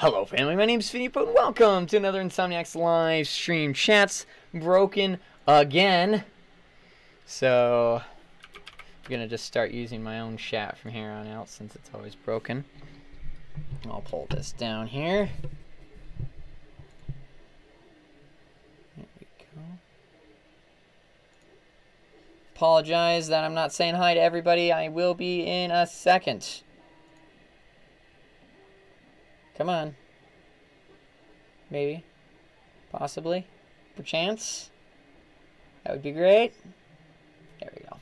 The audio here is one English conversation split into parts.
Hello family, my name's Phineapoo and welcome to another Insomniacs live stream. Chat's broken again. So, I'm gonna just start using my own chat from here on out since it's always broken. I'll pull this down here. There we go. Apologize that I'm not saying hi to everybody. I will be in a second. Come on. Maybe. Possibly. Perchance. That would be great. There we go.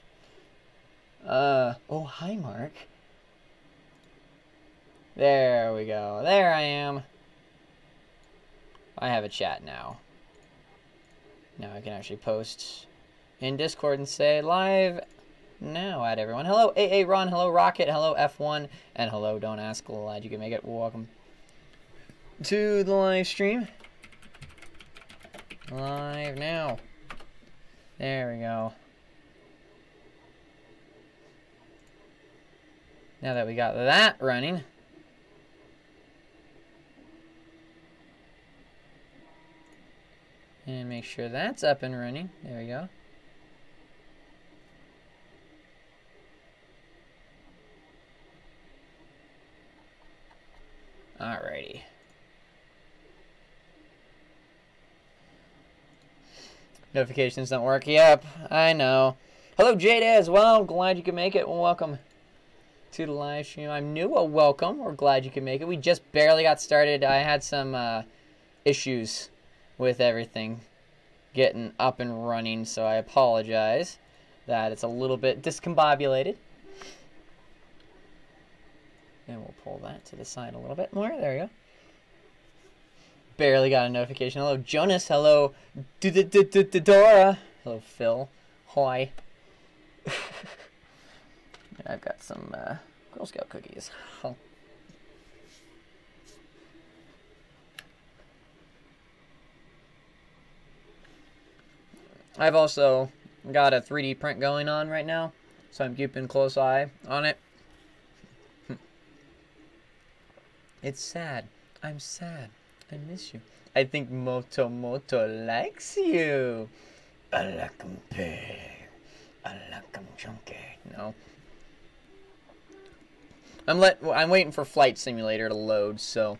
Oh, hi, Mark. There we go. There I am. I have a chat now. Now I can actually post in Discord and say live now at everyone. Hello, AA Ron. Hello, Rocket. Hello, F1. And hello, Don't Ask. Glad you can make it. Welcome to the live stream. Live now. There we go. Now that we got that running, and make sure that's up and running. There we go. Alrighty. Notifications don't work. Yep, I know. Hello, Jade as well. Glad you could make it. Welcome to the live stream. I'm new. Well, welcome. We're glad you could make it. We just barely got started. I had some issues with everything getting up and running, so I apologize that it's a little bit discombobulated. And we'll pull that to the side a little bit more. There we go. Barely got a notification. Hello, Jonas. Hello, Dora. Hello, Phil. Hi. I've got some Girl Scout cookies. Oh. I've also got a 3D print going on right now, so I'm keeping a close eye on it. It's sad. I'm sad. I miss you. I think Moto likes you. I like him big. I like him chunky. No. I'm waiting for Flight Simulator to load, so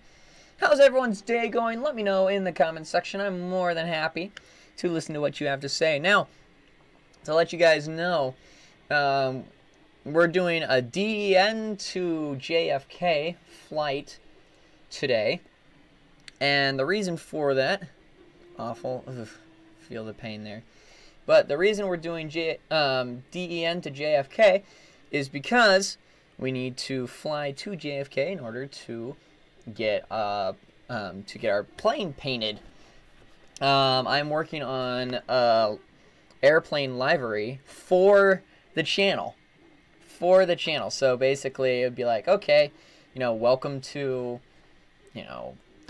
how's everyone's day going? Let me know in the comments section. I'm more than happy to listen to what you have to say. Now, to let you guys know, we're doing a DEN to JFK flight today. And the reason for that, feel the pain there. But the reason we're doing DEN to JFK is because we need to fly to JFK in order to get our plane painted. I'm working on airplane livery for the channel. So basically, it would be like, okay, welcome to,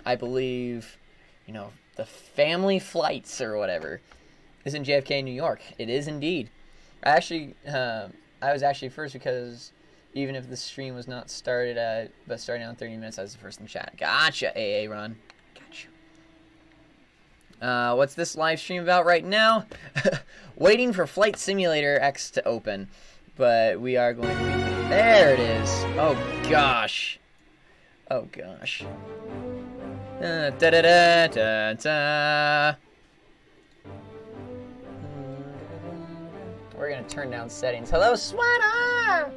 I believe, the family flights or whatever. Is in JFK, New York. It is indeed. I was actually first because even if the stream was not started but starting on 30 minutes, I was the first in chat. Gotcha, AA Ron. Gotcha. What's this live stream about right now? Waiting for Flight Simulator X to open. But we are going to be... There it is. Oh, gosh. Oh, gosh. Da-da-da-da-da-da. We're going to turn down settings. Hello, Sweater!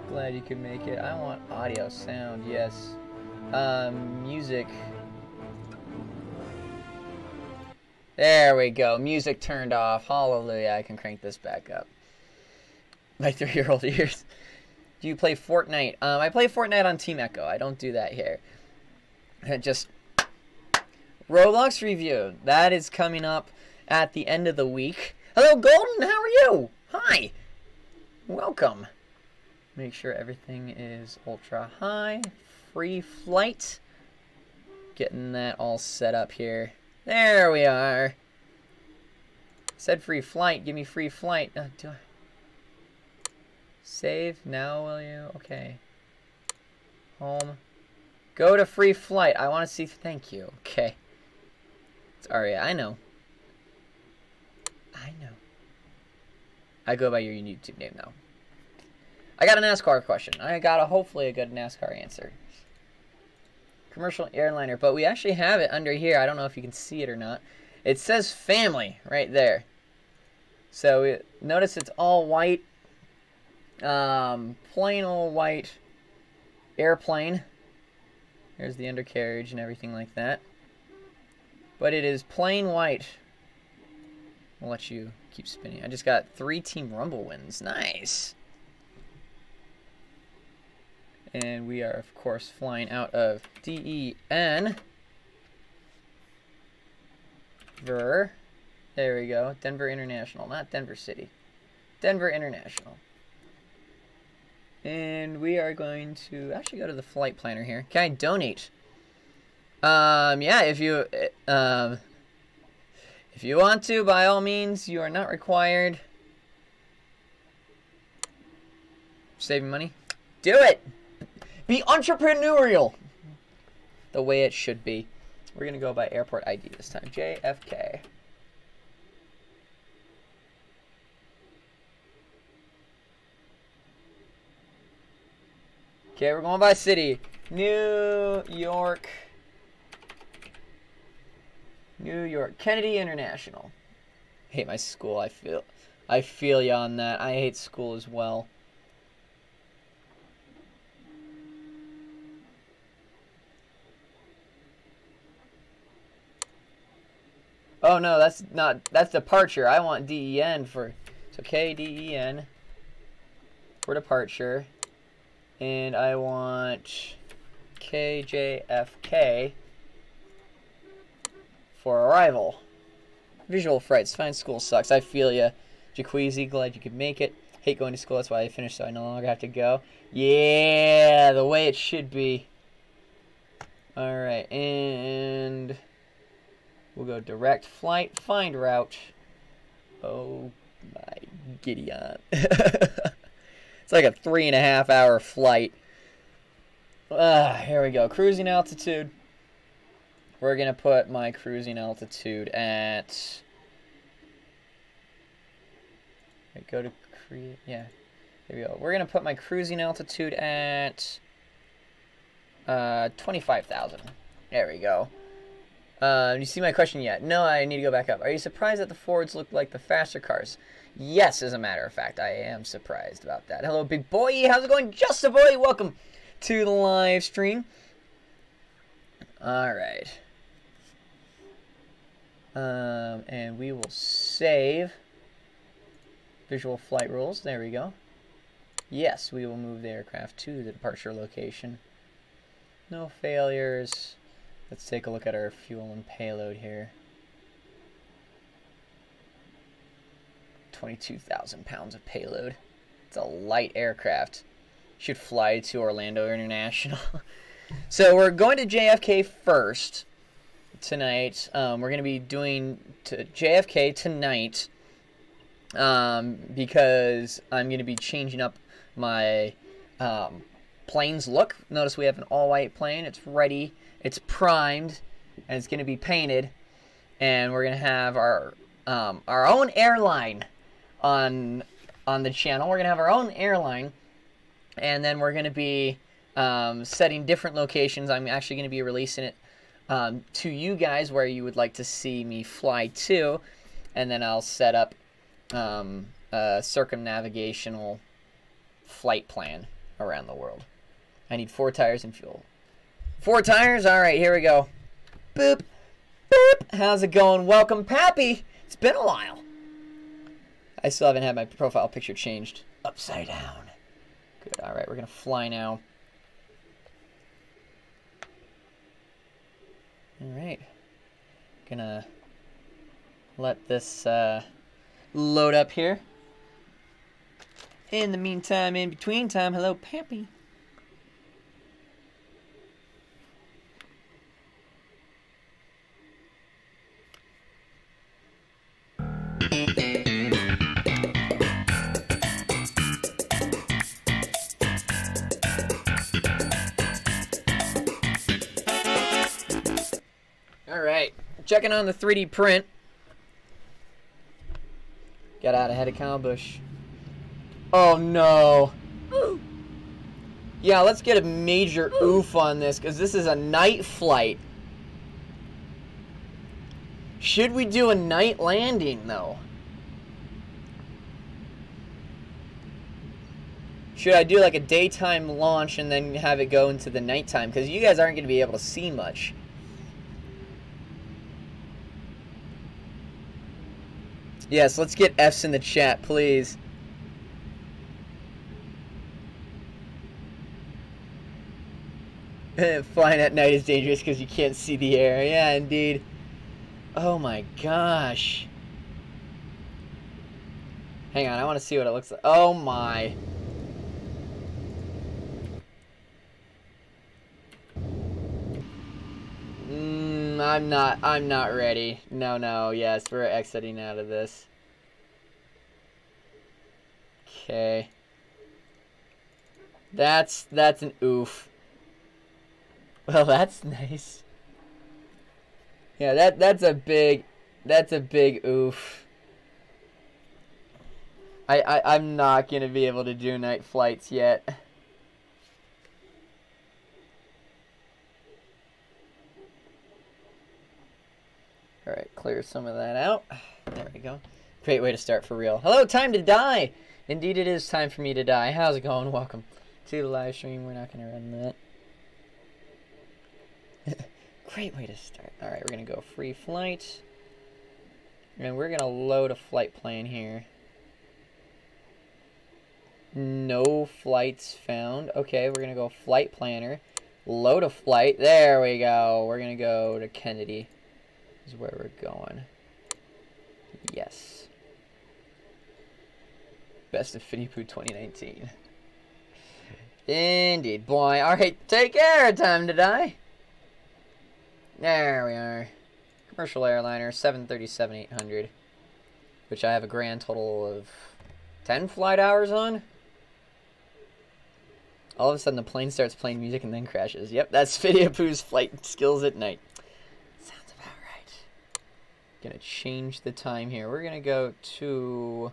Glad you could make it. I want audio sound, yes. Music. There we go. Music turned off. Hallelujah. I can crank this back up. My 3-year-old ears. Do you play Fortnite? I play Fortnite on Team Echo. I don't do that here. Just Roblox review. That is coming up at the end of the week. Hello, Golden. How are you? Hi. Welcome. Make sure everything is ultra high. Free flight. Getting that all set up here. There we are. Said free flight. Give me free flight. Do I... Save now, will you? Okay. Home. Go to free flight. I want to see. Thank you. Okay. It's Aria. I know. I know. I go by your YouTube name now. I got a NASCAR question. I got hopefully a good NASCAR answer. Commercial airliner, but we actually have it under here. I don't know if you can see it or not. It says Phamily right there. So notice it's all white, plain old white airplane. There's the undercarriage and everything like that. But it is plain white. I'll let you keep spinning. I just got 3 Team Rumble wins. Nice. And we are, of course, flying out of DEN. There we go. Denver International, not Denver City. Denver International. And we are going to actually go to the flight planner here. Can I donate? Yeah, if you want to, by all means, you are not required. Saving money? Do it! Be entrepreneurial! The way it should be. We're going to go by airport ID this time. JFK. Okay, we're going by city. New York. New York. Kennedy International. Hate my school. I feel you on that. I hate school as well. Oh no, that's departure. I want DEN for, it's okay, DEN for departure. And I want KJFK for arrival. Visual frights. Fine, school sucks. I feel ya. Jacqueezy, glad you could make it. Hate going to school. That's why I finished, so I no longer have to go. Yeah, the way it should be. Alright, and we'll go direct flight. Find route. Oh my Gideon. It's like a 3.5 hour flight. Here we go. Cruising altitude. We're going to put my cruising altitude at... Go to create... Yeah. There we go. We're going to put my cruising altitude at 25,000. There we go. You see my question yet? No, I need to go back up. Are you surprised that the Fords look like the faster cars? Yes, as a matter of fact, I am surprised about that. Hello, big boy. How's it going? Just a boy. Welcome to the live stream. All right. And we will save visual flight rules. There we go. Yes, we will move the aircraft to the departure location. No failures. Let's take a look at our fuel and payload here. 22,000 pounds of payload. It's a light aircraft. Should fly to Orlando International. So we're going to JFK first tonight. We're going to be doing to JFK tonight because I'm going to be changing up my plane's look. Notice we have an all-white plane. It's ready. It's primed, and it's going to be painted. And we're going to have our own airline on the channel. We're going to have our own airline, and then we're going to be setting different locations. I'm actually going to be releasing it to you guys where you would like to see me fly to, and then I'll set up a circumnavigational flight plan around the world. I need 4 tires and fuel. 4 tires? Alright, here we go. Boop. Boop. How's it going? Welcome, Pappy. It's been a while. I still haven't had my profile picture changed. Upside down. Good. Alright, we're going to fly now. Alright. Gonna let this load up here. In the meantime, in between time, hello, Pappy. Checking on the 3D print. Got out ahead of Kyle Busch. Oh no. Yeah, let's get a major oof on this, because this is a night flight. Should we do a night landing, though? Should I do like a daytime launch and then have it go into the nighttime? Because you guys aren't going to be able to see much. Yes, let's get F's in the chat, please. Flying at night is dangerous because you can't see the air. Yeah, indeed. Oh my gosh. Hang on, I want to see what it looks like. Oh my. I'm not ready. No, yes, we're exiting out of this. Okay. That's an oof. Well, that's nice. Yeah, that's a big oof. I'm not gonna be able to do night flights yet. Alright, clear some of that out. There we go. Great way to start for real. Hello, time to die! Indeed it is time for me to die. How's it going? Welcome to the live stream. We're not gonna run that. Great way to start. Alright, we're going to go free flight. And we're going to load a flight plan here. No flights found. Okay, we're going to go flight planner. Load a flight. There we go. We're going to go to Kennedy. Is where we're going. Yes. Best of Phineapoo 2019. Indeed, boy. Alright, take care. Time to die. There we are. Commercial airliner, 737-800, which I have a grand total of 10 flight hours on. All of a sudden, the plane starts playing music and then crashes. Yep, that's Phineapoo's flight skills at night. Sounds about right. Gonna change the time here. We're gonna go to...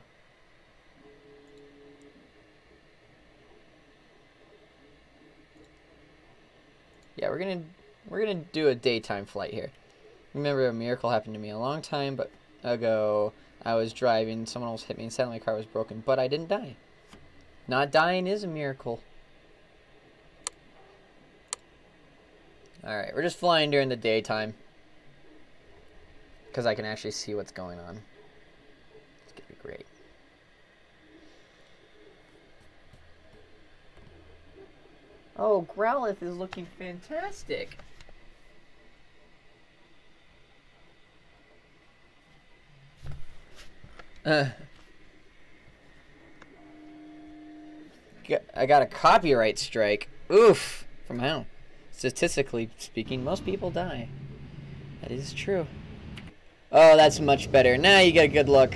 Yeah, we're gonna do a daytime flight here. Remember, a miracle happened to me a long time ago. I was driving, someone else hit me and said my car was broken, but I didn't die. Not dying is a miracle. Alright, we're just flying during the daytime, because I can actually see what's going on. It's gonna be great. Oh, Growlithe is looking fantastic. I got a copyright strike. Oof. From how? Statistically speaking, most people die. That is true. Oh, that's much better. Now you get a good look.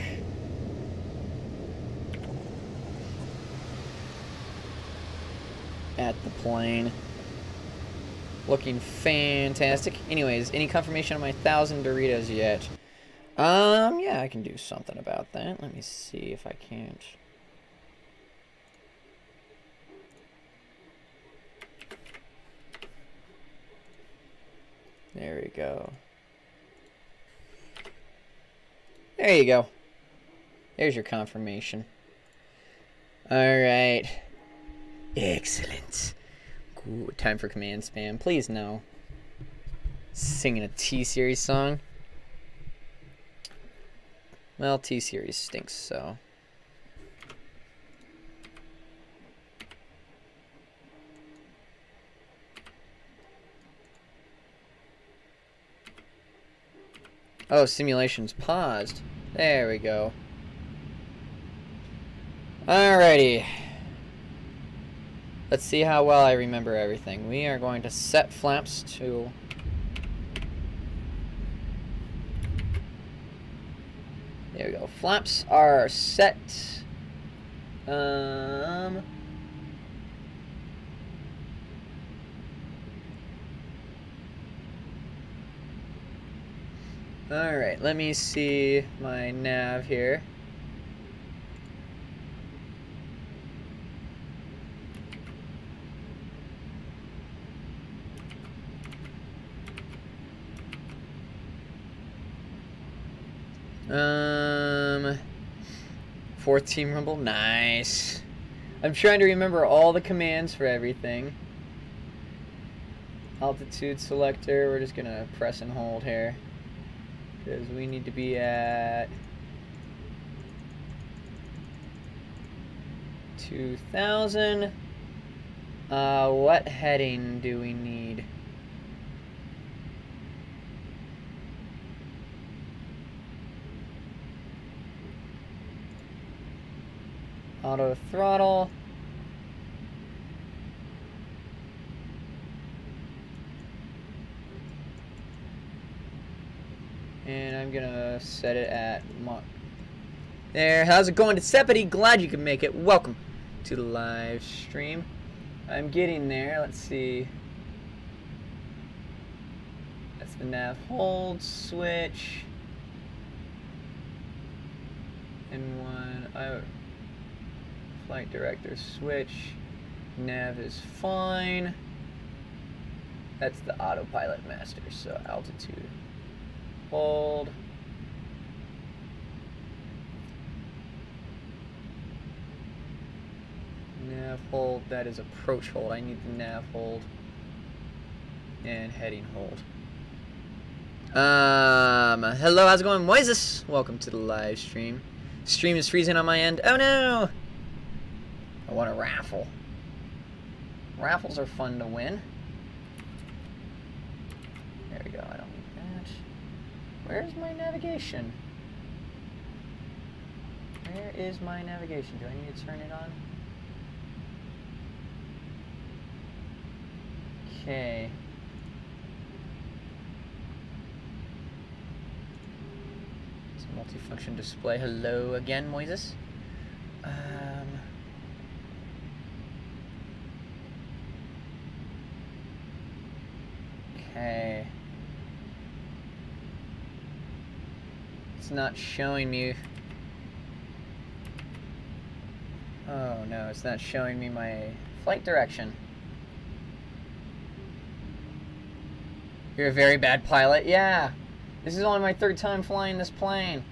At the plane. Looking fantastic. Anyways, any confirmation on my 1,000 Doritos yet? Yeah, I can do something about that. Let me see if I can't. There we go. There you go. There's your confirmation. Alright. Excellent. Good. Time for command spam. Please no. Singing a T-Series song. Well, T-Series stinks, so. Oh, simulation's paused. There we go. Alrighty. Let's see how well I remember everything. We are going to set flaps to... There we go. Flaps are set. Alright, let me see my nav here. Fourth team rumble, nice. I'm trying to remember all the commands for everything. Altitude selector, we're just gonna press and hold here. Because we need to be at 2000. What heading do we need? Auto throttle. And I'm gonna set it at Mach. There, how's it going, Decepity? Glad you could make it. Welcome to the live stream. I'm getting there. Let's see. That's the nav hold switch. And one flight director switch. Nav is fine. That's the autopilot master, so altitude. Hold. Nav hold, that is approach hold. I need the nav hold. And heading hold. Hello, how's it going, Moises? Welcome to the live stream. Stream is freezing on my end. Oh no! I want a raffle. Raffles are fun to win. There we go, I don't need that. Where's my navigation? Where is my navigation? Do I need to turn it on? Okay. It's a multifunction display. Hello again, Moises. Okay. It's not showing me. Oh no, it's not showing me my flight direction. You're a very bad pilot? Yeah. This is only my third time flying this plane.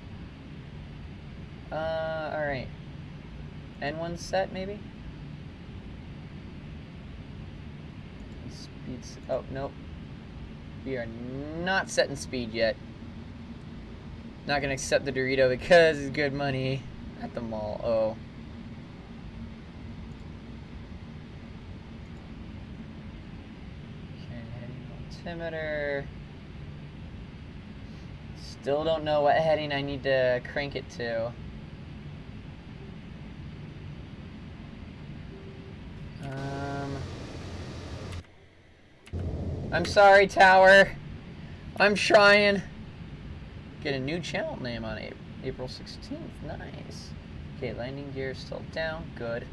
Alright. N1 set, maybe? Speeds. Oh, nope. We are not setting speed yet. Not gonna accept the Dorito because it's good money at the mall. Oh. Altimeter. Still don't know what heading I need to crank it to. I'm sorry, Tower. I'm trying. Get a new channel name on April 16th. Nice. Okay, landing gear is still down. Good.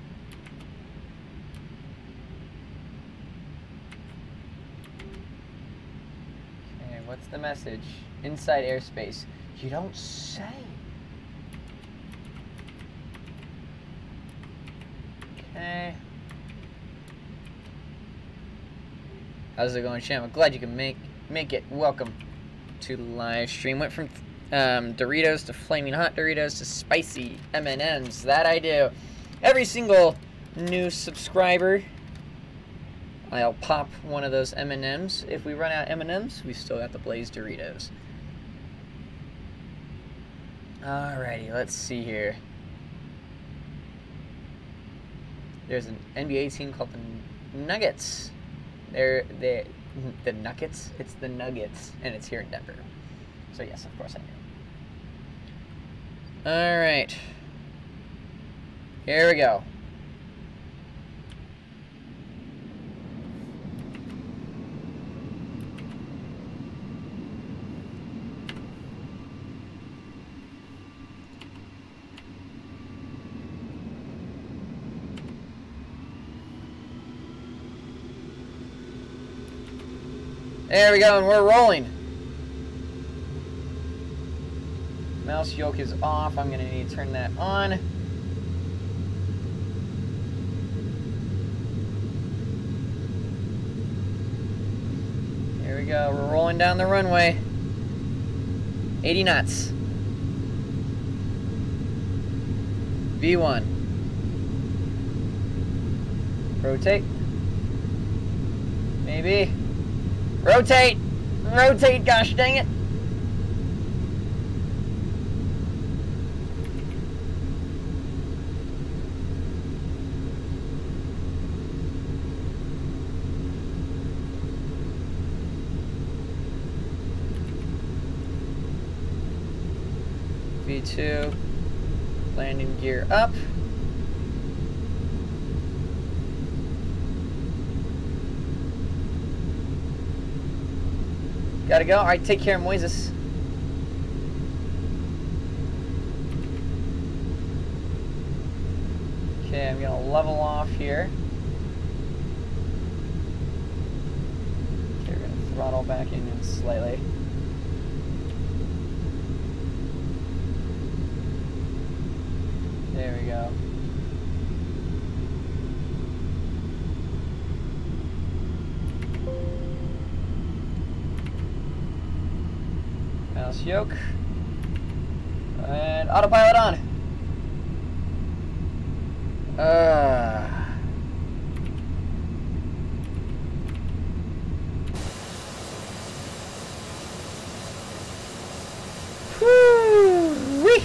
What's the message? Inside airspace. You don't say. Okay. How's it going, Sham? I'm glad you can make it. Welcome to the live stream. Went from Doritos to flaming hot Doritos to spicy M&Ms. That I do. Every single new subscriber, I'll pop one of those M&Ms. If we run out of M&Ms, we still got the Blaze Doritos. Alrighty, let's see here. There's an NBA team called the Nuggets. They're the Nuggets. It's the Nuggets, and it's here in Denver. So yes, of course I knew. Alright. Here we go. There we go, and we're rolling. Mouse yoke is off. I'm going to need to turn that on. Here we go. We're rolling down the runway. 80 knots. V1. Rotate. Maybe. Rotate! Rotate, gosh dang it! V2. Landing gear up. Gotta go. Alright, take care, Moises. Okay, I'm gonna level off here. Okay, we're gonna throttle back in slightly. There we go. Mouse yoke. And autopilot on. Whoo-wee.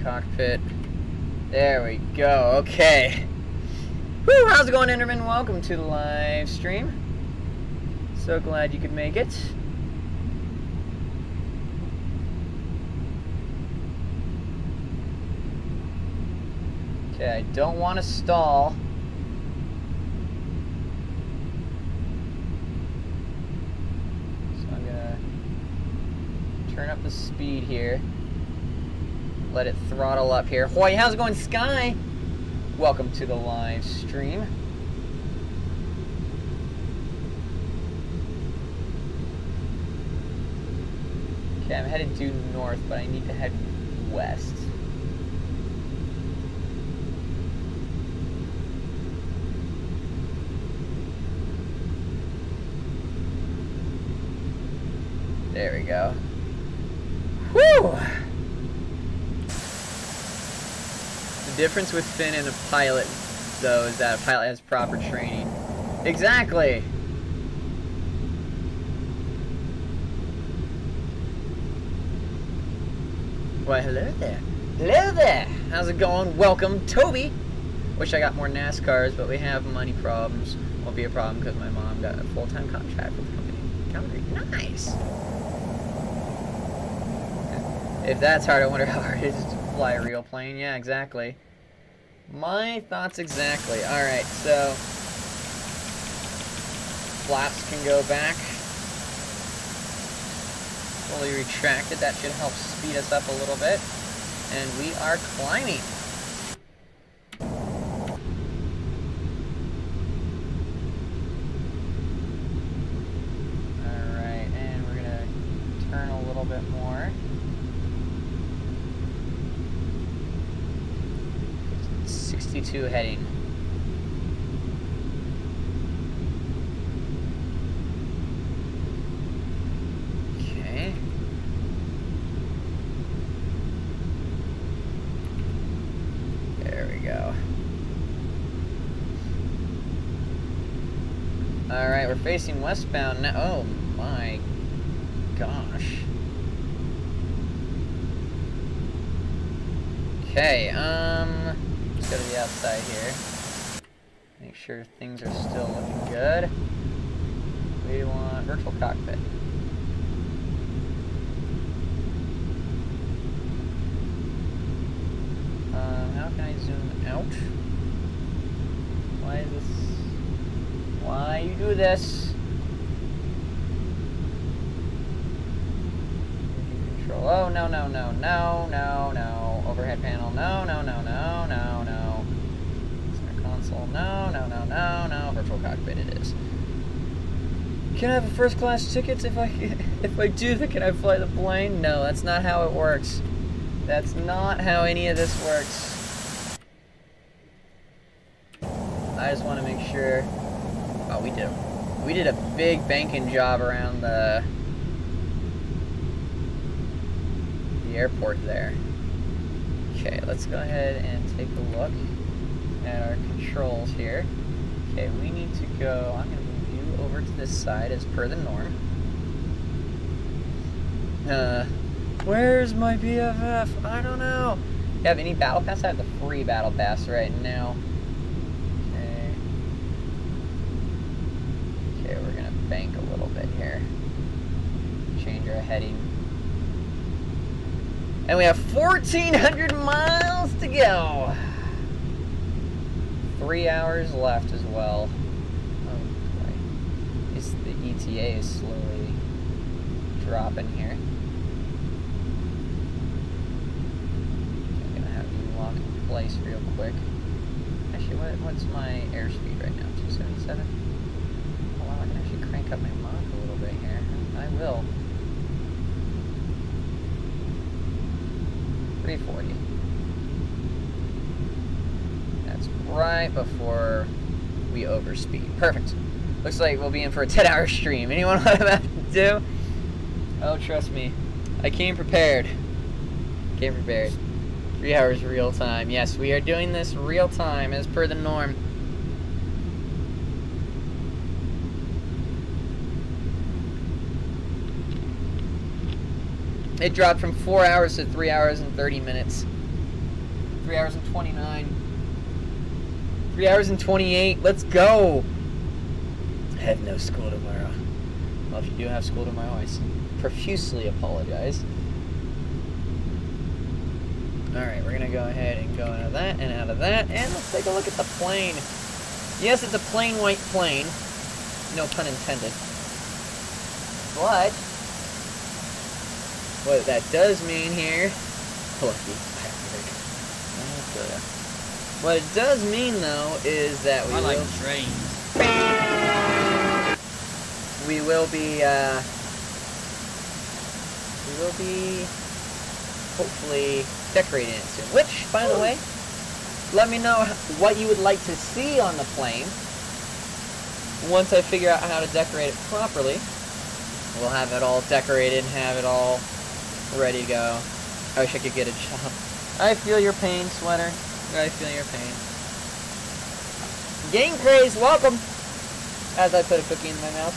Cockpit. There we go. Okay. Woo, how's it going, Enderman? Welcome to the live stream. So glad you could make it. Okay, I don't want to stall. So I'm gonna turn up the speed here. Let it throttle up here. Hoy, how's it going, Sky? Welcome to the live stream. Okay, I'm headed due north, but I need to head west. There we go. Whew! The difference with Finn and a pilot, though, is that a pilot has proper training. Exactly! Why, hello there. Hello there! How's it going? Welcome, Toby! Wish I got more NASCARs, but we have money problems. Won't be a problem because my mom got a full-time contract with the company. Calgary. Nice! If that's hard, I wonder how hard it is to fly a real plane. Yeah, exactly. My thoughts exactly. Alright, so flaps can go back. Fully retracted. That should help speed us up a little bit. And we are climbing. Alright, and we're gonna turn a little bit more. 62 heading. Okay. There we go. Alright, we're facing westbound now. Oh my gosh. Okay, let's go to the outside here. Make sure things are still looking good. We want virtual cockpit. How can I zoom out? Why is this? Why you do this? control. Oh, no, no, no, no, no, no. Overhead panel. No, no, no, no, no, no. Center console. No, no, no, no, no. Virtual cockpit it is. Can I have a first class ticket if I do that? Can I fly the plane? No, that's not how it works. That's not how any of this works. I just want to make sure. Oh, we did a big banking job around the airport there. Okay, let's go ahead and take a look at our controls here. Okay, we need to go. I'm going to move you over to this side as per the norm. Where's my BFF? I don't know. You have any battle pass? I have the free battle pass right now. Okay, we're gonna bank a little bit here. Change our heading. And we have 1,400 miles to go. 3 hours left as well. Oh boy. The ETA is slowly dropping here. Place real quick. Actually, what's my airspeed right now? 277? Oh wow, I can actually crank up my Mach a little bit here. I will. 340. That's right before we overspeed. Perfect. Looks like we'll be in for a 10-hour stream. Anyone know what I'm about to do? Oh, trust me. I came prepared. Came prepared. 3 hours real time. Yes, we are doing this real time as per the norm. It dropped from 4 hours to 3 hours and 30 minutes. 3 hours and 29. 3 hours and 28. Let's go. I have no school tomorrow. Well, if you do have school tomorrow, I profusely apologize. Alright, we're going to go ahead and go out of that and out of that. And let's take a look at the plane. Yes, it's a plain white plane. No pun intended. But what that does mean here... Lucky bastard. What it does mean, though, is that we like trains. We will be hopefully decorating it soon. Which, by the way, let me know what you would like to see on the plane. Once I figure out how to decorate it properly, we'll have it all decorated and have it all ready to go. I wish I could get a job. I feel your pain, Sweater. I feel your pain. Game Craze, welcome! As I put a cookie in my mouth.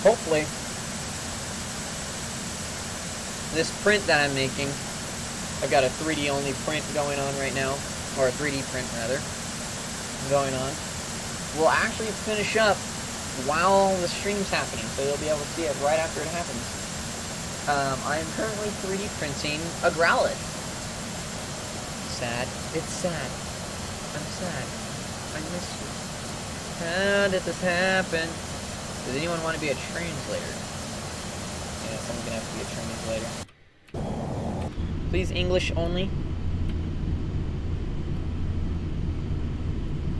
Hopefully, this print that I'm making, I've got a 3D only print going on right now, or a 3D print rather, going on, will actually finish up while the stream's happening, so you'll be able to see it right after it happens. I am currently 3D printing a Growlithe. Sad. It's sad. I'm sad. I miss you. How did this happen? Does anyone want to be a translator? Yeah, someone's gonna have to be a translator. Please, English only.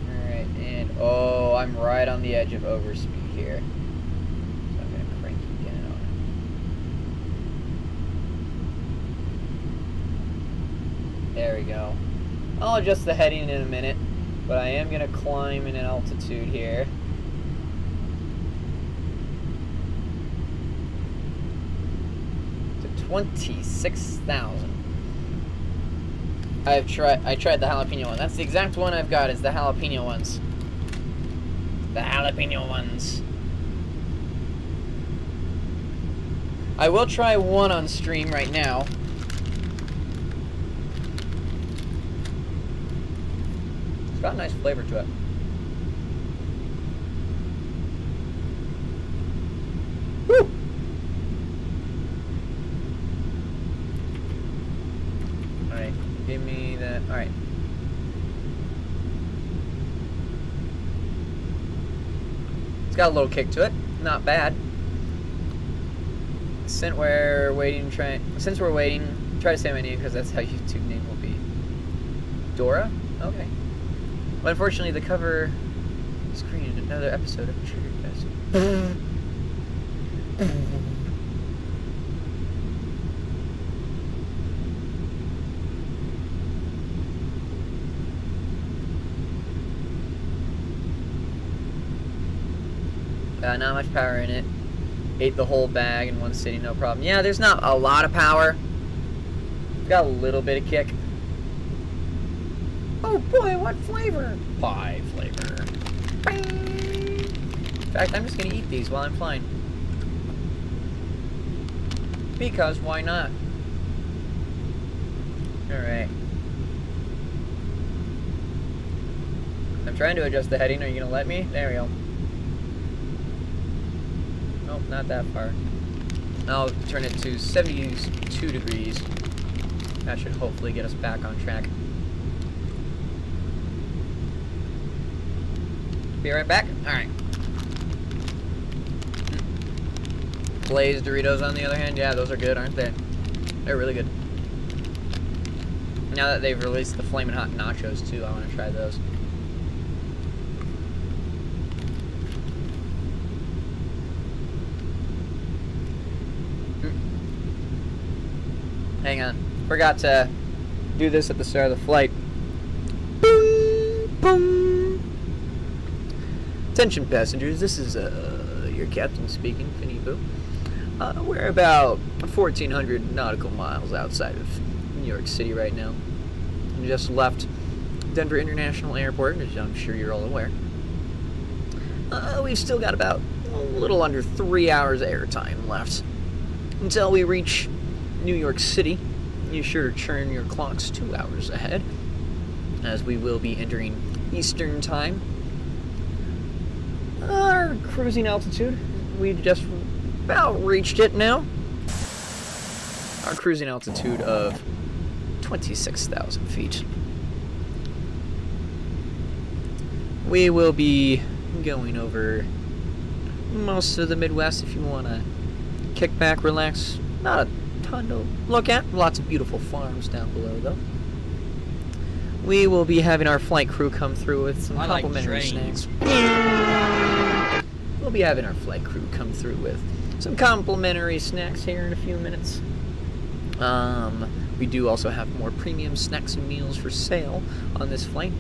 Alright, and oh, I'm right on the edge of overspeed here. So I'm gonna crank you down. There we go. I'll adjust the heading in a minute, but I am gonna climb in an altitude here. To 26,000. I tried the jalapeno one. That's the exact one I've got, is the jalapeno ones. The jalapeno ones. I will try one on stream right now. It's got a nice flavor to it. Woo! Alright, give me that. Alright. It's got a little kick to it. Not bad. Since we're waiting, try to say my name because that's how YouTube name will be. Dora? Okay. But unfortunately, the cover screen another episode of Trigger Fest. Not much power in it. Ate the whole bag in one sitting, no problem. Yeah, there's not a lot of power. Got a little bit of kick. Oh boy, what flavor? Pie flavor. Bing. In fact, I'm just gonna eat these while I'm flying. Because why not? Alright. I'm trying to adjust the heading. Are you gonna let me? There we go. Nope, not that far. I'll turn it to 72 degrees. That should hopefully get us back on track. Be right back? Alright. Glazed Doritos, on the other hand, yeah, those are good, aren't they? They're really good. Now that they've released the Flamin' Hot Nachos, too, I want to try those. Hang on. Forgot to do this at the start of the flight. Boom! Boom! Attention passengers, this is your captain speaking, Phineapoo. We're about 1,400 nautical miles outside of New York City right now. We just left Denver International Airport, as I'm sure you're all aware. We've still got about a little under 3 hours airtime left until we reach New York City. You sure to turn your clocks 2 hours ahead, as we will be entering Eastern Time. Our cruising altitude, we've just about reached it now. Our cruising altitude of 26,000 feet. We will be going over most of the Midwest if you want to kick back, relax. Not a ton to look at. Lots of beautiful farms down below, though. We will be having our flight crew come through with some complimentary snacks. We'll be having our flight crew come through with some complimentary snacks here in a few minutes. We do also have more premium snacks and meals for sale on this flight.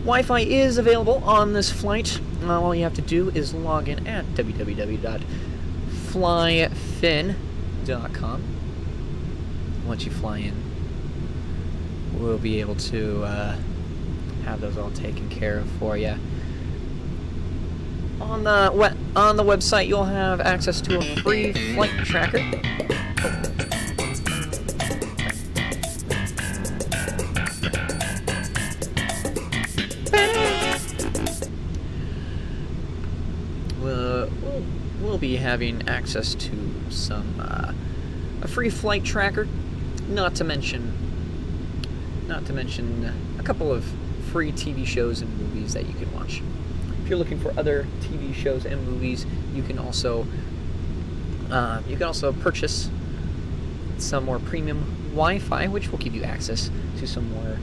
Wi-Fi is available on this flight. All you have to do is log in at www.flyfin.com. Once you fly in, we'll be able to have those all taken care of for you. On the website, you'll have access to a free flight tracker. We'll be having access to some a free flight tracker, not to mention a couple of free TV shows and movies that you can watch. If you're looking for other TV shows and movies, you can also purchase some more premium Wi-Fi, which will give you access to some more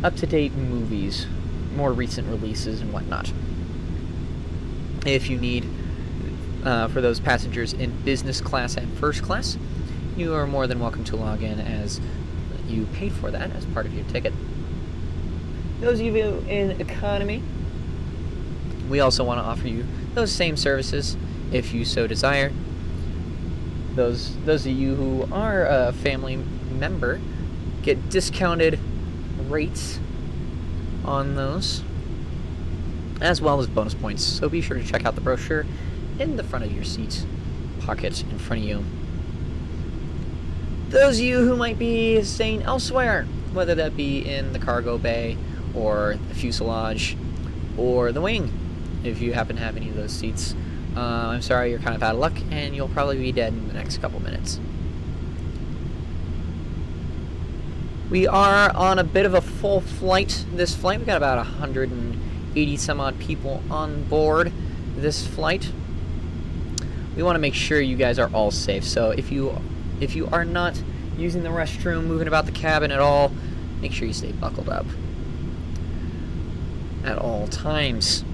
up-to-date movies, more recent releases and whatnot. If you need, for those passengers in business class and first class, you are more than welcome to log in, as you paid for that as part of your ticket. Those of you in economy, we also want to offer you those same services if you so desire. Those of you who are a family member get discounted rates on those, as well as bonus points. So be sure to check out the brochure in the front of your seat pocket in front of you. Those of you who might be staying elsewhere, whether that be in the cargo bay or the fuselage or the wing, if you happen to have any of those seats, I'm sorry, you're kind of out of luck, and you'll probably be dead in the next couple minutes. We are on a bit of a full flight. This flight, we've got about 180 80 some odd people on board this flight. We want to make sure you guys are all safe. So if you are not using the restroom, moving about the cabin at all, make sure you stay buckled up at all times.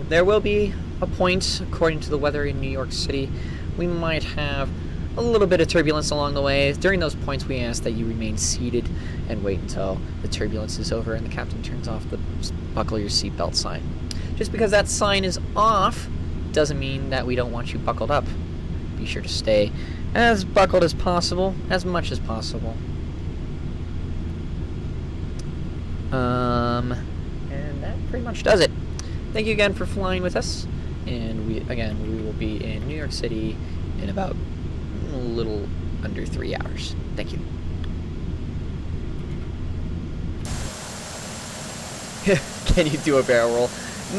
There will be a point, according to the weather in New York City, we might have a little bit of turbulence along the way. During those points, we ask that you remain seated and wait until the turbulence is over and the captain turns off the buckle your seatbelt sign. Just because that sign is off doesn't mean that we don't want you buckled up. Be sure to stay as buckled as possible, as much as possible. And that pretty much does it. Thank you again for flying with us, and we will be in New York City in about a little under 3 hours. Thank you. Can you do a barrel roll?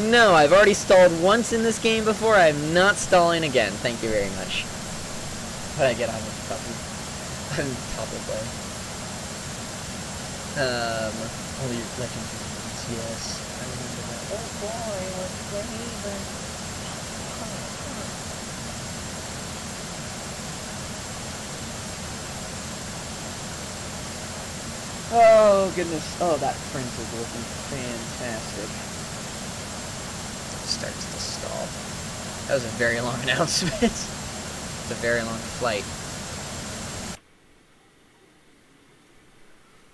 No, I've already stalled once in this game before. I'm not stalling again. Thank you very much. But I get on with top of play. Only Legends, yes. I remember that. Oh boy, what flavor. Oh goodness. Oh, that print is looking fantastic. Starts to stall. That was a very long announcement. It's a very long flight.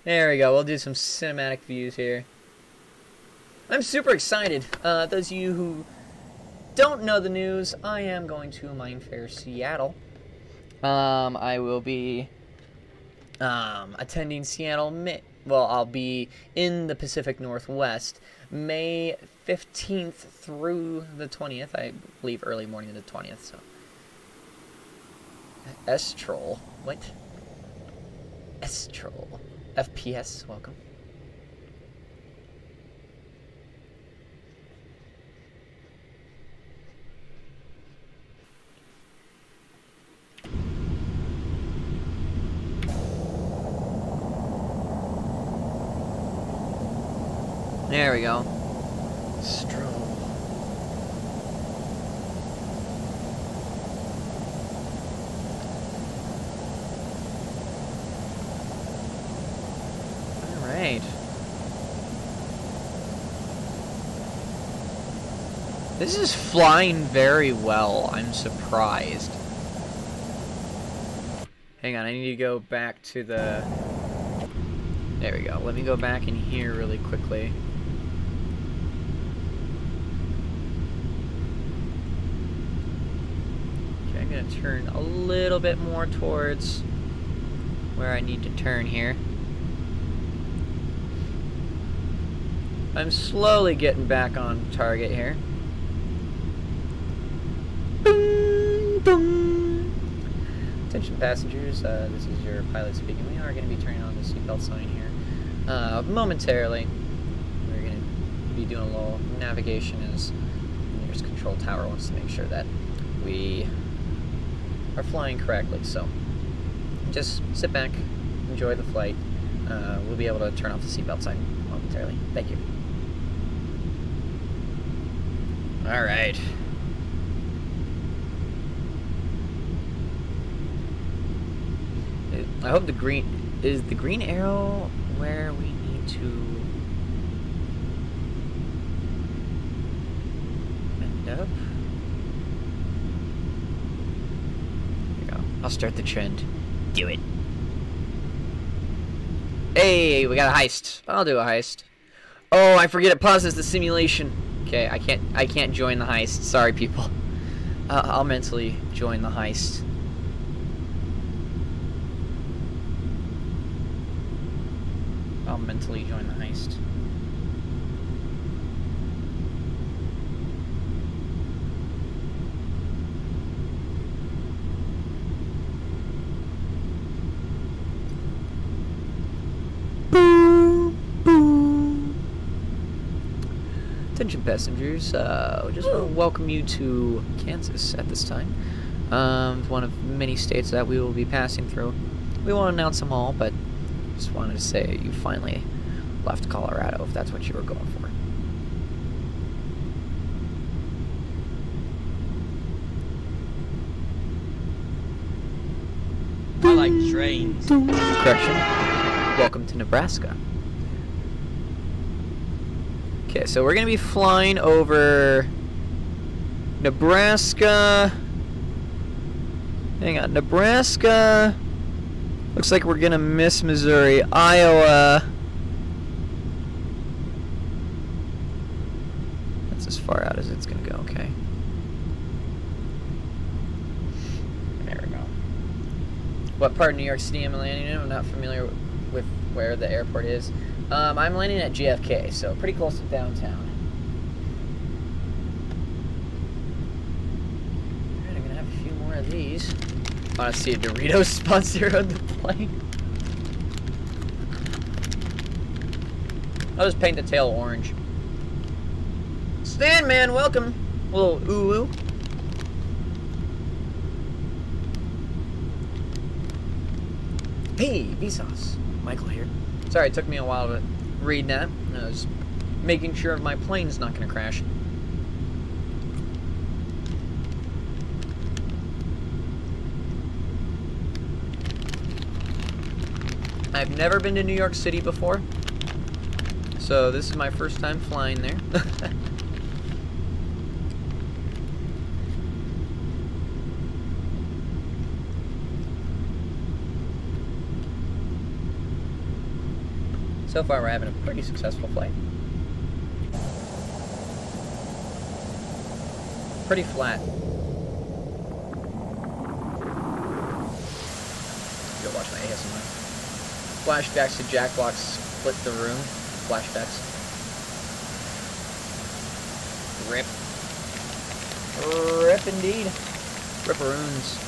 There we go. We'll do some cinematic views here. I'm super excited. Those of you who don't know the news, I am going to Mindfair Seattle. I will be attending Seattle. Well, I'll be in the Pacific Northwest, May 15th through the 20th. I believe early morning of the 20th. So, S-Troll. What? S-Troll. FPS, welcome. There we go. Stroll. Alright. This is flying very well. I'm surprised. Hang on, I need to go back to the... There we go. Let me go back in here really quickly. Okay, I'm going to turn a little bit more towards where I need to turn here. I'm slowly getting back on target here. Boom, boom. Attention passengers, this is your pilot speaking. We are going to be turning on the seatbelt sign here momentarily. We're going to be doing a little navigation as the nearest control tower wants to make sure that we are flying correctly. So just sit back, enjoy the flight. We'll be able to turn off the seatbelt sign momentarily. Thank you. All right. I hope the green arrow where we need to end up. There we go. I'll start the trend. Do it. Hey, we got a heist. I'll do a heist. Oh, I forget it pauses the simulation. Okay, I can't join the heist. Sorry, people. I'll mentally join the heist. I'll mentally join the heist. Boom, boom. Attention passengers, just want to welcome you to Kansas at this time. One of many states that we will be passing through. We won't announce them all, but just wanted to say you finally left Colorado, if that's what you were going for. I like trains. Correction. Welcome to Nebraska. Okay, so we're gonna be flying over Nebraska. Hang on, Nebraska. Looks like we're gonna miss Missouri, Iowa. That's as far out as it's gonna go. Okay. There we go. What part of New York City am I landing in? I'm not familiar with where the airport is. I'm landing at JFK, so pretty close to downtown. Alright, I'm gonna have a few more of these. I want to see a Doritos sponsor on the plane. I'll just paint the tail orange. Stan, man, welcome. A little ooh-ooh. Hey, Vsauce. Michael here. Sorry, it took me a while to read that. I was making sure my plane's not going to crash. I've never been to New York City before, so this is my first time flying there. So far, we're having a pretty successful flight. Pretty flat. Go watch my ASMR. Flashbacks to Jackbox split the room. Flashbacks. Rip. Rip indeed. Ripperoons.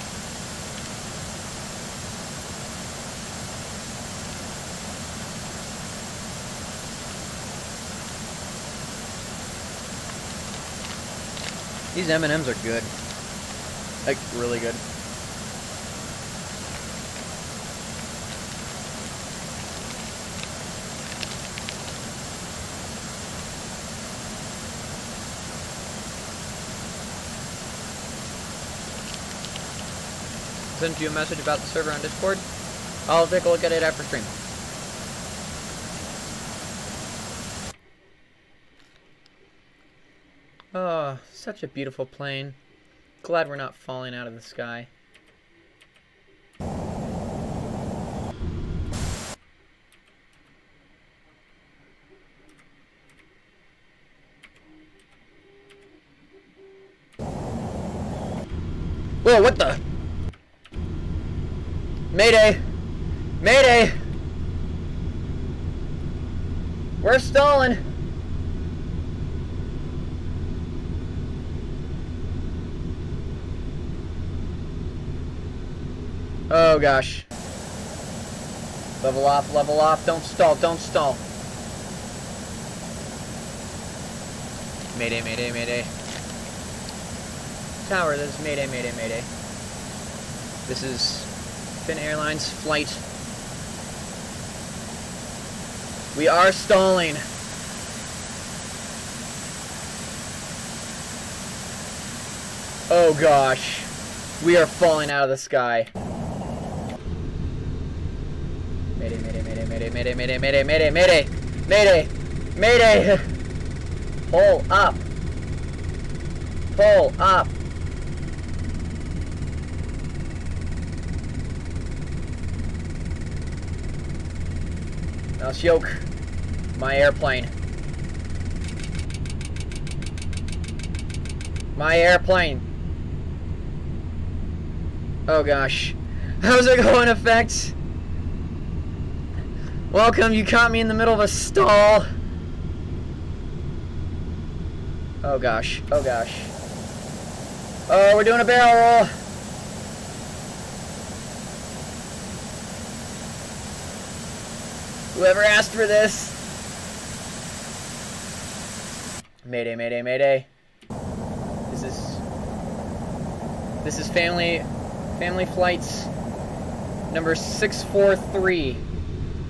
These M&Ms are good. Like, really good. Send you a message about the server on Discord. I'll take a look at it after stream. Oh, such a beautiful plane. Glad we're not falling out of the sky. Whoa, what the? Mayday! Mayday! We're stalling! Oh gosh. Level off, don't stall, don't stall. Mayday, mayday, mayday. Tower, this is mayday, mayday, mayday. This is Finn Airlines flight. We are stalling. Oh gosh. We are falling out of the sky. Mayday, mayday, mayday, mayday, mayday, mayday, mayday, mayday, mayday, mayday, mayday. Pull up. Pull up. Now yoke my airplane. My airplane. Oh gosh. How's it going, effects? Welcome, you caught me in the middle of a stall. Oh gosh, oh gosh. Oh, we're doing a barrel roll. Whoever asked for this. Mayday, mayday, mayday. This is family flights number 643.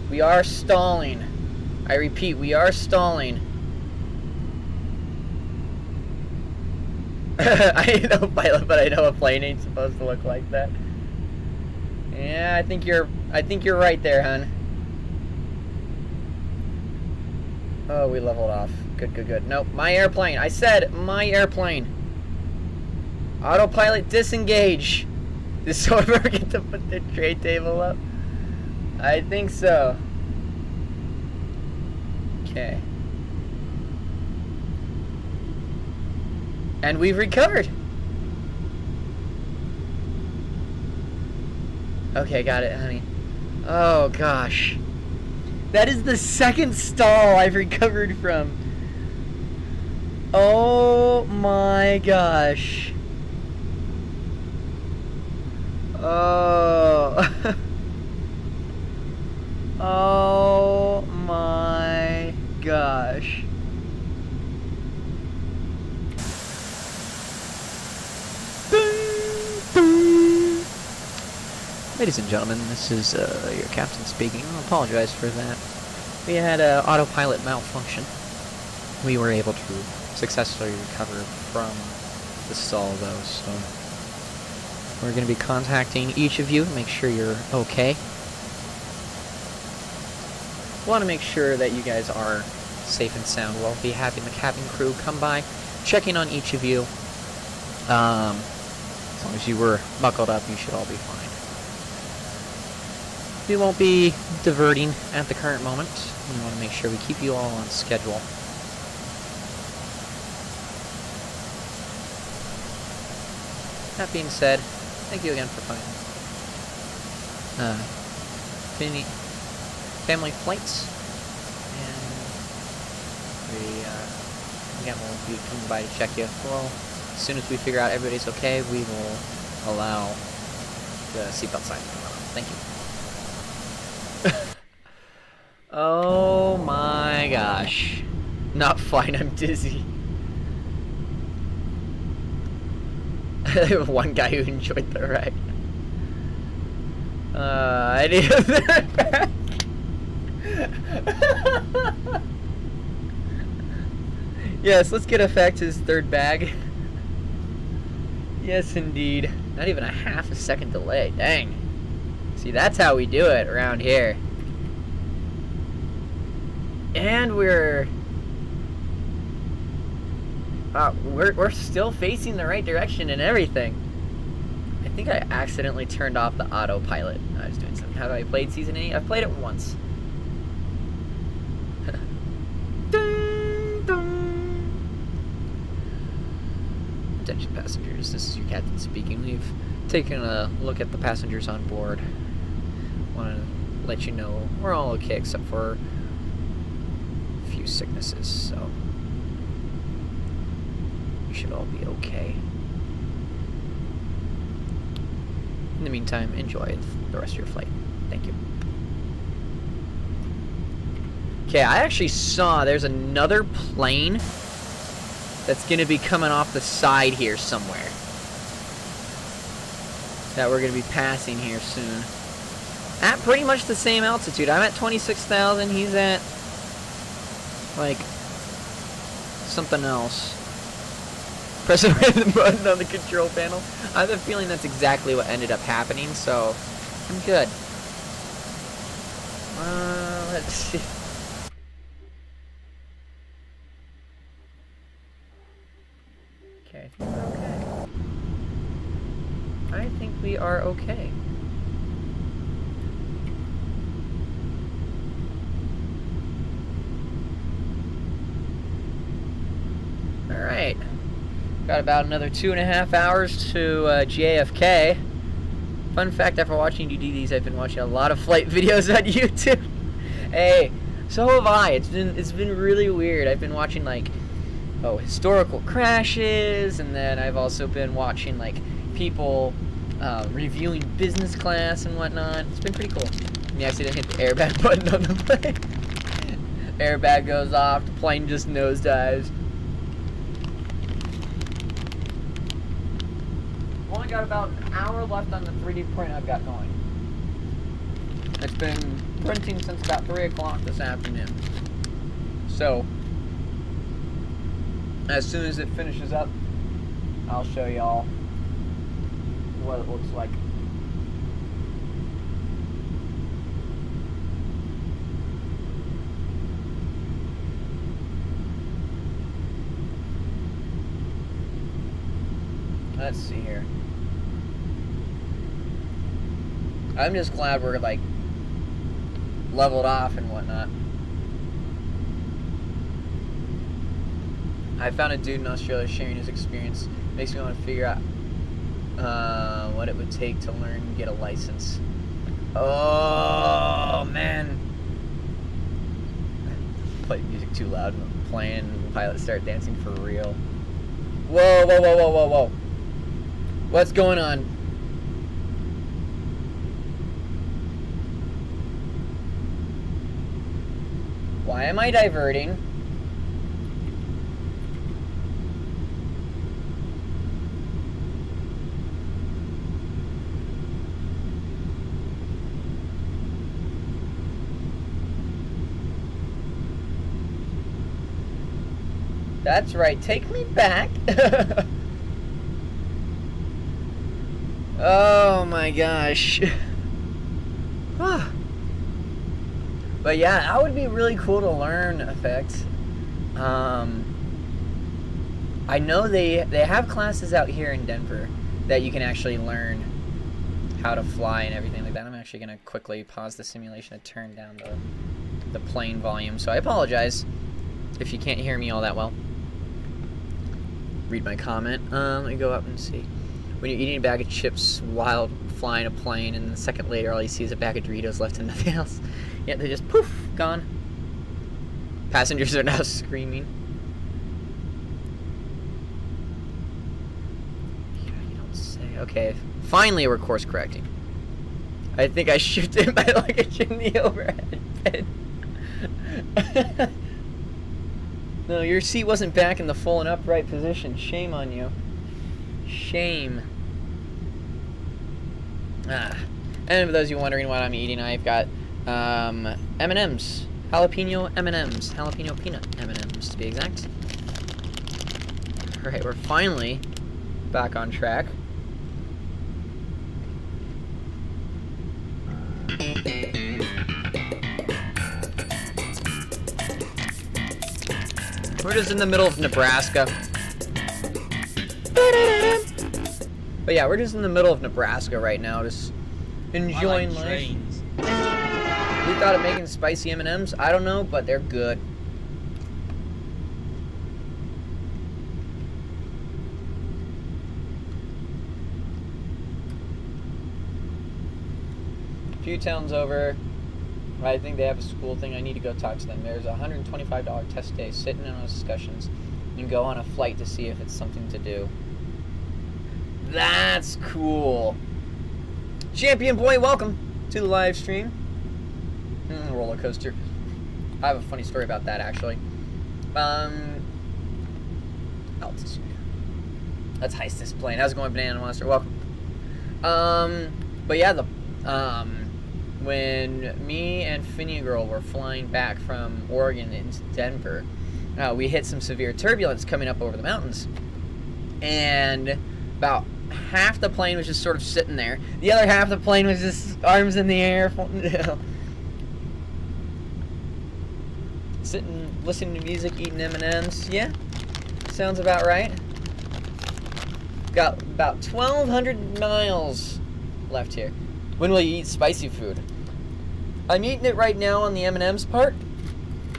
We are stalling. I repeat, we are stalling. I ain't no pilot, but I know a plane ain't supposed to look like that. Yeah, I think you're right there, hon. Oh, we leveled off. Good, good, good. Nope, my airplane. I said my airplane. Autopilot disengage. Does someone forget to put their tray table up? I think so. Okay. And we've recovered. Okay, got it, honey. Oh, gosh. That is the second stall I've recovered from. Oh, my gosh. Oh. Oh, my gosh. Ladies and gentlemen, this is your captain speaking. I apologize for that. We had an autopilot malfunction. We were able to successfully recover from the stall, though, so we're going to be contacting each of you to make sure you're okay. We want to make sure that you guys are safe and sound. We'll be having the cabin crew come by, checking on each of you. As long as you were buckled up, you should all be fine. We won't be diverting at the current moment. We want to make sure we keep you all on schedule. That being said, thank you again for flying. Family flights, and we again will be coming by to check you. Well, as soon as we figure out everybody's okay, we will allow the seatbelt sign to come on. Thank you. Oh my gosh. Not fine, I'm dizzy. One guy who enjoyed the ride. I need a third bag. Yes, let's get effect his third bag. Yes, indeed. Not even a half a second delay. Dang. See, that's how we do it around here. And we're still facing the right direction and everything. I think I accidentally turned off the autopilot. I was doing something. Have I played Season 8? I've played it once. Dun, dun. Attention passengers, this is your captain speaking. We've taken a look at the passengers on board. Want to let you know we're all okay except for a few sicknesses, so you should all be okay. In the meantime, enjoy the rest of your flight. Thank you. Okay, I actually saw there's another plane that's going to be coming off the side here somewhere that we're going to be passing here soon. At pretty much the same altitude. I'm at 26,000. He's at, like, something else. Press a random button on the control panel. I have a feeling that's exactly what ended up happening, so I'm good. Let's see. Okay, I think we are okay. Alright. Got about another 2.5 hours to JFK. Fun fact, after watching you do these, I've been watching a lot of flight videos on YouTube. Hey, so have I. It's been really weird. I've been watching, like, historical crashes, and then I've also been watching, like, people reviewing business class and whatnot. It's been pretty cool. And you accidentally hit the airbag button on the plane. Airbag goes off, the plane just nosedives. Only got about an hour left on the 3D print I've got going. It's been printing since about 3 o'clock this afternoon. So, as soon as it finishes up, I'll show y'all what it looks like. Let's see here. I'm just glad we're like leveled off and whatnot. I found a dude in Australia sharing his experience. Makes me want to figure out what it would take to learn and get a license. Oh man! Play music too loud and I'm playing and the pilots start dancing for real. Whoa, whoa, whoa, whoa, whoa, whoa. What's going on? Why am I diverting? That's right, take me back. Oh my gosh. But yeah, that would be really cool to learn effects. I know they have classes out here in Denver that you can actually learn how to fly and everything like that. I'm actually going to quickly pause the simulation to turn down the plane volume. So I apologize if you can't hear me all that well. Read my comment. Let me go up and see. When you're eating a bag of chips while flying a plane, and then a second later all you see is a bag of Doritos left and nothing else. Yeah, they just poof, gone. Passengers are now screaming. Yeah, you don't say. Okay, finally we're course correcting. I think I shifted my luggage in the overhead bin. No, your seat wasn't back in the full and upright position. Shame on you. Shame. And for those of you wondering what I'm eating, I've got M&M's. Jalapeno M&M's. Jalapeno peanut M&M's, to be exact. Alright, we're finally back on track. We're just in the middle of Nebraska. But yeah, we're just in the middle of Nebraska right now, just enjoying life. We thought of making spicy M&Ms. I don't know, but they're good. A few towns over, I think they have a school thing. I need to go talk to them. There's a $125 test day, sitting in those discussions, and go on a flight to see if it's something to do. That's cool. Champion Boy, welcome to the live stream. Roller coaster. I have a funny story about that, actually. Altitude. Let's heist this plane. How's it going, Banana Monster? Welcome. But yeah, when me and Phineapoo were flying back from Oregon into Denver, we hit some severe turbulence coming up over the mountains. And about half the plane was just sort of sitting there. The other half of the plane was just arms in the air. Sitting, listening to music, eating M&Ms. Yeah, sounds about right. Got about 1,200 miles left here. When will you eat spicy food? I'm eating it right now on the M&M's part,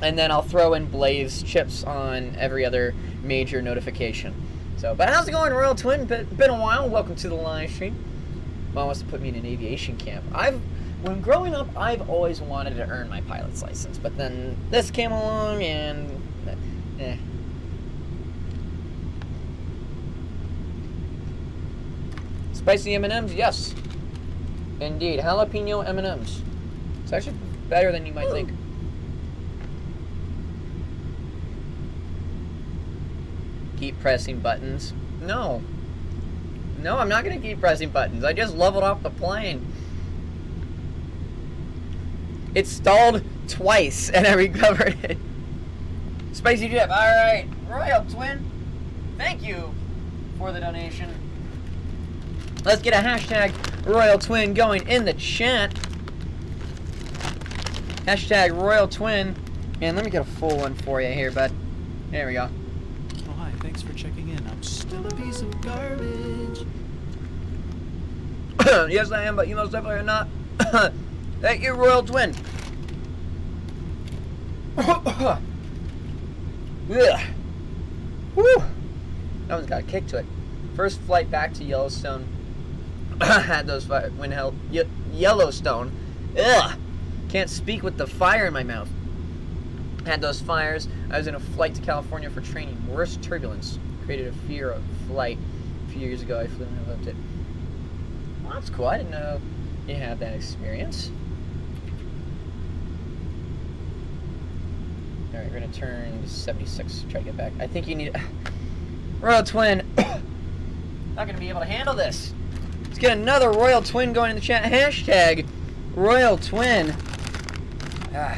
and then I'll throw in Blaze chips on every other major notification. So, but how's it going, Royal Twin? Been a while. Welcome to the live stream. Mom wants to put me in an aviation camp. When growing up, I've always wanted to earn my pilot's license, but then this came along and, Spicy M&Ms, yes. Indeed, jalapeno M&Ms. It's actually better than you might think. Keep pressing buttons. No. No, I'm not going to keep pressing buttons. I just leveled off the plane. It stalled twice, and I recovered it. Spicy Jeff, alright. Royal Twin, thank you for the donation. Let's get a hashtag Royal Twin going in the chat. Hashtag Royal Twin. And let me get a full one for you here, bud. There we go. Oh, hi. Thanks thanks for checking in. I'm still a piece of garbage. Yes, I am, but you most definitely are not. Thank you, Royal Twin. Ugh. Woo. That one's got a kick to it. First flight back to Yellowstone. Had those fire when held Yellowstone. Ugh. Can't speak with the fire in my mouth. Had those fires. I was in a flight to California for training. Worst turbulence. Created a fear of flight. A few years ago, I flew and I loved it. Well, that's cool. I didn't know you had that experience. Alright, we're going to turn to 76 to try to get back. I think you need... Royal Twin. Not going to be able to handle this. Let's get another Royal Twin going in the chat. Hashtag Royal Twin. Ah.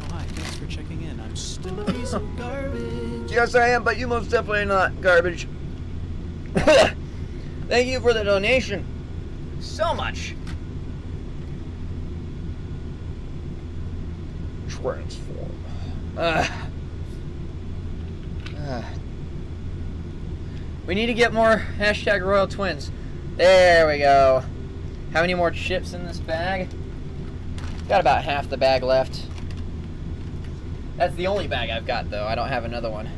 Oh, hi. Thanks for checking in. I'm still a piece of garbage. Yes, I am, but you most definitely are not garbage. Thank you for the donation. So much. Transform. We need to get more hashtag Royal Twins. There we go. How many more chips in this bag? Got about half the bag left. That's the only bag I've got, though. I don't have another one.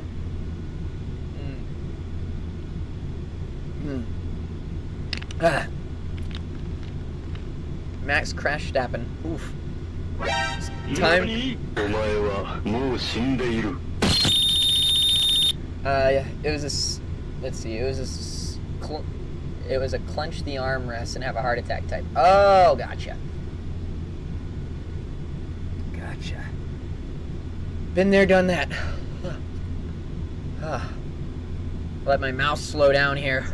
Max crash stapping. Oof. Time. It was a. Let's see. It was a clench the armrest and have a heart attack type. Oh, gotcha. Gotcha. Been there, done that. Let my mouse slow down here.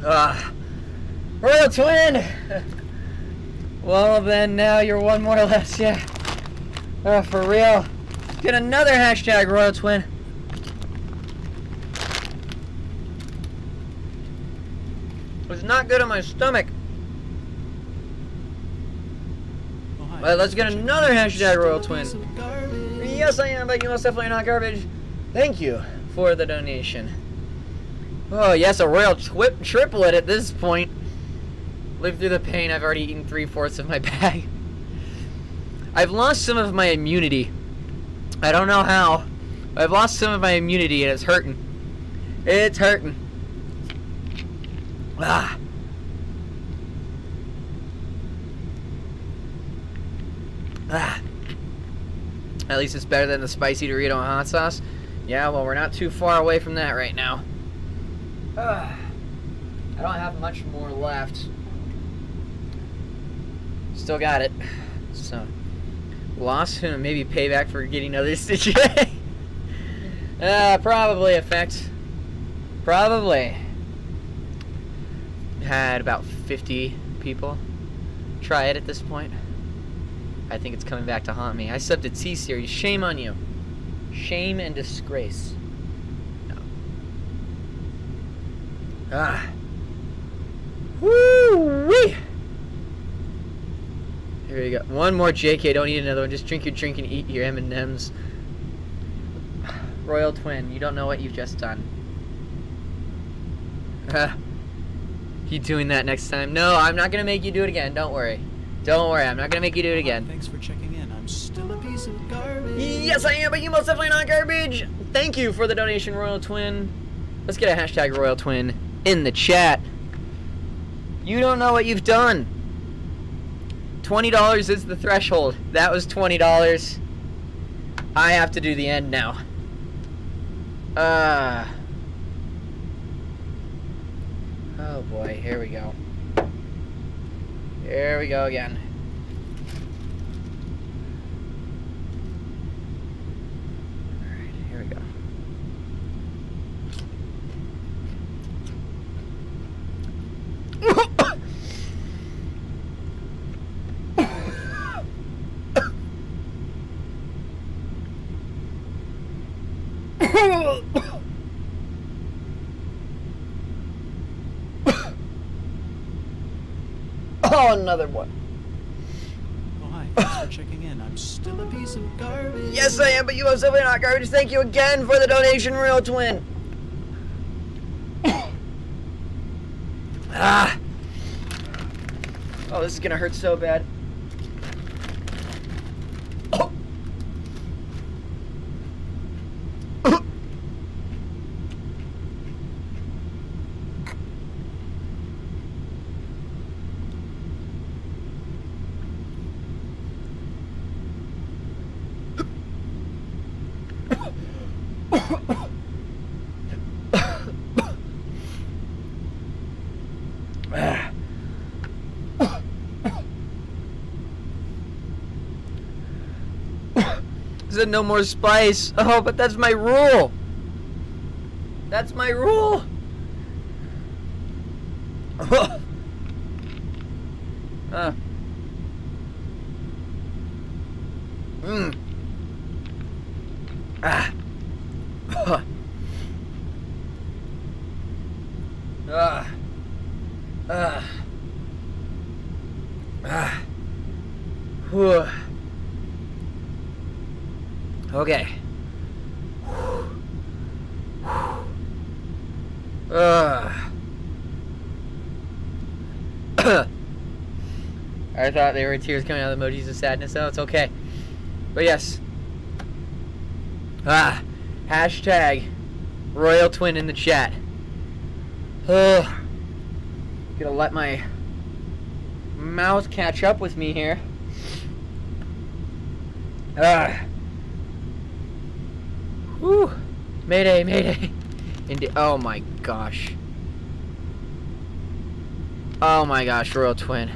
Royal Twin! Well then, now you're one more less, yeah. For real. Get another hashtag Royal Twin. It's not good on my stomach. Oh, hi. Well, let's get another hashtag Royal Twin. Yes, I am, but you most definitely not garbage. Thank you for the donation. Oh, yes, a royal triplet at this point. Live through the pain. I've already eaten 3/4 of my bag. I've lost some of my immunity. I don't know how. But I've lost some of my immunity and it's hurting. It's hurting. Ah. Ah. At least it's better than the spicy Dorito and hot sauce. Yeah, well, we're not too far away from that right now. I don't have much more left. Still got it. So, loss, maybe payback for getting others to J. Probably effect. Probably. Had about 50 people try it at this point. I think it's coming back to haunt me. I subbed to T-Series. Shame on you. Shame and disgrace. No. Woo-wee! Here you go. One more, JK. Don't eat another one. Just drink your drink and eat your M&Ms. Royal Twin, you don't know what you've just done. You doing that next time? No, I'm not gonna make you do it again. Don't worry. Don't worry. I'm not gonna make you do it again. Thanks for checking in. I'm still a piece of garbage. Yes, I am, but you most definitely not garbage. Thank you for the donation, Royal Twin. Let's get a hashtag Royal Twin in the chat. You don't know what you've done. $20 is the threshold. That was $20. I have to do the end now. Oh boy, here we go. Here we go again. Alright, here we go. Oh, another one. Oh, hi. Thanks for checking in. I'm still a piece of garbage. Yes, I am, but you most definitely not garbage. Thank you again for the donation, Real Twin. Ah. Oh, this is gonna hurt so bad. Oh. Said no more spice. Oh, but that's my rule. That's my rule. Ah. Whew. Okay. I thought there were tears coming out of the emojis of sadness. Oh, it's okay. But yes. Hashtag Royal Twin in the chat. Gonna let my mouth catch up with me here. Whew. Mayday, mayday. Oh my gosh. Oh my gosh, Royal Twin.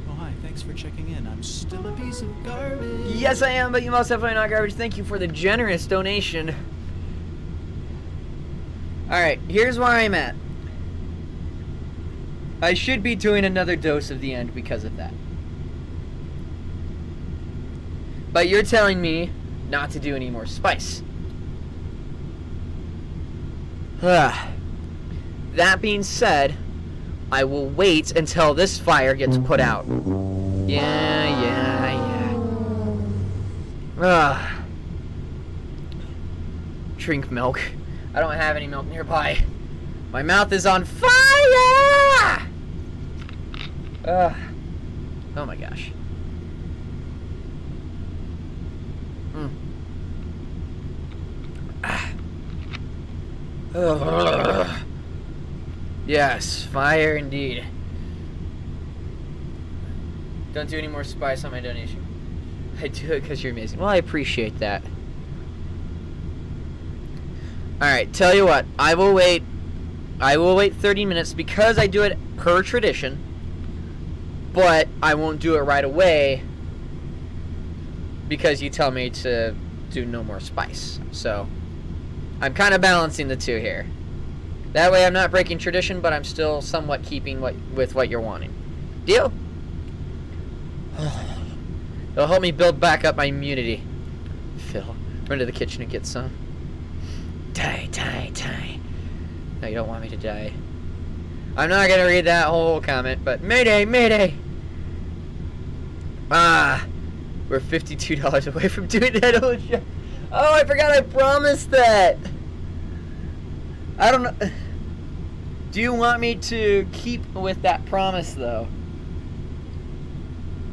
Oh, hi, thanks for checking in. I'm still a piece of garbage. Yes, I am, but you most definitely not garbage. Thank you for the generous donation. Alright, here's where I'm at. I should be doing another dose of the end because of that. But you're telling me not to do any more spice. That being said, I will wait until this fire gets put out. Yeah. Drink milk. I don't have any milk nearby. My mouth is on fire! Oh my gosh. Yes, fire indeed. Don't do any more spice on my donation. I do it because you're amazing. Well, I appreciate that. Alright, tell you what, I will wait 30 minutes because I do it per tradition, but I won't do it right away because you tell me to do no more spice. So I'm kind of balancing the two here. That way I'm not breaking tradition, but I'm still somewhat keeping with what you're wanting. Deal? It'll help me build back up my immunity. Phil, run to the kitchen and get some. Die, die, die. No, you don't want me to die. I'm not going to read that whole comment, but mayday, mayday. We're $52 away from doing that whole show. Oh, I forgot I promised that. I don't know. Do you want me to keep with that promise, though?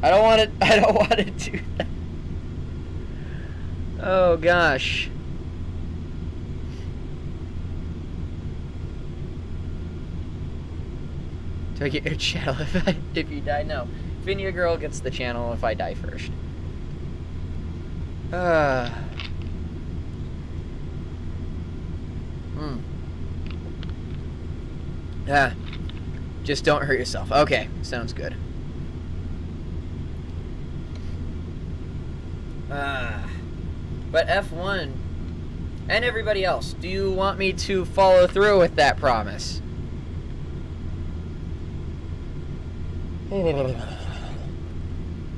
I don't want to do that. Oh, gosh. Do I get your channel if you die? No. Phineapoo girl gets the channel if I die first. Just don't hurt yourself. Okay, sounds good. But F1 and everybody else, do you want me to follow through with that promise?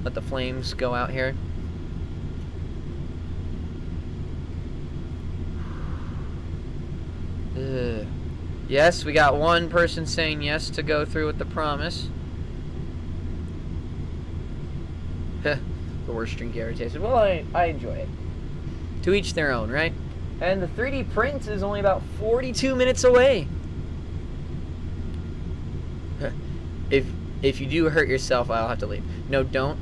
Let the flames go out here. Yes, we got one person saying yes to go through with the promise. the worst drink you ever tasted. Well, I enjoy it. To each their own, right? And the 3D print is only about 42 minutes away. If you do hurt yourself, I'll have to leave. No, don't.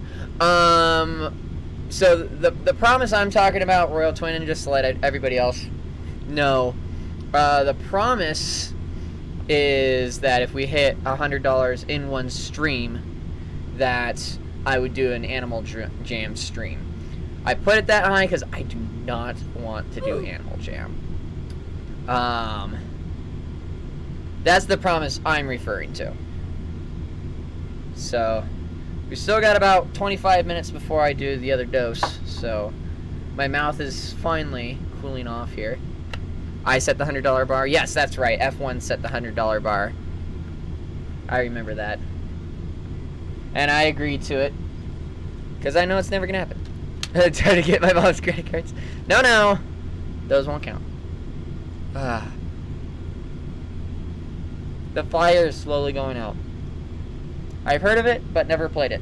So the promise I'm talking about, Royal Twin, and just to let everybody else know, the promise is that if we hit $100 in one stream, that I would do an Animal Jam stream. I put it that high because I do not want to do Animal Jam. That's the promise I'm referring to. So, we still got about 25 minutes before I do the other dose, so my mouth is finally cooling off here. I set the $100 bar. Yes, that's right. F1 set the $100 bar. I remember that. And I agreed to it, because I know it's never going to happen. I try to get my mom's credit cards. No. Those won't count. The fire is slowly going out. I've heard of it, but never played it.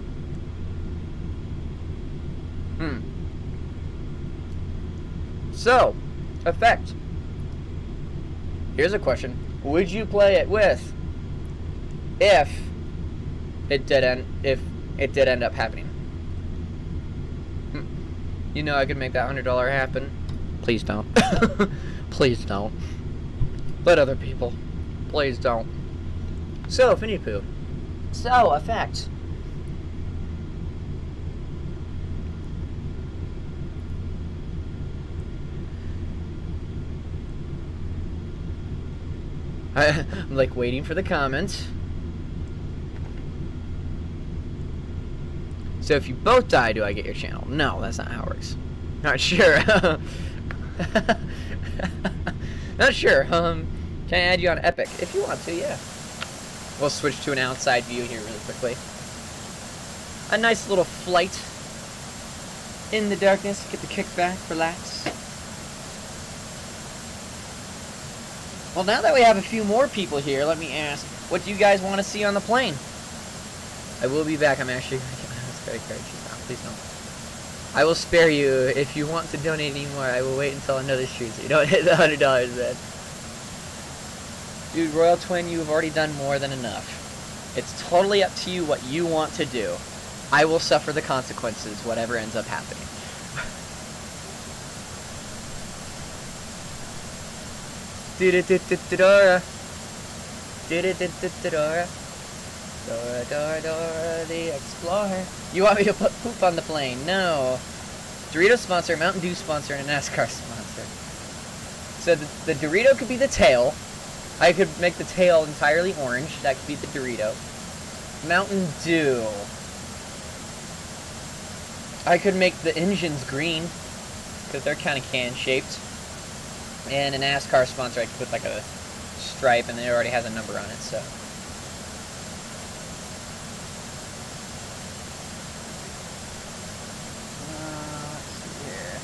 So, effect. Here's a question. Would you play it with if it did end up happening? You know I could make that $100 happen. Please don't. Please don't. Let other people. Please don't. So, Phineapoo. So, effect. I'm like waiting for the comments. So if you both die, do I get your channel? No, that's not how it works. Not sure. Not sure. Can I add you on Epic? If you want to, yeah. We'll switch to an outside view here really quickly. A nice little flight in the darkness. Get the kickback, relax. Well, now that we have a few more people here, let me ask, what do you guys want to see on the plane? I will be back. I'm actually going to get my house credit card. Please don't. I will spare you. If you want to donate anymore, I will wait until another shoot so you don't hit the $100 then. Dude, Royal Twin, you have already done more than enough. It's totally up to you what you want to do. I will suffer the consequences, whatever ends up happening. Dora. Dora the Explorer. You want me to put poop on the plane? No. Dorito sponsor, Mountain Dew sponsor, and a NASCAR sponsor. So the Dorito could be the tail. I could make the tail entirely orange. That could be the Dorito. Mountain Dew. I could make the engines green, because they're kind of can-shaped. And a NASCAR sponsor, I could put like a stripe, and it already has a number on it, so. Let's see here.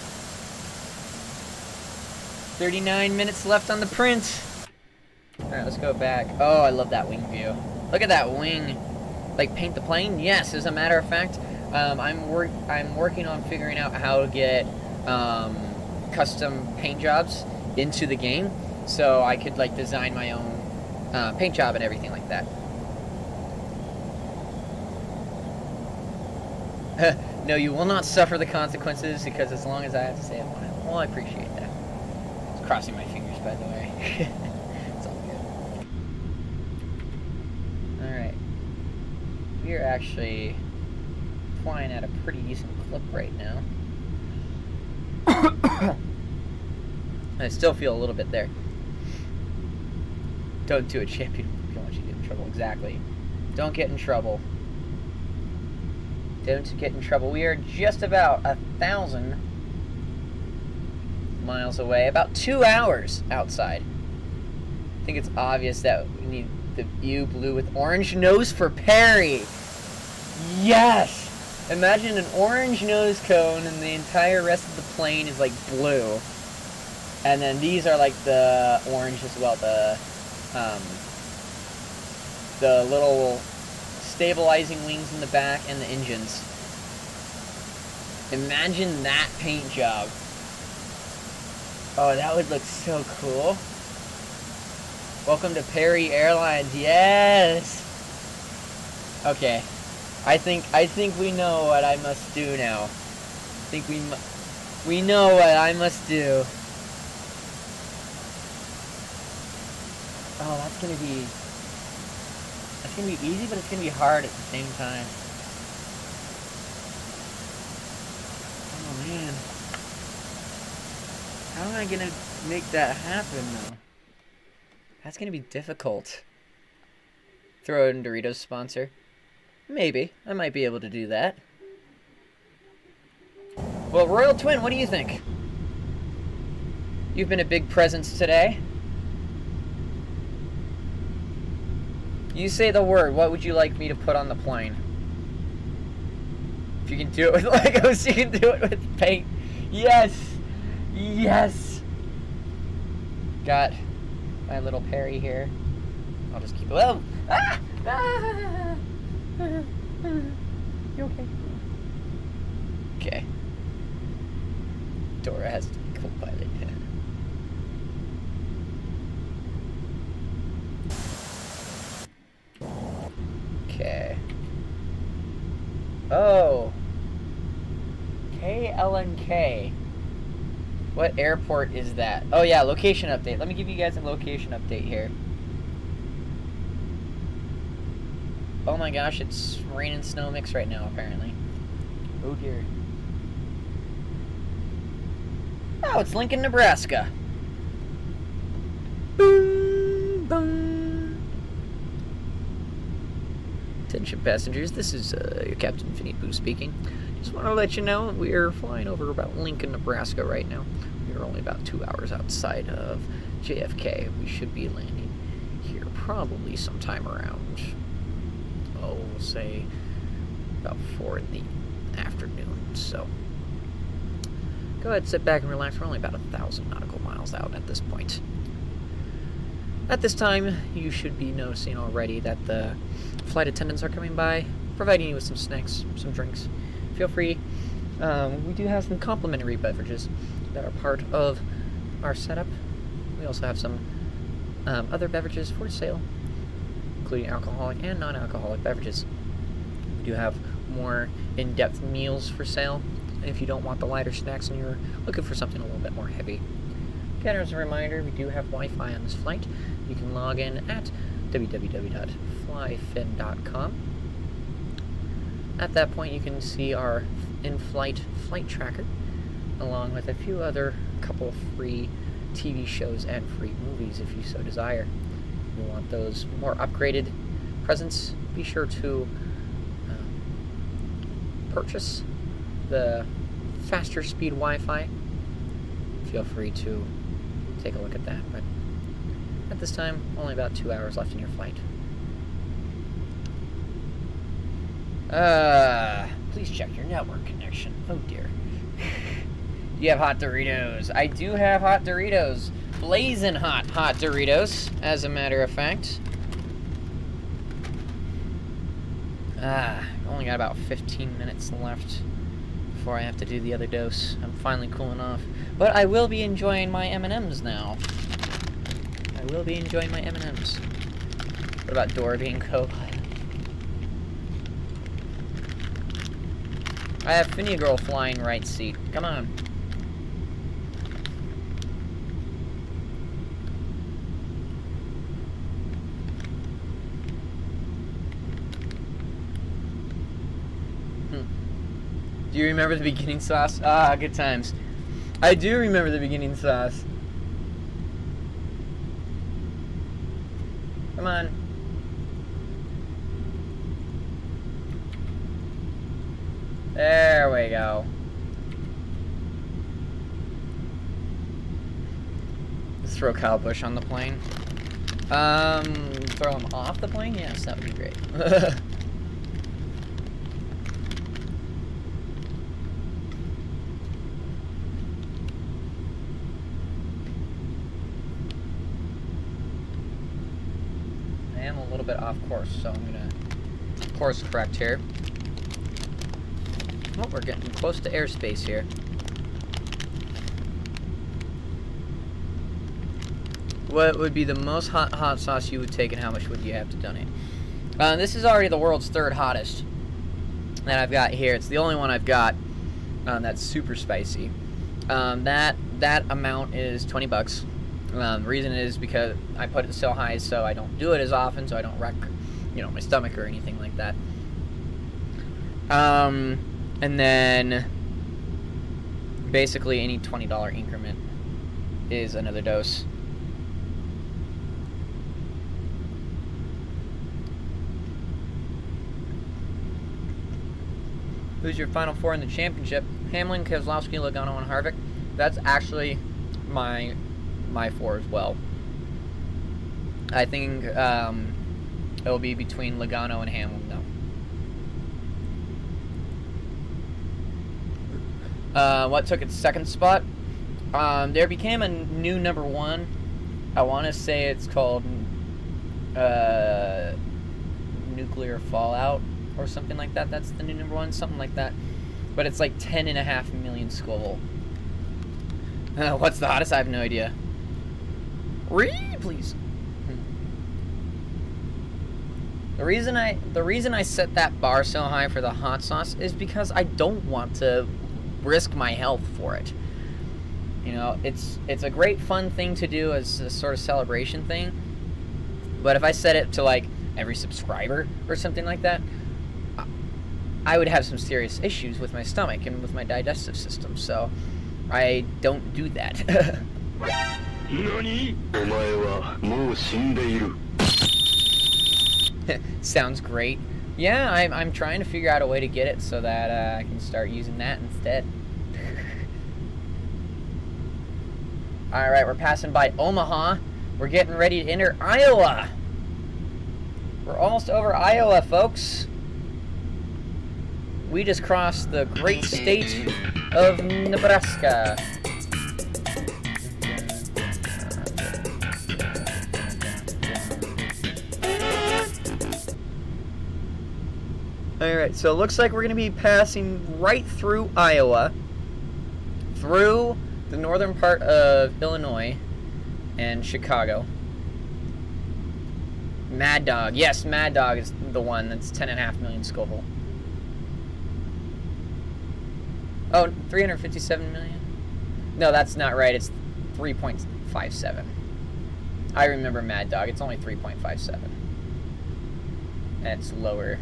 39 minutes left on the print. Alright, let's go back. Oh, I love that wing view. Look at that wing. Like, paint the plane? Yes, as a matter of fact. I'm working on figuring out how to get custom paint jobs into the game, so I could like design my own paint job and everything like that. No, you will not suffer the consequences, because as long as I have to say it, well, I appreciate that. Just crossing my fingers, by the way. It's all good. Alright. We are actually flying at a pretty decent clip right now. I still feel a little bit there. Don't do it, champion. Don't want you to get in trouble. Exactly. Don't get in trouble. Don't get in trouble. We are just about 1,000 miles away. About 2 hours outside. I think it's obvious that we need the view blue with orange nose for Perry. Yes! Imagine an orange nose cone and the entire rest of the plane is like blue. And then these are like the orange as well, the little stabilizing wings in the back and the engines. Imagine that paint job. Oh, that would look so cool. Welcome to Perry Airlines. Yes. Okay. I think we know what I must do now. I think we know what I must do. Oh, that's gonna be easy, but it's gonna be hard at the same time. Oh man. How am I gonna make that happen though? That's gonna be difficult. Throw in Doritos sponsor. Maybe. I might be able to do that. Well, Royal Twin, what do you think? You've been a big presence today. You say the word. What would you like me to put on the plane? If you can do it with Legos, you can do it with paint. Yes! Yes! Got my little Perry here. I'll just keep it. Oh! Ah! Ah! You okay? Okay. Dora has to be co-pilot. Okay. Oh. KLNK. What airport is that? Oh yeah, location update. Let me give you guys a location update here. Oh my gosh, it's rain and snow mix right now, apparently. Oh dear. Oh, it's Lincoln, Nebraska. Boom, boom. Attention passengers, this is your Captain Phineapoo speaking. Just want to let you know we are flying over about Lincoln, Nebraska right now. We are only about 2 hours outside of JFK. We should be landing here probably sometime around, oh, we'll say about 4 in the afternoon. So go ahead, sit back and relax. We're only about 1,000 nautical miles out at this point. At this time, you should be noticing already that the flight attendants are coming by, providing you with some snacks, some drinks. Feel free. We do have some complimentary beverages that are part of our setup. We also have some other beverages for sale, including alcoholic and non-alcoholic beverages. We do have more in-depth meals for sale if you don't want the lighter snacks and you're looking for something a little bit more heavy. Again, as a reminder, we do have Wi-Fi on this flight. You can log in at www.flyfin.com. At that point, you can see our in-flight flight tracker, along with a few other couple free TV shows and free movies if you so desire. If you want those more upgraded presents, be sure to purchase the faster speed Wi-Fi. Feel free to take a look at that, but at this time, only about 2 hours left in your flight. Please check your network connection. Oh dear. Do you have hot Doritos? I do have hot Doritos. Blazing hot Doritos, as a matter of fact. Only got about 15 minutes left before I have to do the other dose. I'm finally cooling off. But I will be enjoying my M&Ms now. I will be enjoying my M&Ms. What about Dora being co-pilot? I have Finny Girl flying right seat. Come on. Do you remember the beginning sauce? Ah, good times. I do remember the beginning sauce. Come on. There we go. Let's throw Kyle Busch on the plane. Throw him off the plane? Yes, that would be great. I am a little bit off course, so I'm gonna course correct here. Oh, we're getting close to airspace here. What would be the most hot sauce you would take, and how much would you have to donate? This is already the world's 3rd hottest that I've got here. It's the only one I've got that's super spicy. That amount is 20 bucks. The reason is because I put it so high so I don't do it as often, so I don't wreck, you know, my stomach or anything like that. And then basically any $20 increment is another dose. Who's your final 4 in the championship? Hamlin, Keselowski, Logano, and Harvick. That's actually my 4 as well. I think it'll be between Logano and Hamlin, though. What took its 2nd spot? There became a new number 1. I want to say it's called Nuclear Fallout or something like that. That's the new number 1, something like that. But it's like 10.5 million Scoville. What's the hottest? I have no idea. Read, please. The reason I set that bar so high for the hot sauce is because I don't want to risk my health for it. You know, it's a great fun thing to do as a sort of celebration thing. But if I set it to like every subscriber or something like that, I would have some serious issues with my stomach and with my digestive system, so I don't do that. Sounds great. Yeah, I'm trying to figure out a way to get it so that I can start using that instead. Alright, we're passing by Omaha. We're getting ready to enter Iowa. We're almost over Iowa, folks. We just crossed the great state of Nebraska. Alright, so it looks like we're going to be passing right through Iowa, through the northern part of Illinois and Chicago. Mad Dog. Yes, Mad Dog is the one that's 10.5 million Scoville. Oh, 357 million? No, that's not right. It's 3.57. I remember Mad Dog. It's only 3.57. That's lower.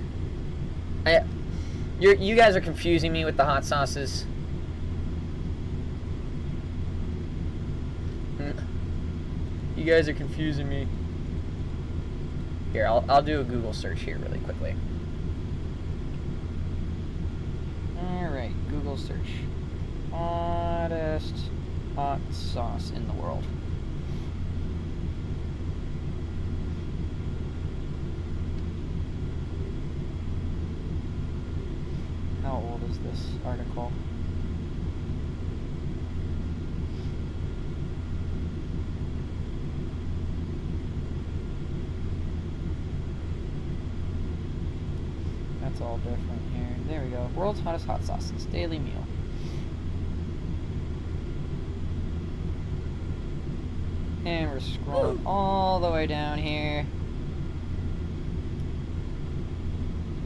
You guys are confusing me with the hot sauces. You guys are confusing me. Here, I'll do a Google search here really quickly. Alright, Google search. Hottest hot sauce in the world. How old is this article? That's all different here. There we go. World's hottest hot sauces. Daily meal. And we're scrolling all the way down here.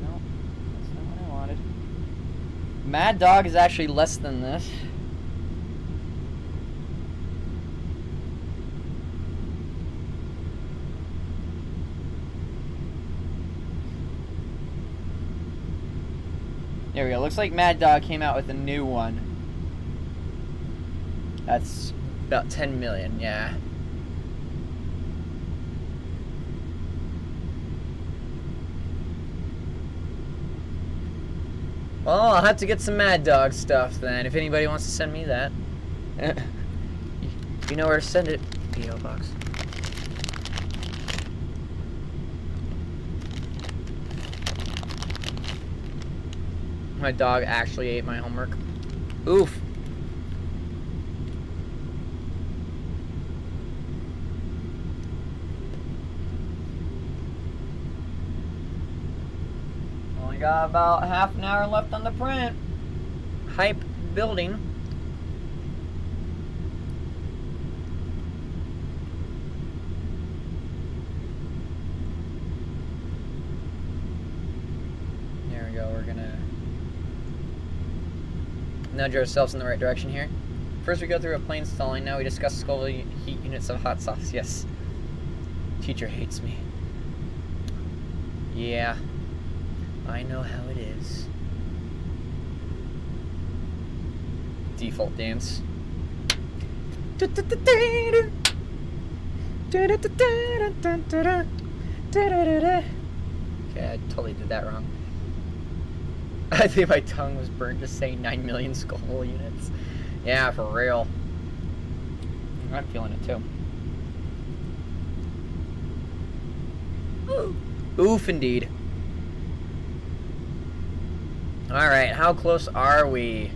Nope. That's not what I wanted. Mad Dog is actually less than this. There we go. Looks like Mad Dog came out with a new one. That's about 10 million, yeah. Well, I'll have to get some Mad Dog stuff then, if anybody wants to send me that. You know where to send it. P.O. Box. My dog actually ate my homework. Oof. Only got about half an hour left on the print. hype building. There we go. We're gonna nudge ourselves in the right direction here. First we go through a plane stalling. Now we discuss skull heat units of hot sauce. Yes. Teacher hates me. Yeah. I know how it is. Default dance. Okay, I totally did that wrong. I think my tongue was burnt just saying 9 million skull units. Yeah, for real. I'm feeling it too. Ooh. Oof, indeed. Alright, how close are we?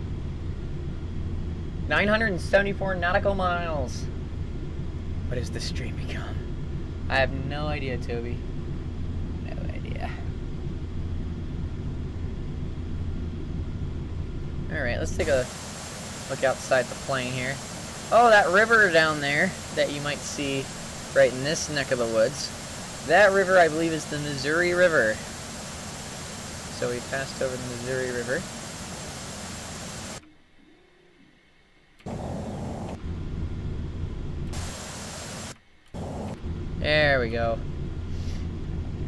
974 nautical miles. What has this stream become? I have no idea, Toby. No idea. Alright, let's take a look outside the plane here. Oh, that river down there that you might see right in this neck of the woods. That river, I believe, is the Missouri River. So we passed over the Missouri River. There we go.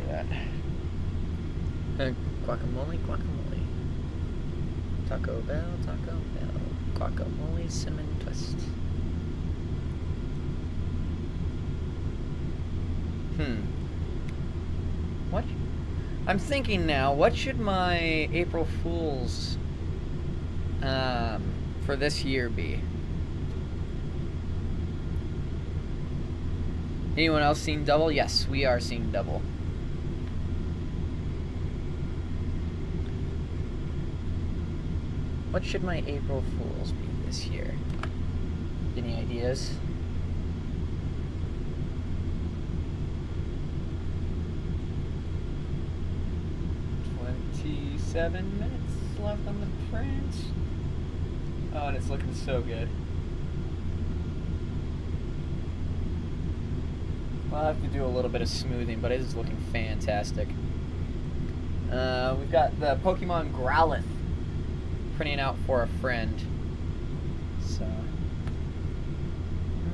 Look at that. Guacamole, guacamole. Taco Bell, Taco Bell. Guacamole, cinnamon twist. What? I'm thinking now, what should my April Fool's for this year be? Anyone else seen double? Yes, we are seeing double. What should my April Fool's be this year? Any ideas? Seven minutes left on the print. Oh, and it's looking so good. I'll have to do a little bit of smoothing, but it is looking fantastic. We've got the Pokemon Growlithe printing out for a friend. So,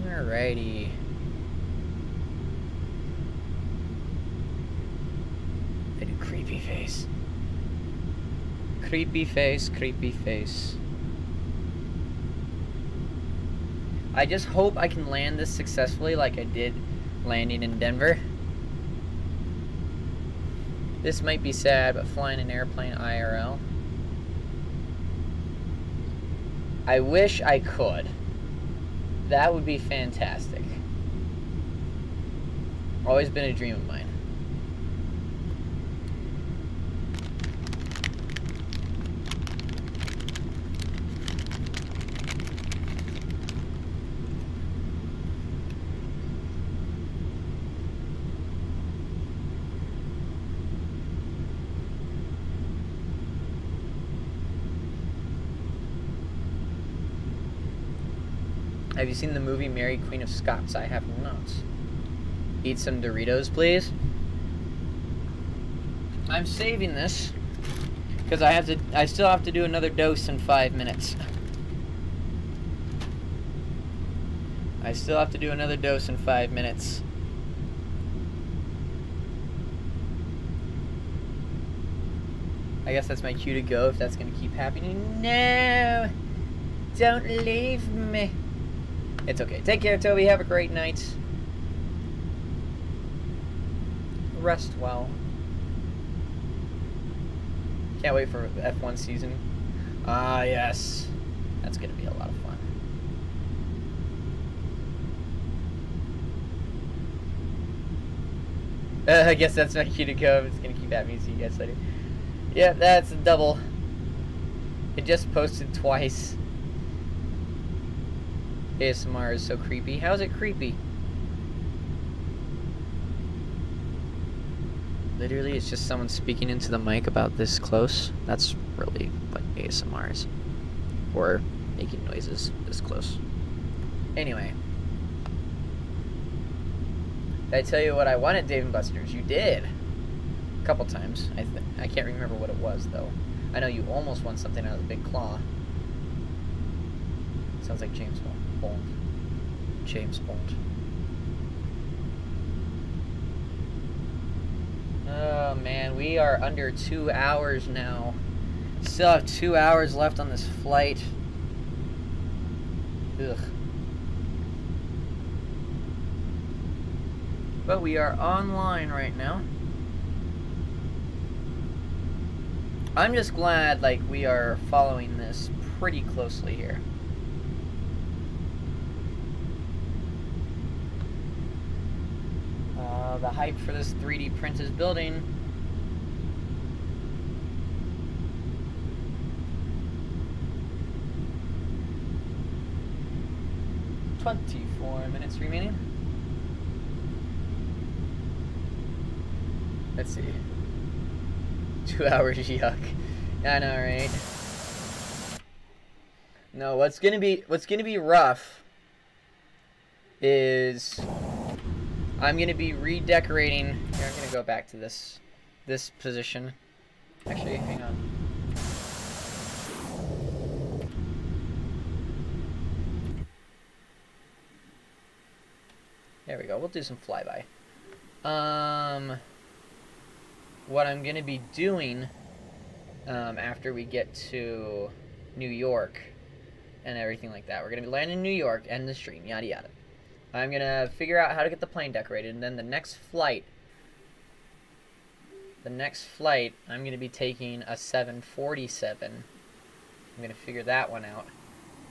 alrighty. I do creepy face. Creepy face, creepy face. I just hope I can land this successfully like I did landing in Denver. This might be sad, but flying an airplane IRL. I wish I could. That would be fantastic. Always been a dream of mine. Have you seen the movie Mary Queen of Scots? I have not. Eat some Doritos, please. I'm saving this because I still have to do another dose in 5 minutes. I still have to do another dose in 5 minutes. I guess that's my cue to go if that's going to keep happening. No! Don't leave me. It's okay. Take care, Toby. Have a great night. Rest well. Can't wait for F1 season. Ah, yes. That's going to be a lot of fun. I guess that's my cue to go. It's going to keep having me. See you guys later. Yeah, that's a double. It just posted twice. ASMR is so creepy. How's it creepy? Literally, it's just someone speaking into the mic about this close. That's really what ASMR is. or making noises this close. Anyway. Did I tell you what I won at Dave & Buster's? You did. A couple times. I can't remember what it was, though. I know you almost won something out of the big claw. Sounds like James Bond. James Bond. Oh, man. We are under 2 hours now. Still have 2 hours left on this flight. Ugh. But we are online right now. I'm just glad, like, we are following this pretty closely here. The hype for this 3D print is building. "24 minutes remaining." Let's see. 2 hours, yuck. I know, right? No, what's gonna be rough is I'm gonna be redecorating. Here, I'm gonna go back to this position. Actually, hang on. There we go. We'll do some flyby. What I'm gonna be doing after we get to New York and everything like that. We're gonna be landing in New York, end the stream, yada yada. I'm gonna figure out how to get the plane decorated, and then the next flight, I'm gonna be taking a 747. I'm gonna figure that one out,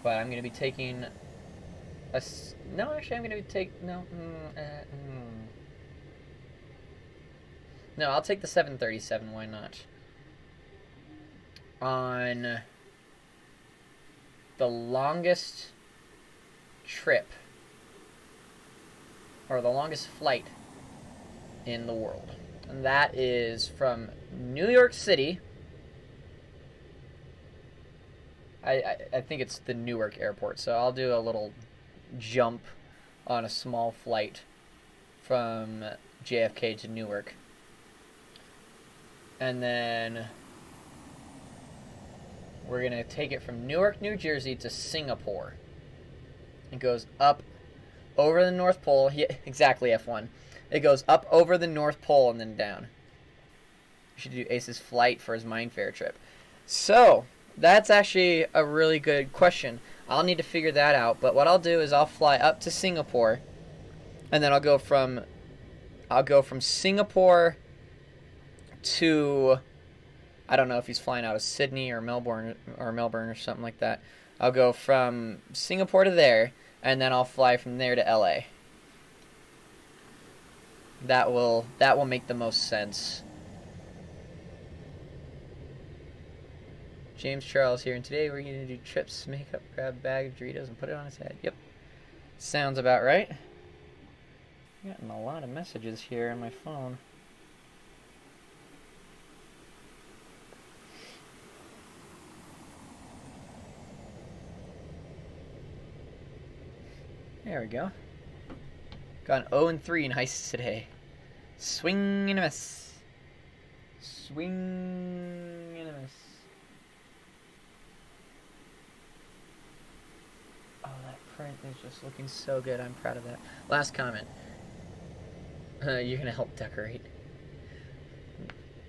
but I'm gonna be taking a no. Actually, I'm gonna take no. No, I'll take the 737. Why not? On the longest trip, or the longest flight in the world. And that is from New York City. I think it's the Newark airport, so I'll do a little jump on a small flight from JFK to Newark. And then we're going to take it from Newark, New Jersey to Singapore. It goes up over the North Pole. Yeah, exactly, F1. It goes up over the North Pole and then down. We should do Ace's flight for his Mindfair trip. So, that's actually a really good question. I'll need to figure that out. But what I'll do is I'll fly up to Singapore. And then I'll go from Singapore to, I don't know if he's flying out of Sydney or Melbourne or something like that. I'll go from Singapore to there, and then I'll fly from there to LA. That will make the most sense. James Charles here, and today we're going to do trips, make up, grab a bag of Doritos, and put it on his head. Yep. Sounds about right. I'm getting a lot of messages here on my phone. There we go. Got an 0-3 in heists today. Swing and a miss. Swing and a miss. Oh, that print is just looking so good. I'm proud of that. Last comment. You're gonna help decorate.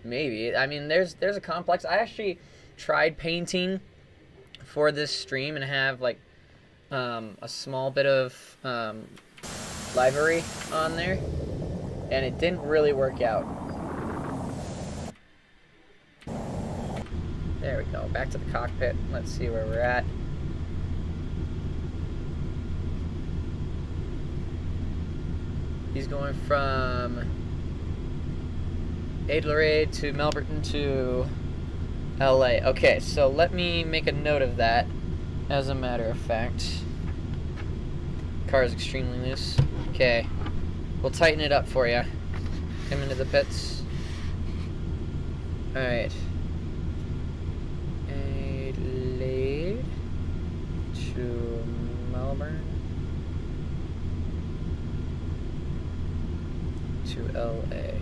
Maybe. I mean, there's a complex. I actually tried painting for this stream and have like a small bit of library on there, and it didn't really work out. There we go. Back to the cockpit. Let's see where we're at. He's going from Adelaide to Melbourne to LA. Okay, so let me make a note of that. As a matter of fact, car is extremely loose. Okay, we'll tighten it up for you. Come into the pits. Alright. Adelaide. to Melbourne to LA.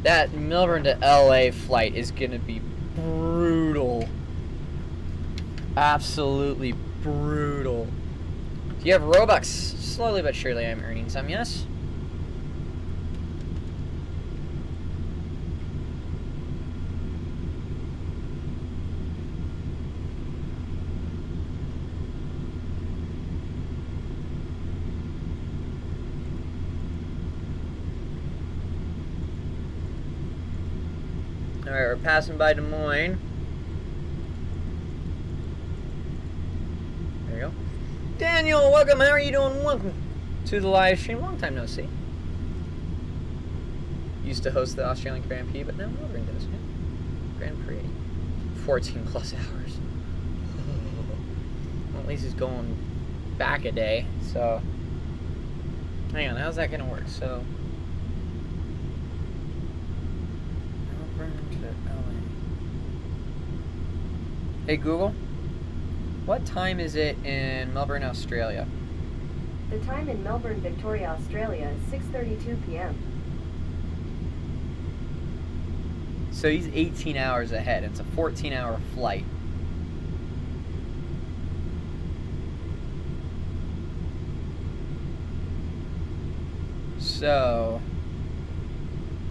That Melbourne to LA flight is gonna be brutal. Absolutely brutal. Do you have Robux? Slowly but surely I'm earning some, yes? Alright, we're passing by Des Moines. There you go. Daniel, welcome. How are you doing? Welcome to the live stream. Long time no see. Used to host the Australian Grand Prix, but now Melbourne does. Yeah. Grand Prix. 14 plus hours. Well, at least he's going back a day. So, hang on. How's that going to work? So, hey Google, what time is it in Melbourne, Australia? The time in Melbourne, Victoria, Australia is 6:32 p.m. So he's 18 hours ahead. It's a 14-hour flight. So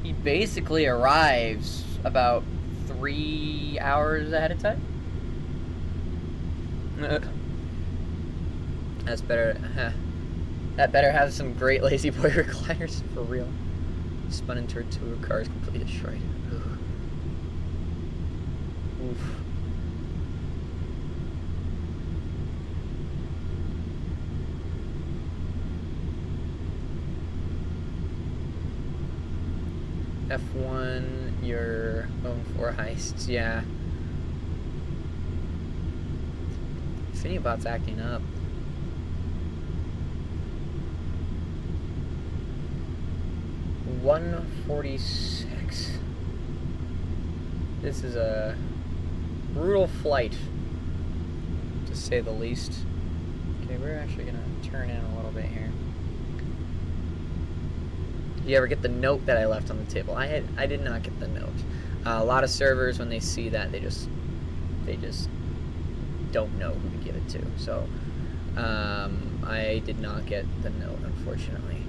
he basically arrives about 3 hours ahead of time. That's better. That better have some great lazy boy recliners for real. Spun into two cars completely destroyed. Ugh. Oof. F1, your own 4 heists, yeah. Phineapoo's acting up. $146. This is a brutal flight, to say the least. Okay, we're actually gonna turn in a little bit here. You ever get the note that I left on the table? I did not get the note. A lot of servers, when they see that, they just don't know who to give it to. So I did not get the note, unfortunately.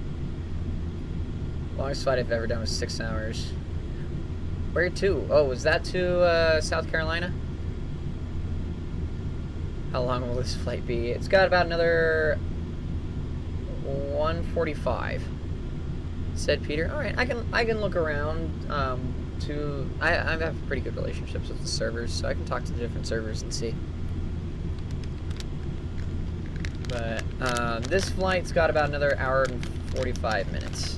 Longest flight I've ever done was 6 hours. Where to? Oh, was that to South Carolina? How long will this flight be? It's got about another 145. Said Peter. All right, I can look around. I have pretty good relationships with the servers, so I can talk to the different servers and see. But this flight's got about another hour and 45 minutes.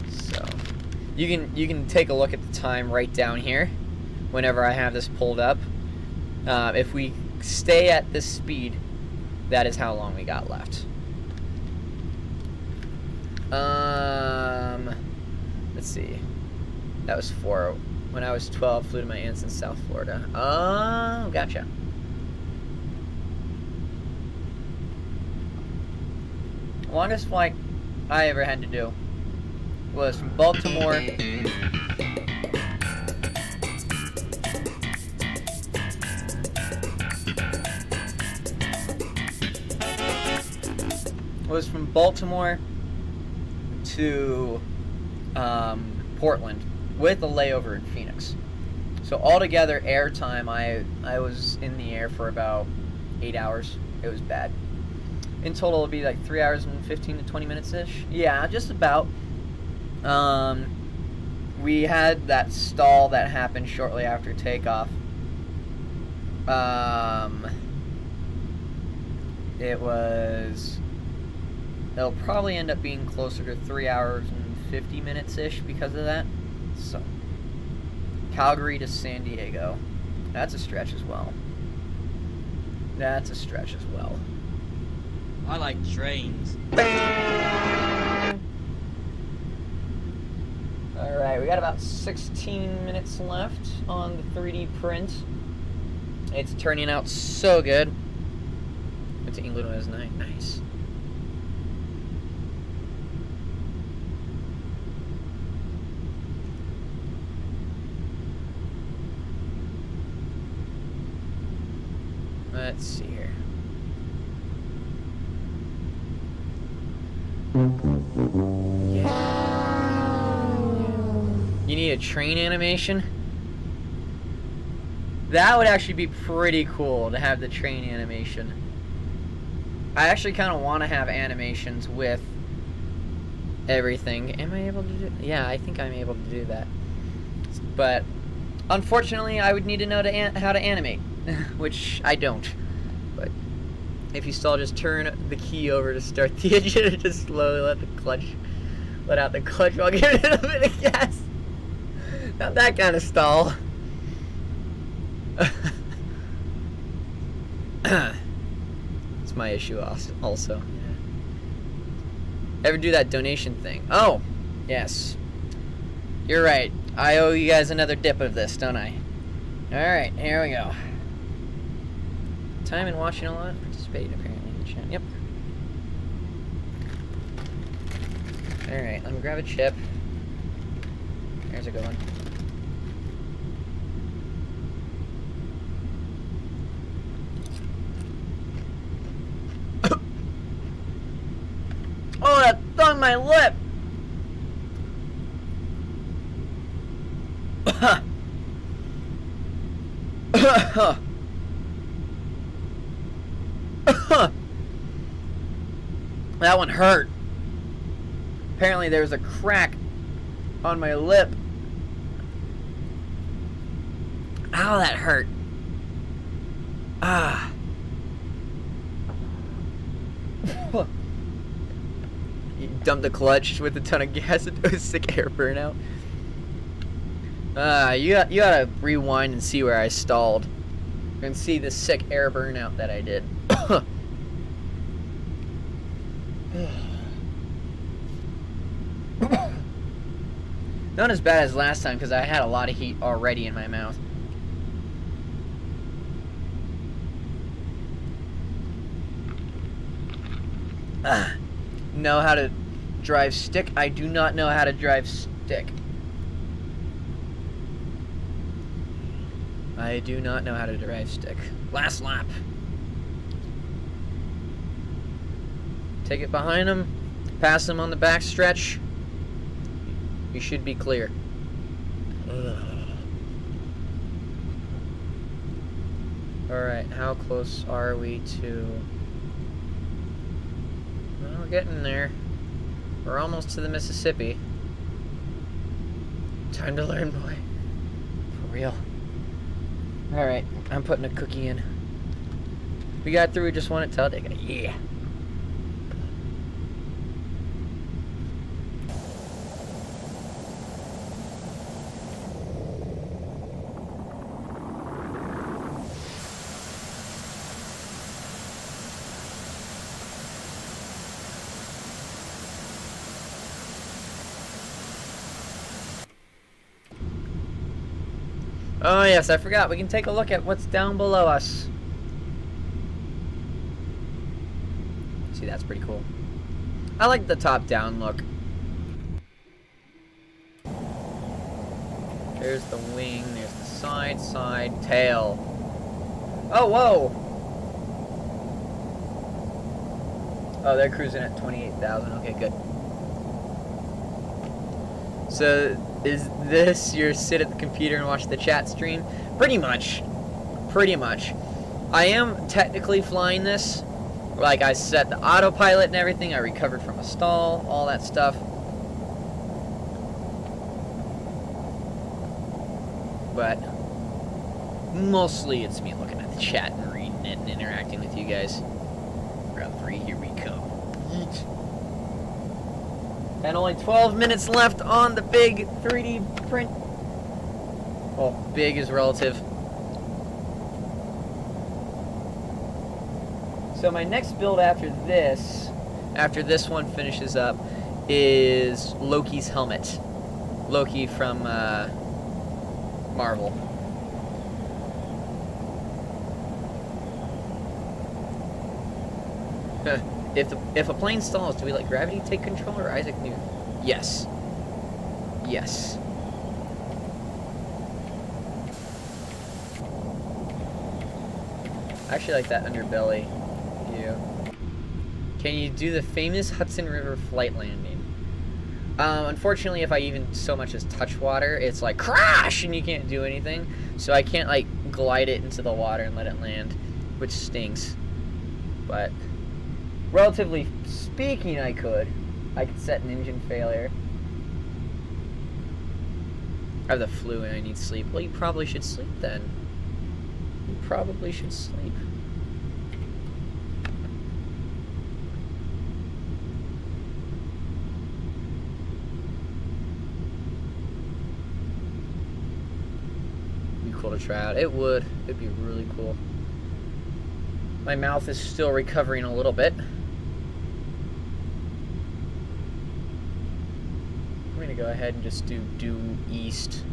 So you can take a look at the time right down here whenever I have this pulled up. If we stay at this speed, that is how long we got left. Let's see. That was 4. When I was 12, flew to my aunt's in South Florida. Oh, gotcha. Longest flight I ever had to do was from Baltimore to Portland with a layover in Phoenix. So altogether, air time, I was in the air for about 8 hours. It was bad. In total, it'll be like 3 hours and 15 to 20 minutes-ish. Yeah, just about. We had that stall that happened shortly after takeoff. It'll probably end up being closer to 3 hours and 50 minutes-ish because of that. So, Calgary to San Diego. That's a stretch as well. That's a stretch as well. I like trains. Alright, we got about 16 minutes left on the 3D print. It's turning out so good. to England when I was 9. Nice. Let's see here. Yeah. You need a train animation? That would actually be pretty cool to have the train animation. I actually kind of want to have animations with everything. Am I able to do? Yeah, I think I'm able to do that. But unfortunately, I would need to know how to animate, which I don't. But if you still just turn the key over to start the engine, just slowly let out the clutch while giving it a bit of gas. Not that kind of stall. It's my issue also. Yeah. Ever do that donation thing? Oh, yes. You're right. I owe you guys another dip of this, don't I? Alright, here we go. Time and watching a lot. Participating apparently in the chat. Yep. Alright, let me grab a chip. There's a good one. Oh, that stung my lip! That one hurt. Apparently there was a crack on my lip. Ow, that hurt. Ah. You dumped the clutch with a ton of gas into a sick air burnout. You gotta rewind and see where I stalled. And see the sick air burnout that I did. Not as bad as last time because I had a lot of heat already in my mouth. Know how to drive stick? I do not know how to drive stick. I do not know how to drive stick. Last lap. Take it behind him. Pass him on the back stretch. You should be clear. Alright, how close are we to... Well, we're getting there. We're almost to the Mississippi. Time to learn, boy. For real. Alright, I'm putting a cookie in. We got through just one at Talladega. Yeah. Oh yes, I forgot. We can take a look at what's down below us. See, that's pretty cool. I like the top-down look. There's the wing, there's the side, tail. Oh, whoa! Oh, they're cruising at 28,000. Okay, good. So, is this your sit at the computer and watch the chat stream? Pretty much. Pretty much. I am technically flying this. Like, I set the autopilot and everything. I recovered from a stall, all that stuff. But mostly it's me looking at the chat and reading it and interacting with you guys. Round 3, here we come. Yeet. And only 12 minutes left on the big 3D print. Well, big is relative. So my next build after this one finishes up, is Loki's helmet. Loki from Marvel. If a plane stalls, do we let gravity take control or Isaac Newton? Yes. Yes. I actually like that underbelly view. Can you do the famous Hudson River flight landing? Unfortunately, if I even so much as touch water, it's like crash and you can't do anything. So I can't like glide it into the water and let it land, which stinks. But relatively speaking, I could set an engine failure. I have the flu and I need sleep. Well, you probably should sleep then. You probably should sleep. Be cool to try out. It would. It'd be really cool. My mouth is still recovering a little bit. I'm going to go ahead and just do due east.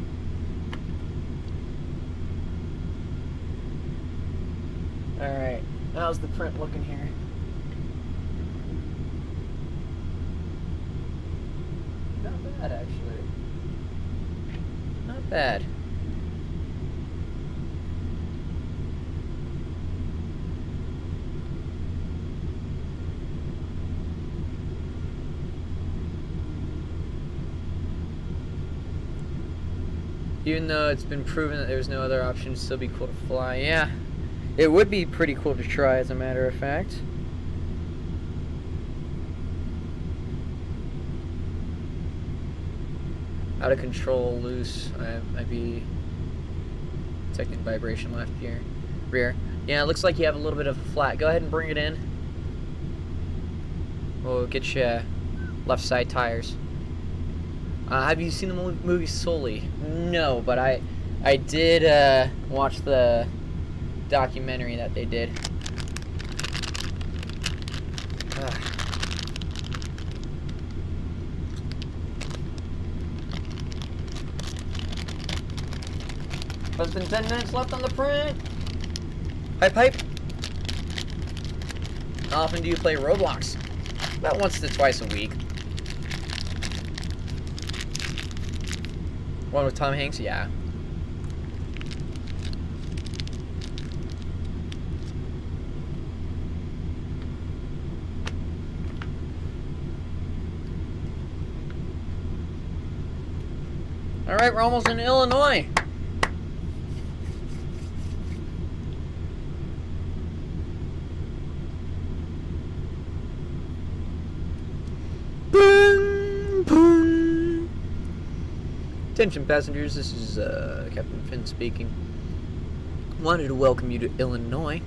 Alright, how's the print looking here? Not bad, actually. Not bad. Even though it's been proven that there's no other option, it'd still be cool to fly. Yeah, it would be pretty cool to try, as a matter of fact. Out of control, loose. I'd be detecting vibration left here, rear. Yeah, it looks like you have a little bit of flat. Go ahead and bring it in. We'll get you left side tires. Have you seen the movie Sully? No, but I did watch the documentary that they did. Less than 10 minutes left on the print. Hype. How often do you play Roblox? About once to twice a week. One with Tom Hanks? Yeah. Alright, we're almost in Illinois. Attention passengers, this is Captain Finn speaking. Wanted to welcome you to Illinois.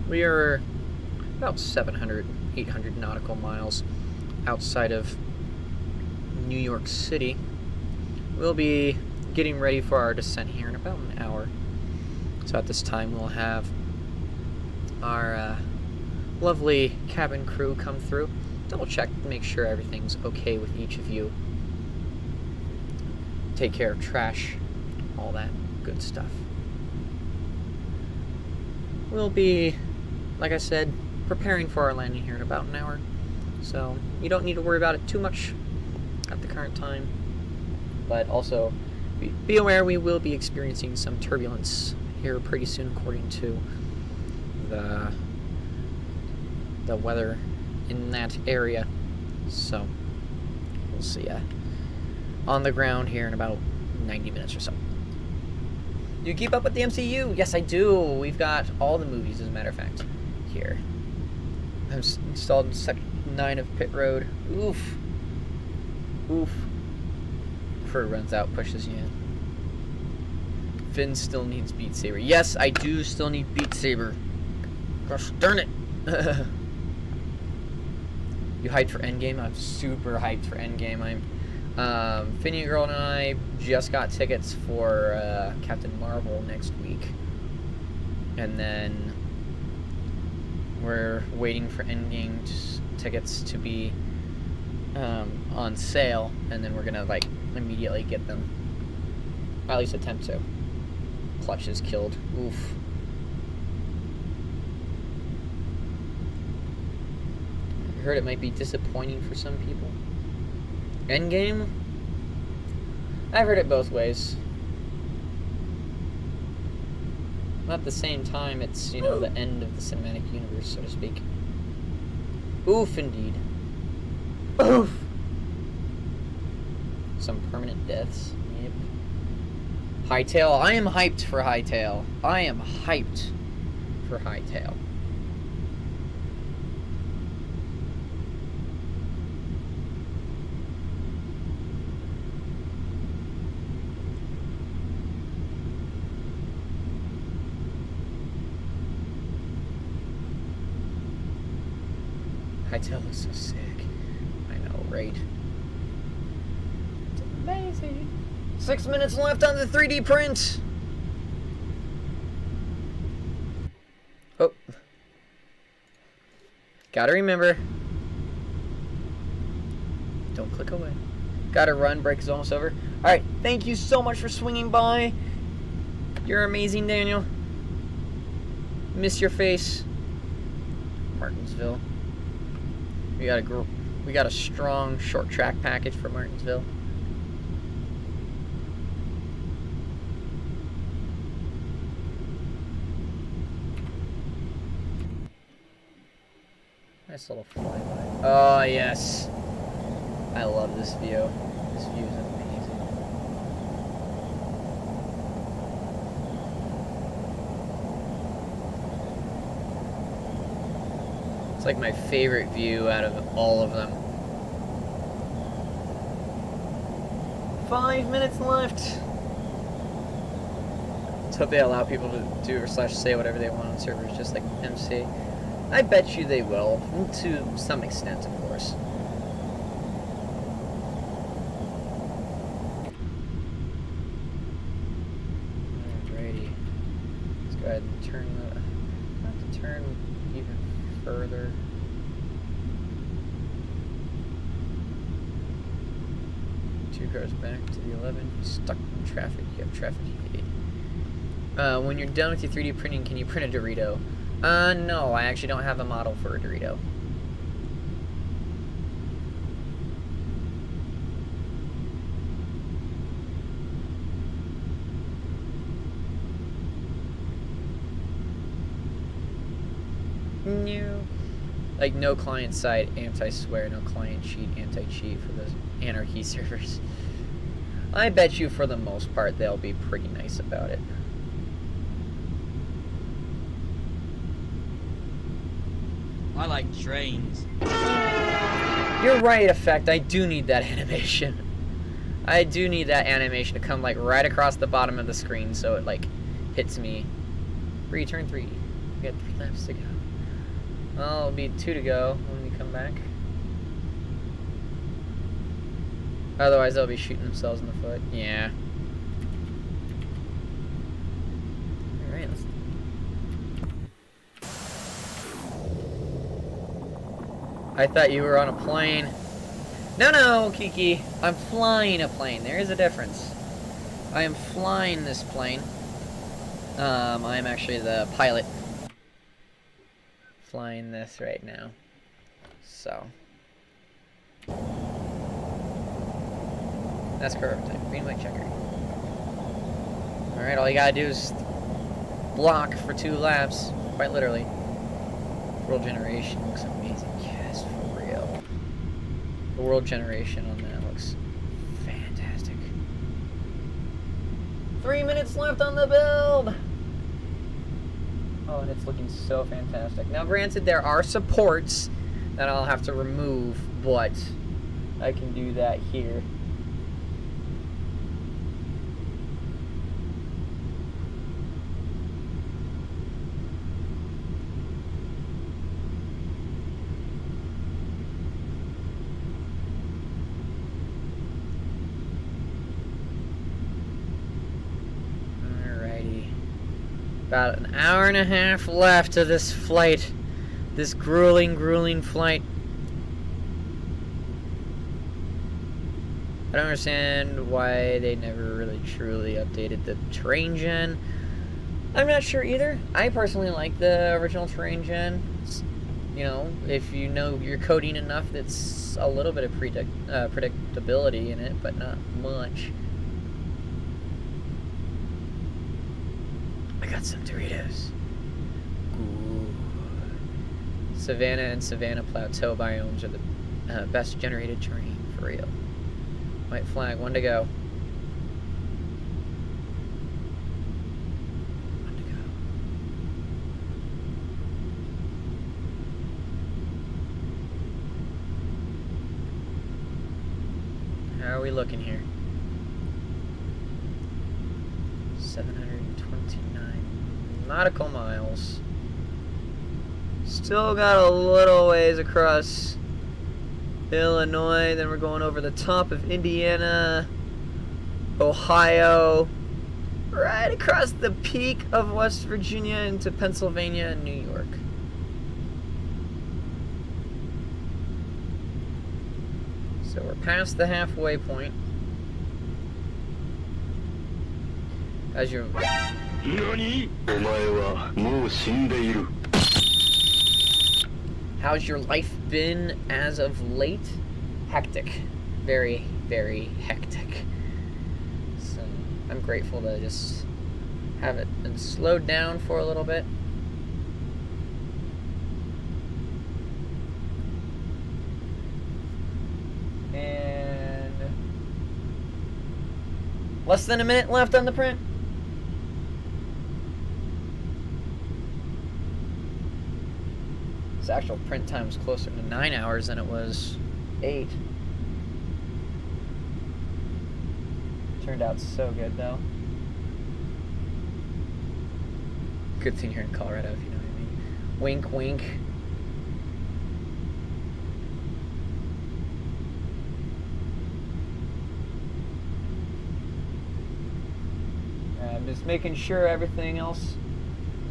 We are about 700, 800 nautical miles outside of New York City. We'll be getting ready for our descent here in about an hour. So at this time we'll have our lovely cabin crew come through, double check to make sure everything's okay with each of you. Take care of trash, all that good stuff. We'll be, like I said, preparing for our landing here in about an hour. So you don't need to worry about it too much at the current time. But also, be aware we will be experiencing some turbulence here pretty soon according to the weather in that area. So, we'll see ya on the ground here in about 90 minutes or so. Do you keep up with the MCU? Yes, I do. We've got all the movies, as a matter of fact, here. I've installed in Section 9 of Pit Road. Oof. Oof. Before it runs out, pushes you in. Finn still needs Beat Saber. Yes, I do still need Beat Saber. Gosh darn it. You hyped for Endgame? I'm super hyped for Endgame. Phineapoo Girl and I just got tickets for Captain Marvel next week. And then we're waiting for Endgame tickets to be on sale. And then we're gonna, like, immediately get them. Or at least attempt to. Clutch is killed. Oof. heard it might be disappointing for some people. Endgame? I've heard it both ways. At the same time, it's, you know, the end of the cinematic universe, so to speak. Oof, indeed. Oof! Some permanent deaths. Yep. Hightail. I am hyped for Hightail. I am hyped for Hightail. Hightail looks so sick. I know, right? It's amazing. 6 minutes left on the 3D print. Oh. Gotta remember. Don't click away. Gotta run. Break is almost over. Alright, thank you so much for swinging by. You're amazing, Daniel. Miss your face. Martinsville. We got a strong short track package for Martinsville. Nice little flyby. Oh yes, I love this view. This view is amazing. It's like my favorite view out of all of them. 5 minutes left. Let's hope they allow people to do or say whatever they want on servers, just like MC. I bet you they will, to some extent, of course. Alrighty. Let's go ahead and turn the... I have to turn even further. Two cars back to the 11. Stuck in traffic. You have traffic aid. When you're done with your 3D printing, can you print a Dorito? No, I actually don't have a model for a Dorito. No. Like, no client-side anti-swear, no client-cheat, anti-cheat for those anarchy servers. I bet you, for the most part, they'll be pretty nice about it. I like trains. You're right, Effect. I do need that animation. I do need that animation to come, like, right across the bottom of the screen so it, like, hits me. Turn 3. We got 3 laps to go. Well, it'll be 2 to go when we come back. Otherwise, they'll be shooting themselves in the foot. Yeah. Alright, let's... I thought you were on a plane. No, Kiki. I'm flying a plane. There is a difference. I am flying this plane. I am actually the pilot. Flying this right now. So. That's correct. Green, white, checker. Alright, all you gotta do is block for 2 laps. Quite literally. World generation looks amazing. Yes, for real. The world generation on that looks fantastic. 3 minutes left on the build! Oh, and it's looking so fantastic. Now, granted, there are supports that I'll have to remove, but I can do that here. About an hour and a half left of this flight. This grueling flight. I don't understand why they never really truly updated the terrain gen. I'm not sure either. I personally like the original terrain gen. You know, if you know your coding enough, that's a little bit of predictability in it, but not much. I got some Doritos. Ooh. Savanna and Savanna Plateau biomes are the best generated terrain, for real. White flag, 1 to go. 1 to go. How are we looking here? 729 nautical miles. Still got a little ways across Illinois, then we're going over the top of Indiana, Ohio, right across the peak of West Virginia into Pennsylvania and New York. So we're past the halfway point. As you're... How's your life been as of late? Hectic. Very, very hectic. So I'm grateful to just have it been slowed down for a little bit. And less than a minute left on the print. Its actual print time was closer to 9 hours than it was 8. Turned out so good, though. Good thing you're in Colorado, if you know what I mean. Wink, wink. I'm just making sure everything else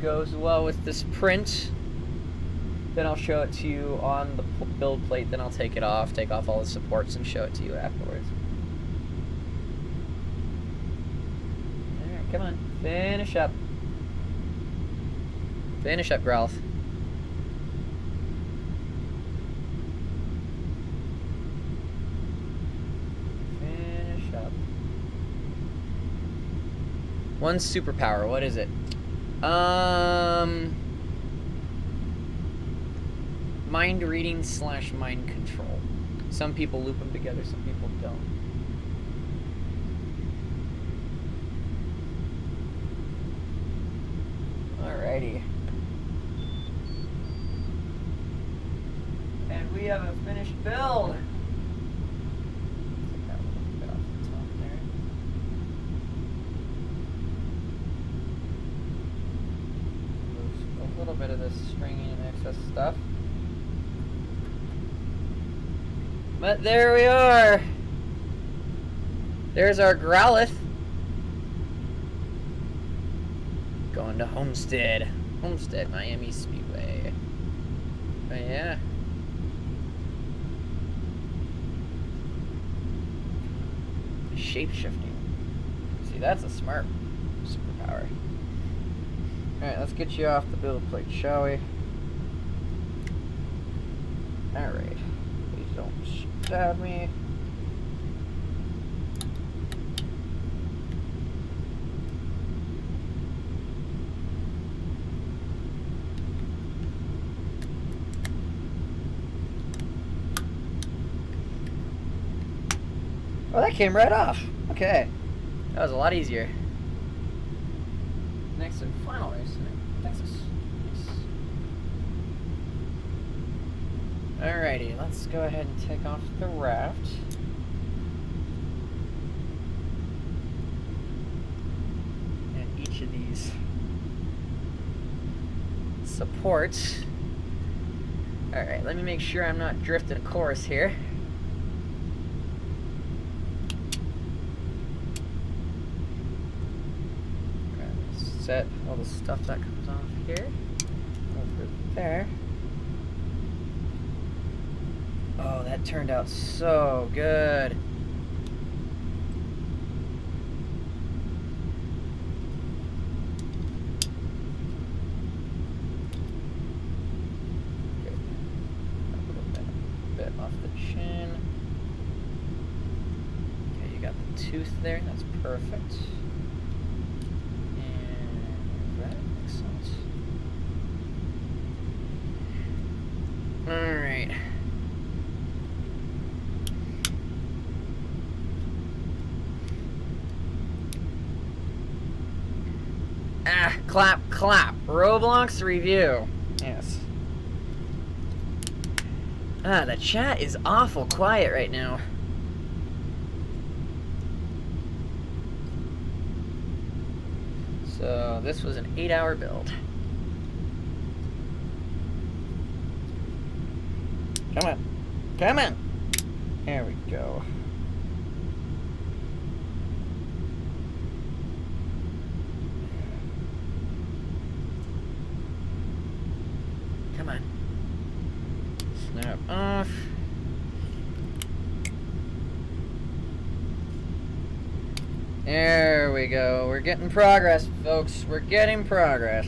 goes well with this print. Then I'll show it to you on the build plate, then I'll take it off, take off all the supports, and show it to you afterwards. Alright, come on. Finish up. Finish up, Growlth. Finish up. One superpower, what is it? Mind reading / mind control. Some people loop them together, some people don't. Alrighty. And we have a finished build. Take that a little bit off the top there. Move a little bit of this stringing and excess stuff. But there we are. There's our Growlith. Going to Homestead. Homestead, Miami Speedway. But yeah. Shape-shifting. See, that's a smart superpower. Alright, let's get you off the build plate, shall we? Alright. Please don't stab me. Oh, that came right off. Okay. That was a lot easier. Next and final race in Texas. Nice. Alrighty, let's go ahead and take off the raft. And each of these supports. Alright, let me make sure I'm not drifting a course here. Set all the stuff that comes off here over there. Oh, that turned out so good. Good. tooth there. That's perfect. And that excellent. All right. Ah, clap, clap. Roblox review. Yes. Ah, the chat is awful quiet right now. So, this was an 8-hour build. Come on. Come on. There we go. Come on. Snap off. There we go. We're getting progress, folks. We're getting progress.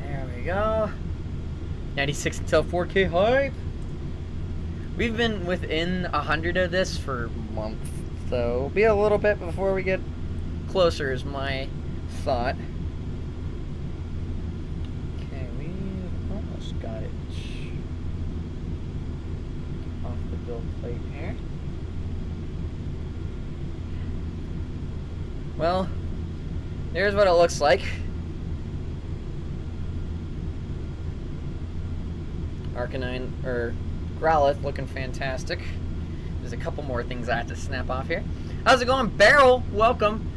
There we go. 96 until 4K hype. We've been within 100 of this for a month, so be a little bit before we get closer is my thought. Okay, we almost got it off the build plate here. Well, there's what it looks like. Arcanine, or Growlithe, looking fantastic. There's a couple more things I have to snap off here. How's it going, Barrel? Welcome.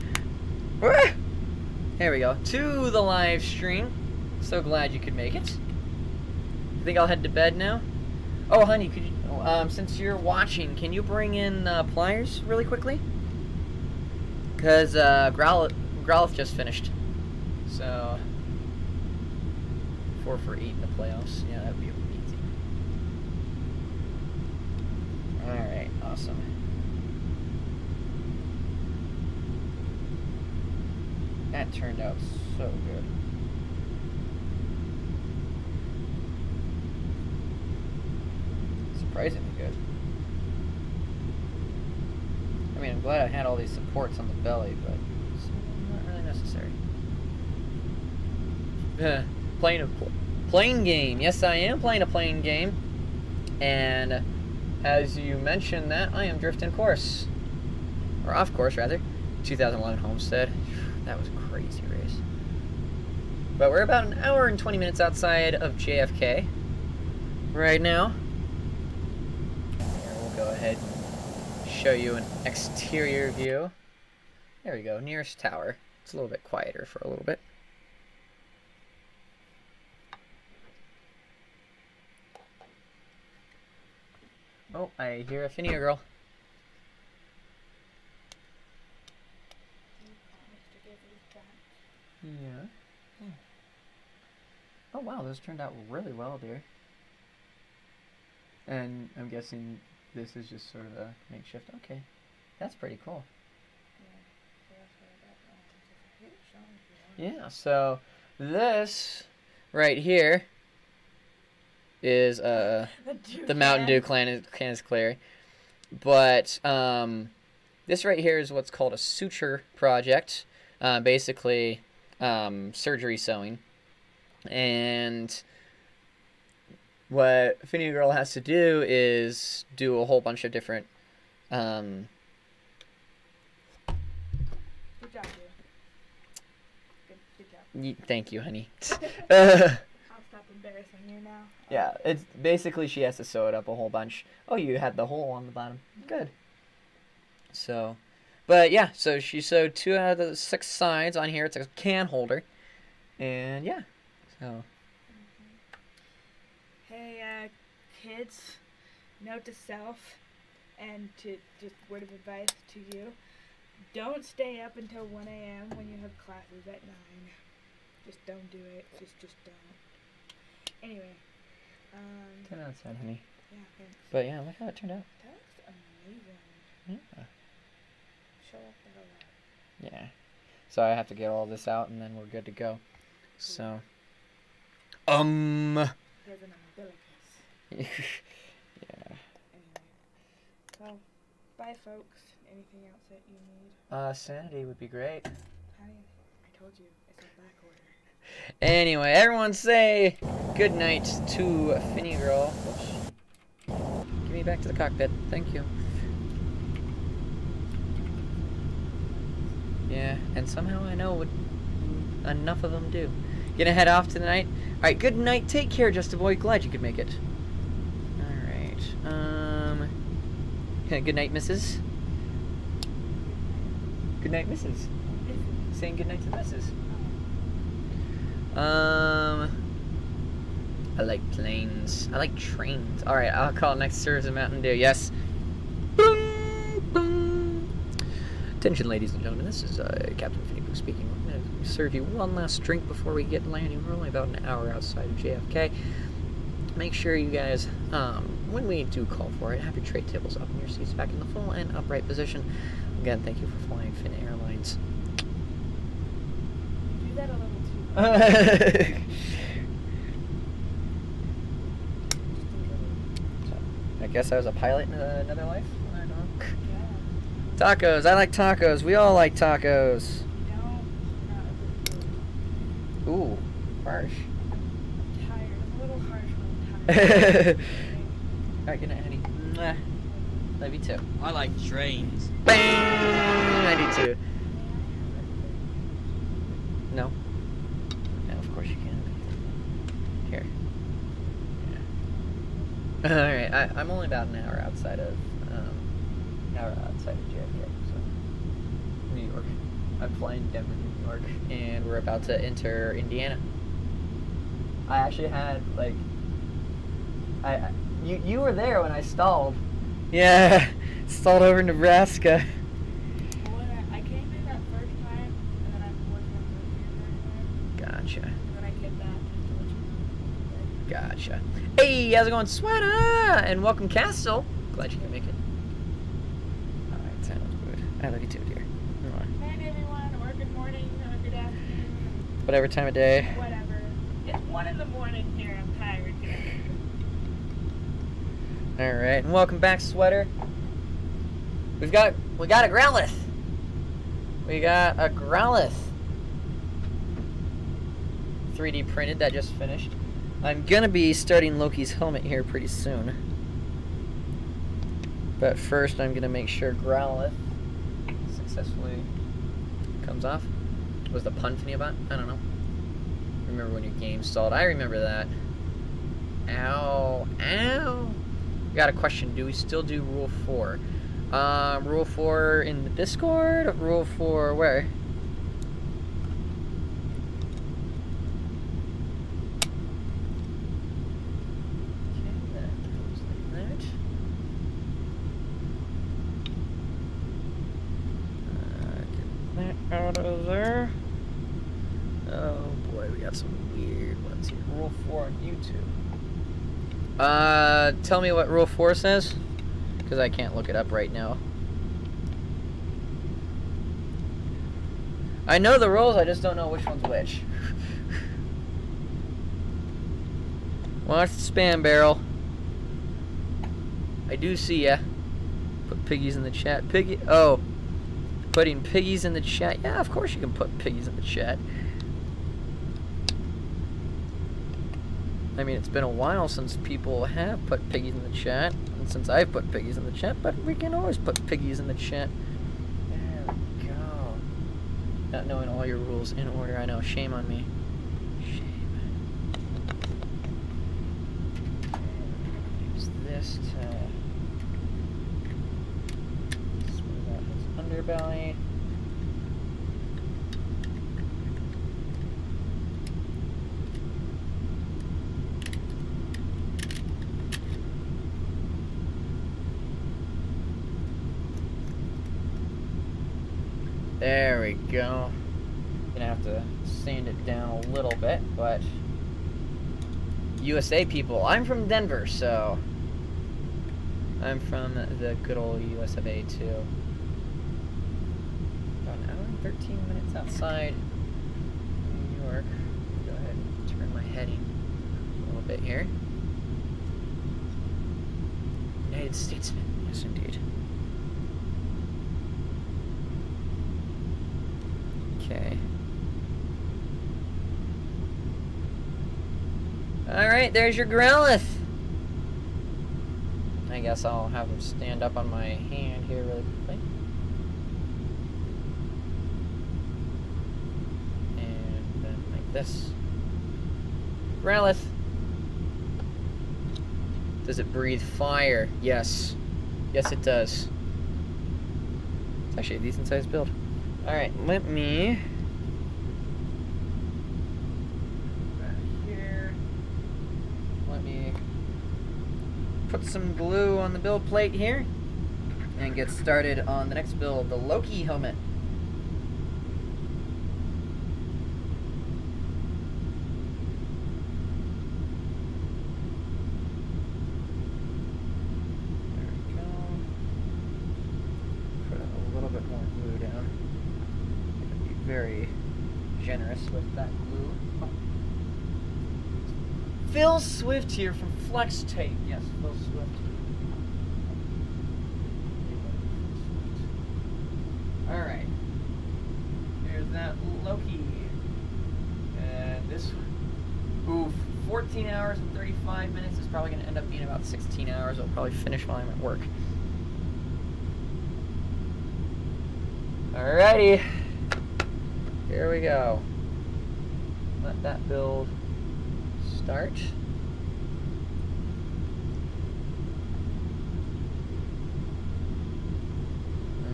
There we go. To the live stream. So glad you could make it. I think I'll head to bed now. Oh, honey, could you, since you're watching, can you bring in pliers really quickly? Because Growlithe just finished. So, 4 for 8 in the playoffs. Yeah, that would be amazing. Alright, awesome. That turned out so good. Surprisingly good. I mean, I'm glad I had all these supports on the belly, but it's not really necessary. Playing a plane game. Yes, I am playing a plane game. And as you mentioned that, I am drifting course. Or off course, rather. 2011 Homestead. That was a crazy race. But we're about an hour and 20 minutes outside of JFK right now. We'll go ahead and show you an exterior view. There we go, nearest tower. It's a little bit quieter for a little bit. Oh, I hear a Phineapoo girl. Yeah. Oh wow, this turned out really well, dear. And I'm guessing this is just sort of a makeshift. Okay, that's pretty cool. Yeah, so this right here is the Mountain Dew can is clear. But this right here is what's called a suture project. Basically surgery sewing. And what Phineapoo Girl has to do is do a whole bunch of different Good job, dude. Good job. Thank you, honey. I'll stop embarrassing you now. Yeah, it's basically she has to sew it up a whole bunch. Oh, you had the hole on the bottom. Good. So, but yeah, so she sewed 2 out of the 6 sides on here. It's a can holder. And yeah, so. Hey, kids, note to self, and to just word of advice to you, don't stay up until 1 a.m. when you have classes at 9. Just don't do it. Just don't. Anyway. 10 out of 10, honey. Yeah, thanks. But yeah, look how it turned out. That looks amazing. Yeah. Show off the hell out. Yeah. So I have to get all this out and then we're good to go. So. Here's an umbilical. Yeah. Anyway. Well, bye, folks. Anything else that you need? Sanity would be great. Honey, I told you, it's a back order. Anyway, everyone say good night to Finny Girl. Oops. Give me back to the cockpit. Thank you. Yeah, and somehow I know what enough of them do. Gonna head off tonight. Alright, good night. Take care, Just a Boy. Glad you could make it. Alright, good night, Mrs. Good night, Mrs. Saying good night to Mrs. I like planes. I like trains. Alright, I'll call next service in Mountain Dew. Yes. Boom, boom. Attention, ladies and gentlemen. This is Captain Phineapoo speaking. I'm going to serve you one last drink before we get landing. We're only about an hour outside of JFK. Make sure you guys, when we do call for it, have your tray tables up and your seats back in the full and upright position. Again, thank you for flying Finn Airlines. You do that a little too much. I guess I was a pilot in another life? I don't know. Yeah. Tacos. I like tacos. We all like tacos. No, not a good. Ooh, harsh. I'm tired. I'm a little harsh when I'm tired. Alright, good night, honey. Mwah. Love you too. I like trains. Bang! I do too. No? No, of course you can. Here. Yeah. Alright, I'm only about an hour outside of JFK, so New York. I'm flying Denver, New York, and we're about to enter Indiana. I actually had like you were there when I stalled. Yeah, stalled over Nebraska. Well, I came in that first time, and then I'm working on the Gotcha. and then I get back to let you know. Gotcha. Hey, how's it going, Sweater? And welcome, Castle. Glad you can make it. Alright, sounds good. I love you too, dear. Good night, everyone, or good morning, or good afternoon. Whatever time of day. Whatever. It's 1 in the morning here. I'm tired. Alright, and welcome back, Sweater. We got a Growlithe. We got a Growlithe. 3D printed, that just finished. I'm gonna be starting Loki's helmet here pretty soon. But first I'm gonna make sure Growlithe successfully comes off. Was the pun funny about? I don't know. Remember when your game stalled? I remember that. Ow. Ow. Got a question. Do we still do Rule 4? Rule 4 in the Discord? Rule 4 where? Okay, that goes like that. Get that out of there. Oh boy, we got some weird ones here. Rule 4 on YouTube. Tell me what Rule 4 says, because I can't look it up right now. I know the rules, I just don't know which one's which. Watch the spam barrel. I do see ya. Put piggies in the chat. Piggy. Oh, putting piggies in the chat. Yeah, of course you can put piggies in the chat. I mean, it's been a while since people have put piggies in the chat, and since I've put piggies in the chat, but we can always put piggies in the chat. There we go. Not knowing all your rules in order, I know. Shame on me. Shame. Use this to smooth out his underbelly. There we go. Gonna have to sand it down a little bit, but USA people. I'm from Denver, so I'm from the good old US of A too. About an hour and 13 minutes outside New York. Go ahead and turn my heading a little bit here. United Statesman. Yes, indeed. Okay. Alright, there's your Growlithe. I guess I'll have him stand up on my hand here really quickly. And then like this. Growlithe. Does it breathe fire? Yes. Yes, it does. It's actually a decent sized build. Alright, let me... back here. Let me put some glue on the build plate here and get started on the next build, the Loki helmet. There we go. Put a little bit more glue down. I'm going to be very generous with that glue. Oh. Phil Swift here from Flex Tape. Yes, Phil Swift. Alright. Here's that Loki. And this one. Ooh, 14 hours and 35 minutes is probably going to end up being about 16 hours. I'll probably finish while I'm at work. Alrighty. Here we go. Let that build start.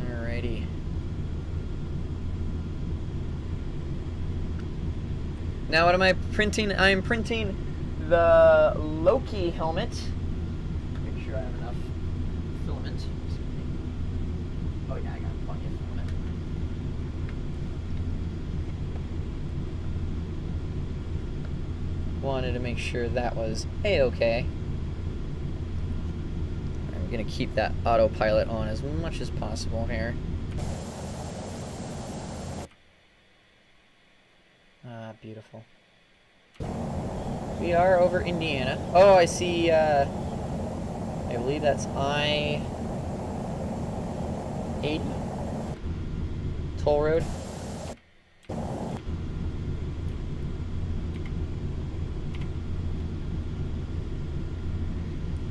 Alrighty. Now what am I printing? I'm printing the Loki helmet. Make sure I have enough filament. Oh yeah, I got plenty of filament. Wanted to make sure that was a-okay. I'm gonna keep that autopilot on as much as possible here. Ah, beautiful. We are over Indiana. Oh, I see, I believe that's I-80 toll road.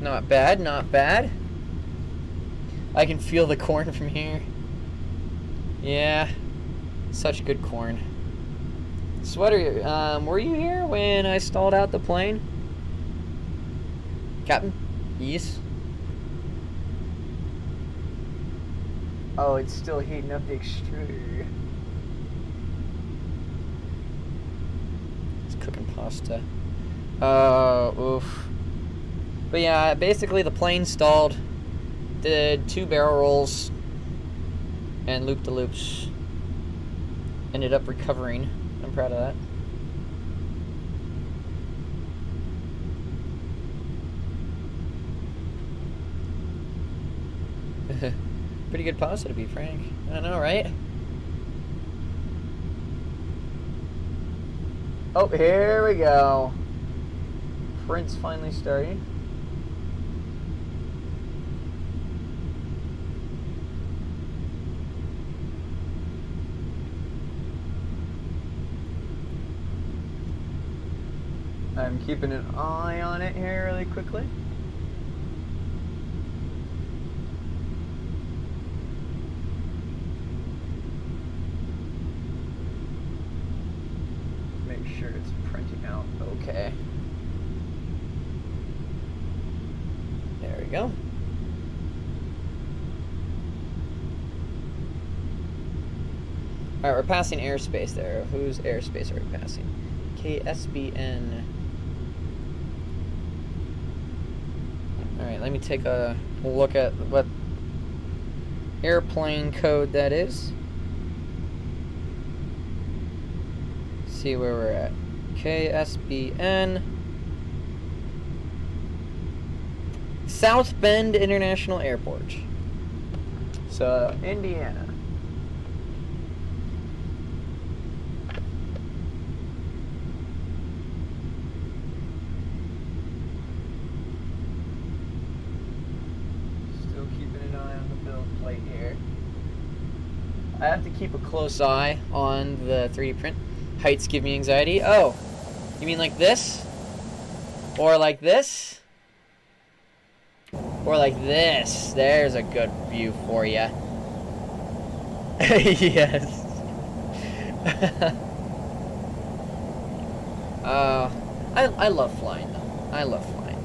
Not bad, not bad. I can feel the corn from here. Yeah, such good corn. Sweater, were you here when I stalled out the plane? Captain? Yes? Oh, it's still heating up the extruder. It's cooking pasta. Oh, oof. But yeah, basically the plane stalled, did 2 barrel rolls, and loop-de-loops. Ended up recovering. I'm proud of that. Pretty good pasta, to be frank. I know, right? Oh, here we go. Print's finally starting. I'm keeping an eye on it here really quickly. Make sure it's printing out okay. There we go. Alright, we're passing airspace there. Whose airspace are we passing? KSBN. Alright, let me take a look at what airplane code that is. See where we're at. KSBN. South Bend International Airport. So, Indiana. I have to keep a close eye on the 3D print. Heights give me anxiety. Oh, you mean like this? Or like this? Or like this? There's a good view for you. Yes. I love flying though. I love flying.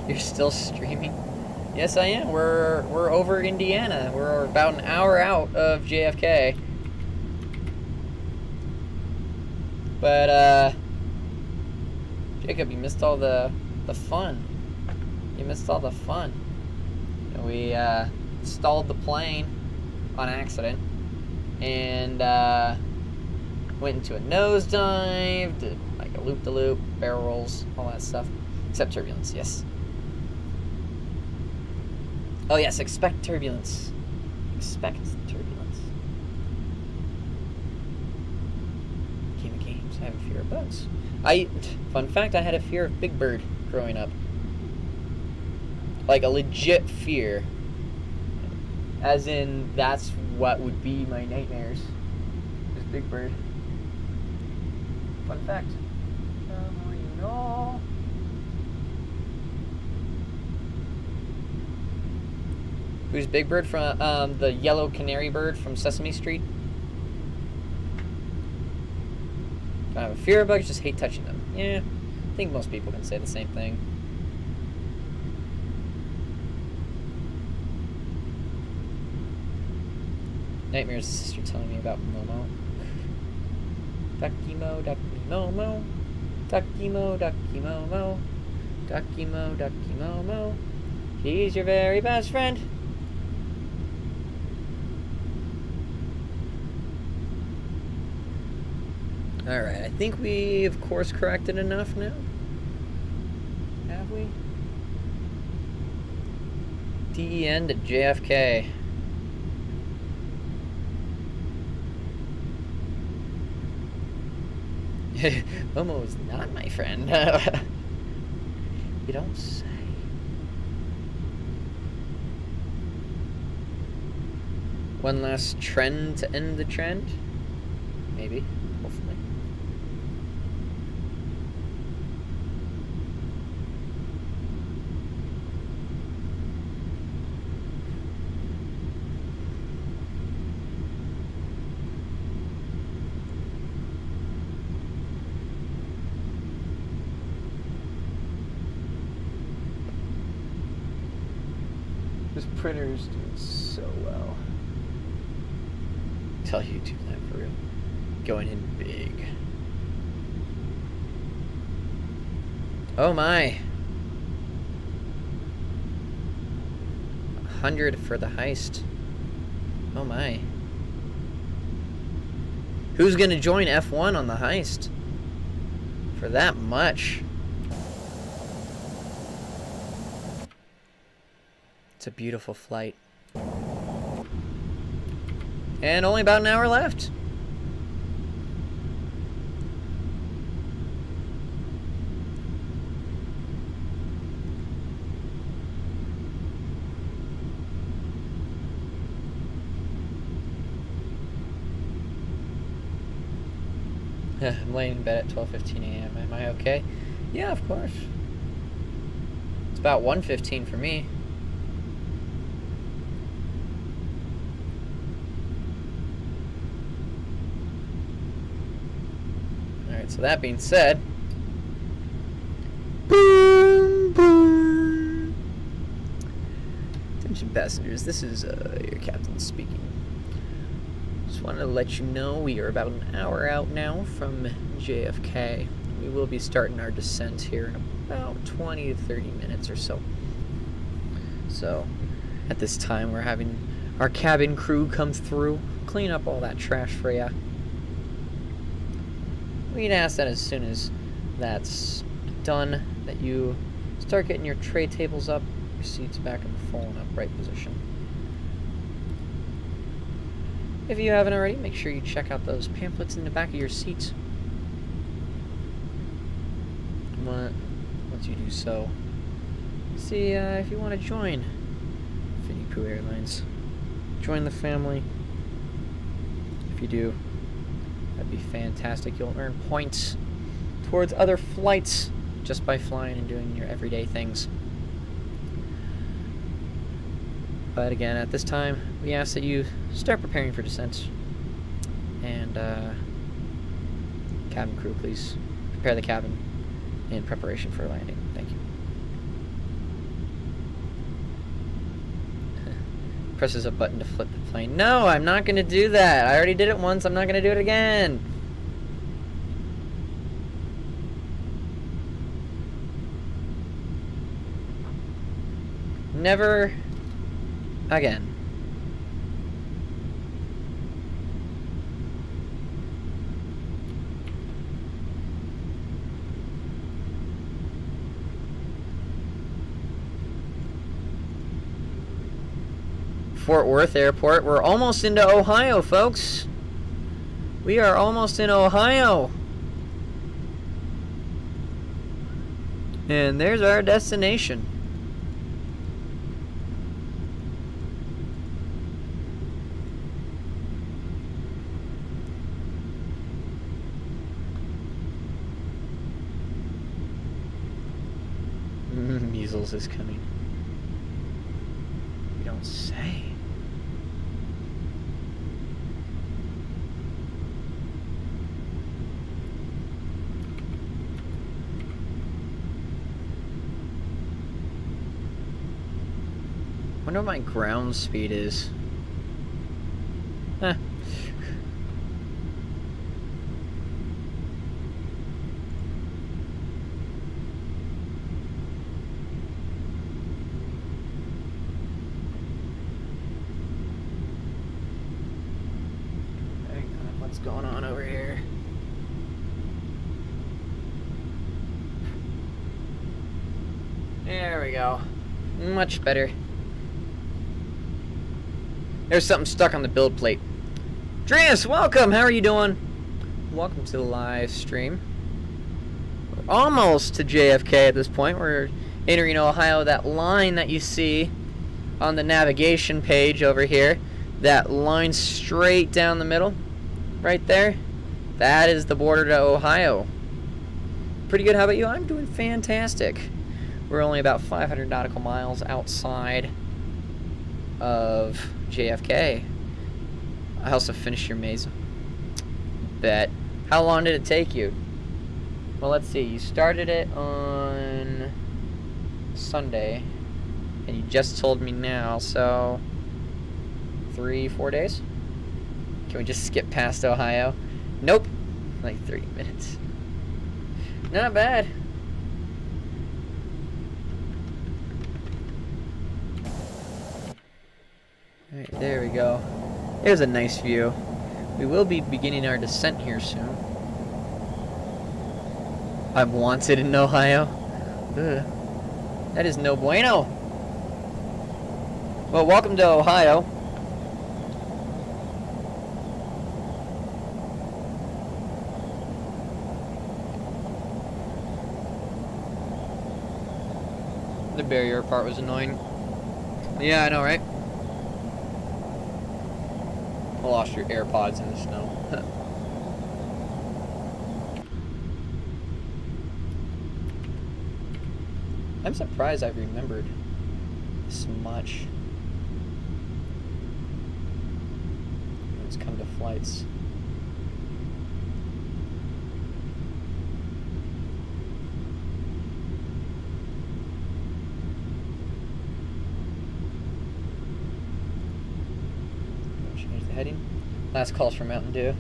You're still streaming? Yes, I am. We're over Indiana. We're about an hour out of JFK. But Jacob, you missed all the fun. You missed all the fun. We stalled the plane on accident and went into a nosedive, did like a loop-de-loop, barrel rolls, all that stuff. Except turbulence, yes. Oh yes, expect turbulence. Expect turbulence. Game of games. I have a fear of bugs. Fun fact, I had a fear of Big Bird growing up. Like a legit fear. As in, that's what would be my nightmares. Is Big Bird. Fun fact. You know. Who's Big Bird from the yellow canary bird from Sesame Street? I have a fear of bugs, just hate touching them. Yeah, I think most people can say the same thing. Nightmares, the sister telling me about Momo. Ducky Mo, Ducky Momo. Ducky Mo, Ducky Momo. Ducky Mo, Ducky Momo. He's your very best friend. Alright, I think we've course corrected enough now. Have we? DEN to JFK. Momo is not my friend. You don't say. One last trend to end the trend? Maybe. Hopefully. This printer is doing so well. Tell YouTube that for real. Going in big. Oh my. 100 for the heist. Oh my. Who's gonna join F1 on the heist? For that much. It's a beautiful flight. And only about an hour left. I'm laying in bed at 12:15 a.m. Am I okay? Yeah, of course. It's about 1:15 for me. So that being said, boom, boom. Attention passengers, this is your captain speaking. Just wanted to let you know we are about an hour out now from JFK. We will be starting our descent here in about 20 to 30 minutes or so. So at this time we're having our cabin crew come through, clean up all that trash for ya. We'd ask that as soon as that's done, that you start getting your tray tables up, your seats back in the full and upright position. If you haven't already, make sure you check out those pamphlets in the back of your seats. Once you do so, see if you want to join Phineapoo Airlines. Join the family. If you do, that'd be fantastic. You'll earn points towards other flights just by flying and doing your everyday things. But again, at this time, we ask that you start preparing for descent. And cabin crew, please prepare the cabin in preparation for landing. Thank you. Presses a button to flip the plane. No, I'm not going to do that. I already did it once. I'm not going to do it again. Never again. Fort Worth Airport. We're almost into Ohio, folks. We are almost in Ohio. And there's our destination. Measles is coming. You don't say. Wonder what my ground speed is. Huh. What's going on over here? There we go. Much better. There's something stuck on the build plate. Dreas, welcome! How are you doing? Welcome to the live stream. We're almost to JFK at this point. We're entering Ohio. That line that you see on the navigation page over here, that line straight down the middle, right there, that is the border to Ohio. Pretty good. How about you? I'm doing fantastic. We're only about 500 nautical miles outside of JFK. I also finished your maze. Bet. How long did it take you? Well, let's see. You started it on Sunday, and you just told me now, so 3-4 days? Can we just skip past Ohio? Nope. Like 30 minutes. Not bad. Alright, there we go. There's a nice view. We will be beginning our descent here soon. I'm wanted in Ohio. Ugh. That is no bueno. Well, welcome to Ohio. The barrier part was annoying. Yeah, I know, right? I lost your AirPods in the snow. I'm surprised I've remembered this much when it's come to flights. Change the heading. Last calls for Mountain Dew.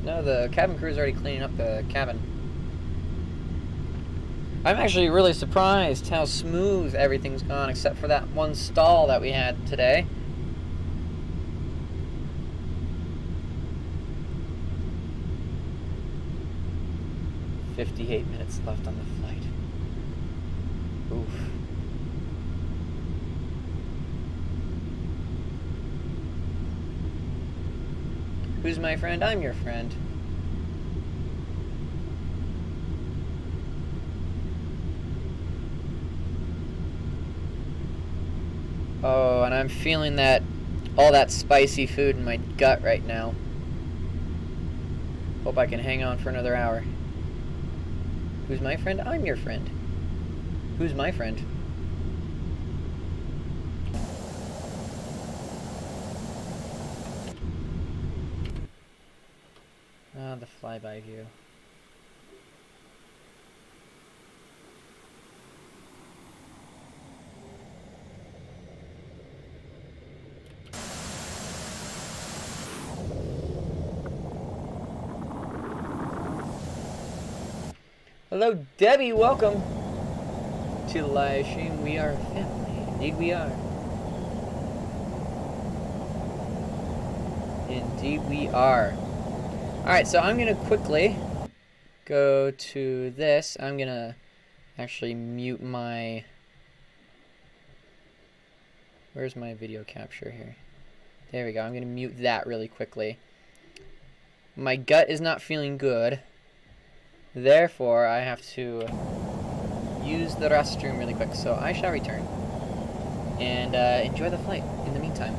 No, the cabin crew is already cleaning up the cabin. I'm actually really surprised how smooth everything's gone, except for that one stall that we had today. "58 minutes left on the flight." Oof. Who's my friend? I'm your friend. Oh, and I'm feeling that, all that spicy food in my gut right now. Hope I can hang on for another hour. Who's my friend? I'm your friend. Who's my friend? Ah, the flyby view. Hello, Debbie. Welcome to the live stream. We are a family. Indeed, we are. Indeed, we are. Alright, so I'm going to quickly go to this. I'm going to actually mute my... Where's my video capture here? There we go. I'm going to mute that really quickly. My gut is not feeling good. Therefore, I have to use the restroom really quick. So I shall return and enjoy the flight in the meantime.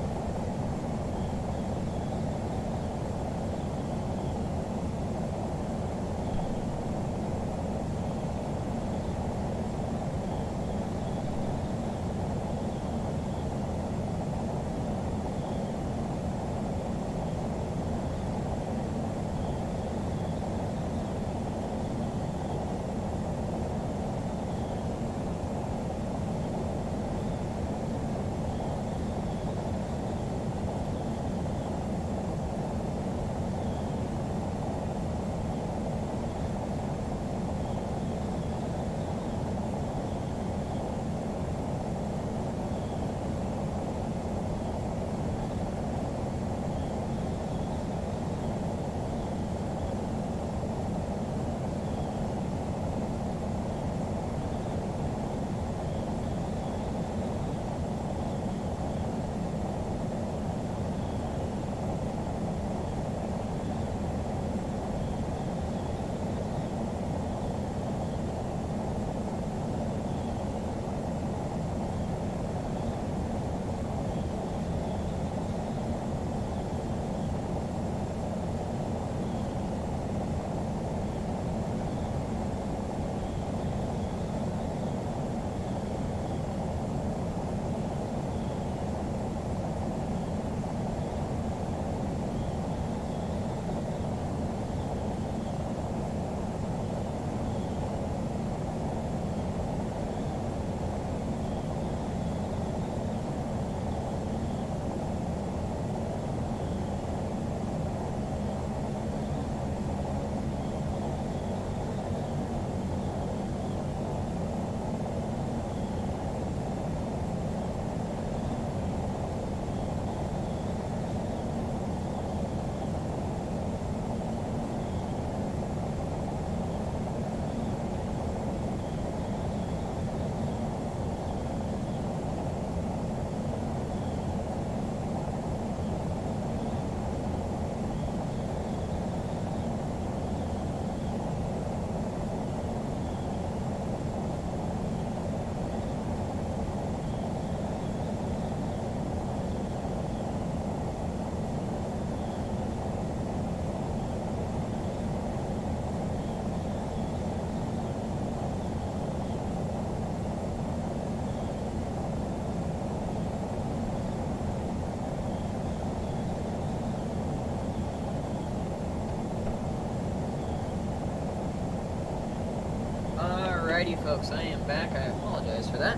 Alrighty, folks, I am back. I apologize for that.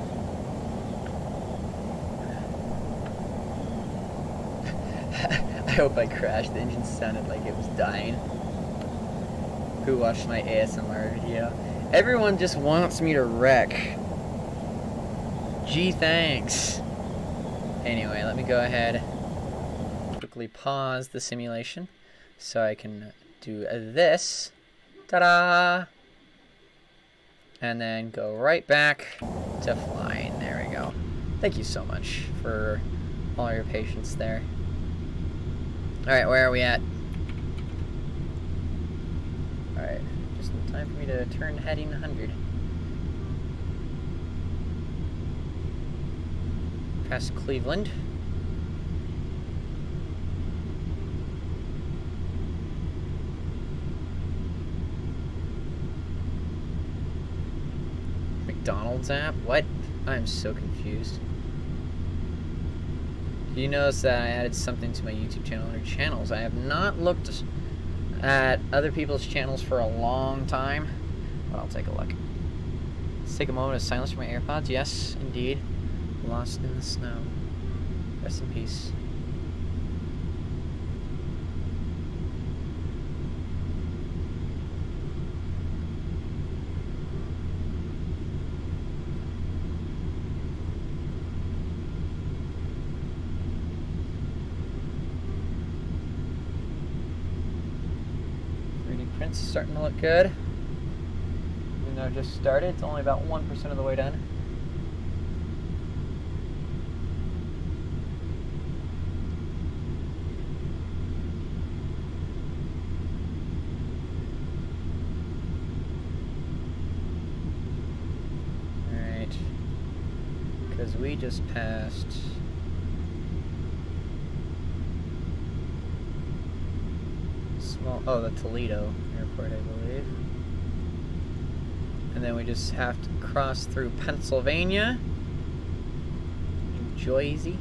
I hope I crashed. The engine sounded like it was dying. Who watched my ASMR video? Everyone just wants me to wreck. Gee, thanks. Anyway, let me go ahead quickly pause the simulation so I can do this. Ta-da! And then go right back to flying. There we go. Thank you so much for all your patience there. Alright, where are we at? Alright, just in time for me to turn heading 100. Past Cleveland. McDonald's app? What? I'm so confused. You notice that I added something to my YouTube channel under channels. I have not looked at other people's channels for a long time, but I'll take a look. Let's take a moment of silence for my AirPods. Yes, indeed. Lost in the snow. Rest in peace. Print's starting to look good. Even though it just started, it's only about 1% of the way done. Alright. Because we just passed... oh, the Toledo airport, I believe. And then we just have to cross through Pennsylvania. Jersey.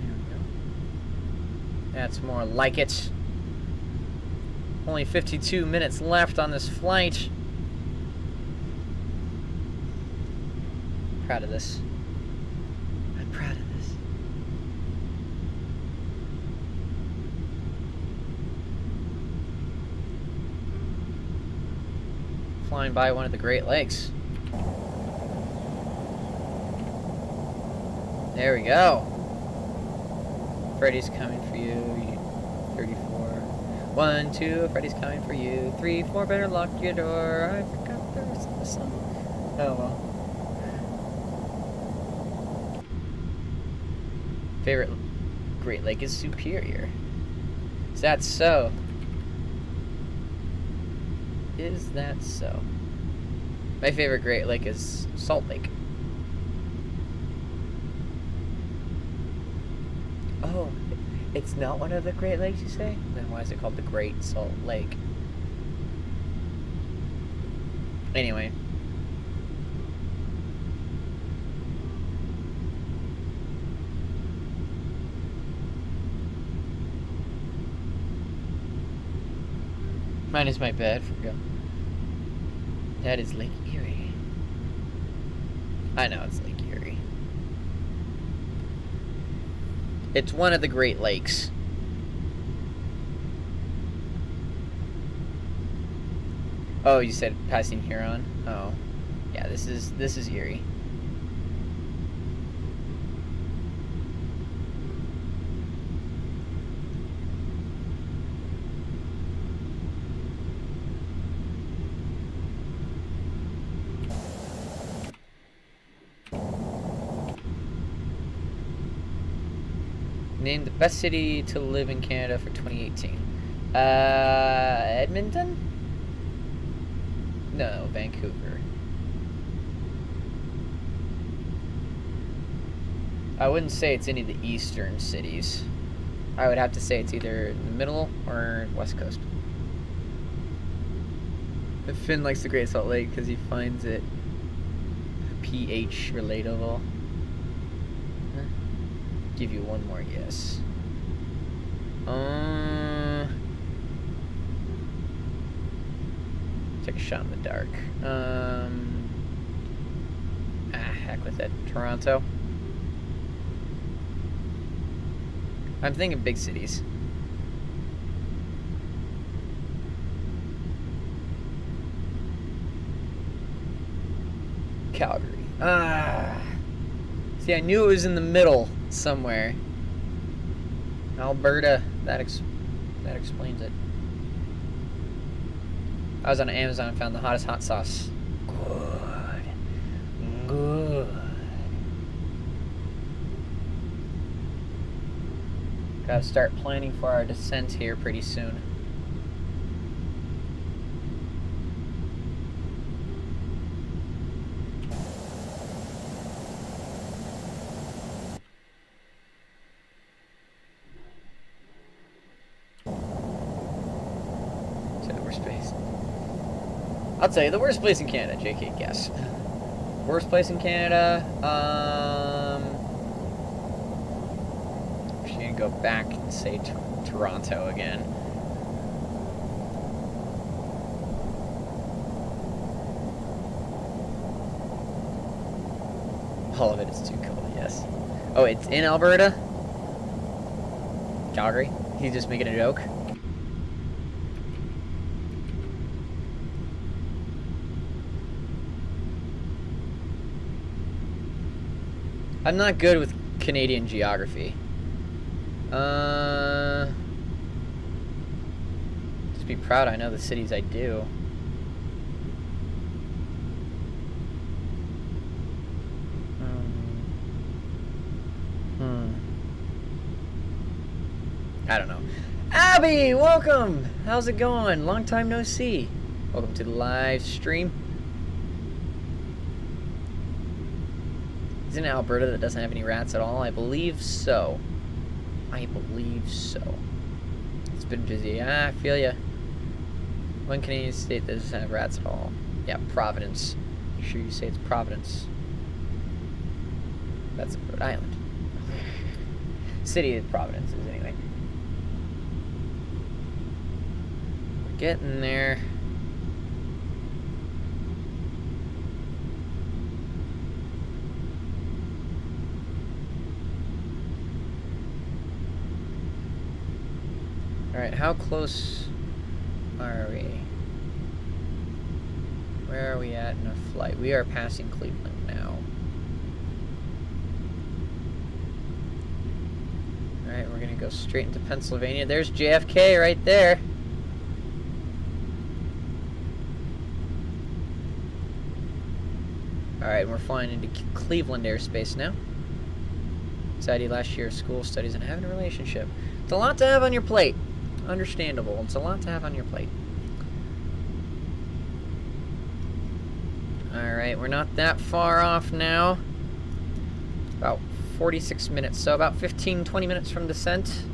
There we go. That's more like it. Only 52 minutes left on this flight. Proud of this. I'm proud of this. Flying by one of the Great Lakes. There we go. Freddy's coming for you. 34. 1, 2. Freddy's coming for you. 3, 4. Better lock your door. I forgot there was the sun. Oh well. Favorite Great Lake is Superior. Is that so? Is that so? My favorite Great Lake is Salt Lake. Oh, it's not one of the Great Lakes, you say? Then why is it called the Great Salt Lake? Anyway. Mine is my bed. Forgo. That is Lake Erie. I know it's Lake Erie. It's one of the Great Lakes. Oh, you said passing Huron? Oh. Yeah, this is Erie. Named the best city to live in Canada for 2018. Edmonton? No, Vancouver. I wouldn't say it's any of the eastern cities. I would have to say it's either the middle or west coast. Finn likes the Great Salt Lake because he finds it pH relatable. Give you one more guess. Take a shot in the dark. Heck with it. Toronto. I'm thinking big cities. Calgary. See, I knew it was in the middle somewhere. Alberta. That explains it. I was on Amazon and found the hottest hot sauce. Good. Good. Gotta start planning for our descent here pretty soon. Cyberspace. I'll tell you, the worst place in Canada, JK, guess. Worst place in Canada, she's gonna go back and say Toronto again. All of it is too cold, yes. Oh, it's in Alberta? Calgary? He's just making a joke? I'm not good with Canadian geography. Just be proud I know the cities I do. I don't know. Abby, welcome! How's it going? Long time no see. Welcome to the live stream. Isn't it Alberta that doesn't have any rats at all? I believe so. I believe so. It's been busy. I feel ya. One Canadian state that doesn't have rats at all. Yeah, Providence. Make sure you say it's Providence. That's Rhode Island. City of Providence is anyway. We're getting there. Alright, how close are we? Where are we at in our flight? We are passing Cleveland now. Alright, we're gonna go straight into Pennsylvania. There's JFK right there. Alright, we're flying into Cleveland airspace now. Anxiety last year, school, studies, and having a relationship. It's a lot to have on your plate. Understandable. It's a lot to have on your plate. Alright, we're not that far off now. About 46 minutes, so about 15-20 minutes from descent.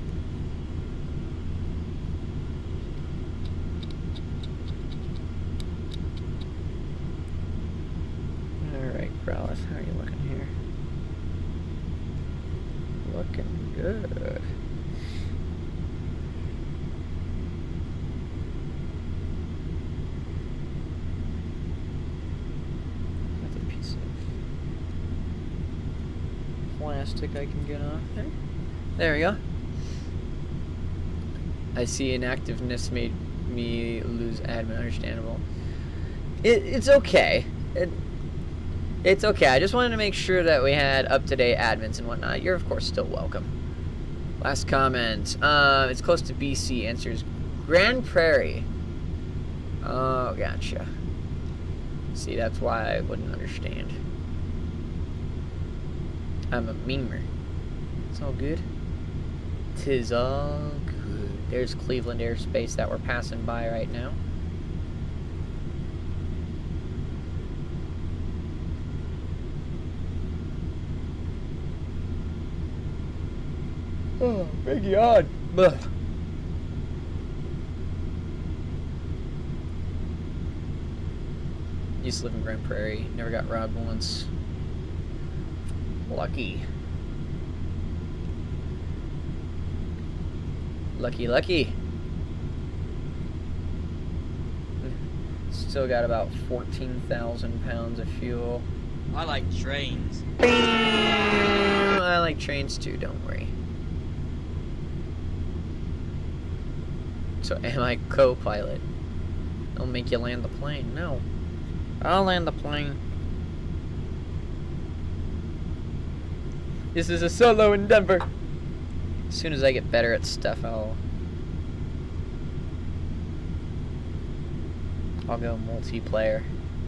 Alright, Growlithe, how are you looking here? Looking good. Plastic I can get off there. There we go. I see inactiveness made me lose admin. Understandable. It's okay. It's okay. I just wanted to make sure that we had up-to-date admins and whatnot. You're of course still welcome. Last comment. It's close to BC. Answers Grand Prairie. Oh, gotcha. See, that's why I wouldn't understand. I'm a memer. It's all good. 'Tis all good. There's Cleveland airspace that we're passing by right now. Oh, big yawn. Ugh. Used to live in Grand Prairie. Never got robbed once. Lucky. Lucky, lucky. Still got about 14,000 pounds of fuel. I like trains. I like trains too, don't worry. So am I co-pilot? I'll make you land the plane. No. I'll land the plane. This is a solo endeavor. As soon as I get better at stuff, I'll go multiplayer.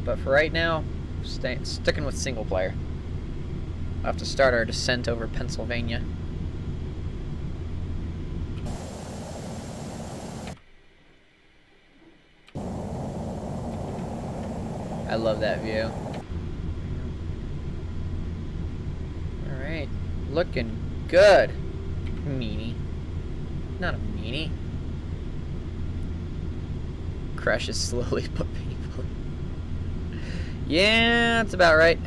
But for right now, sticking with single player. I'll have to start our descent over Pennsylvania. I love that view. Alright, looking good. Meanie. Not a meanie. Crashes slowly but painfully. Yeah, that's about right.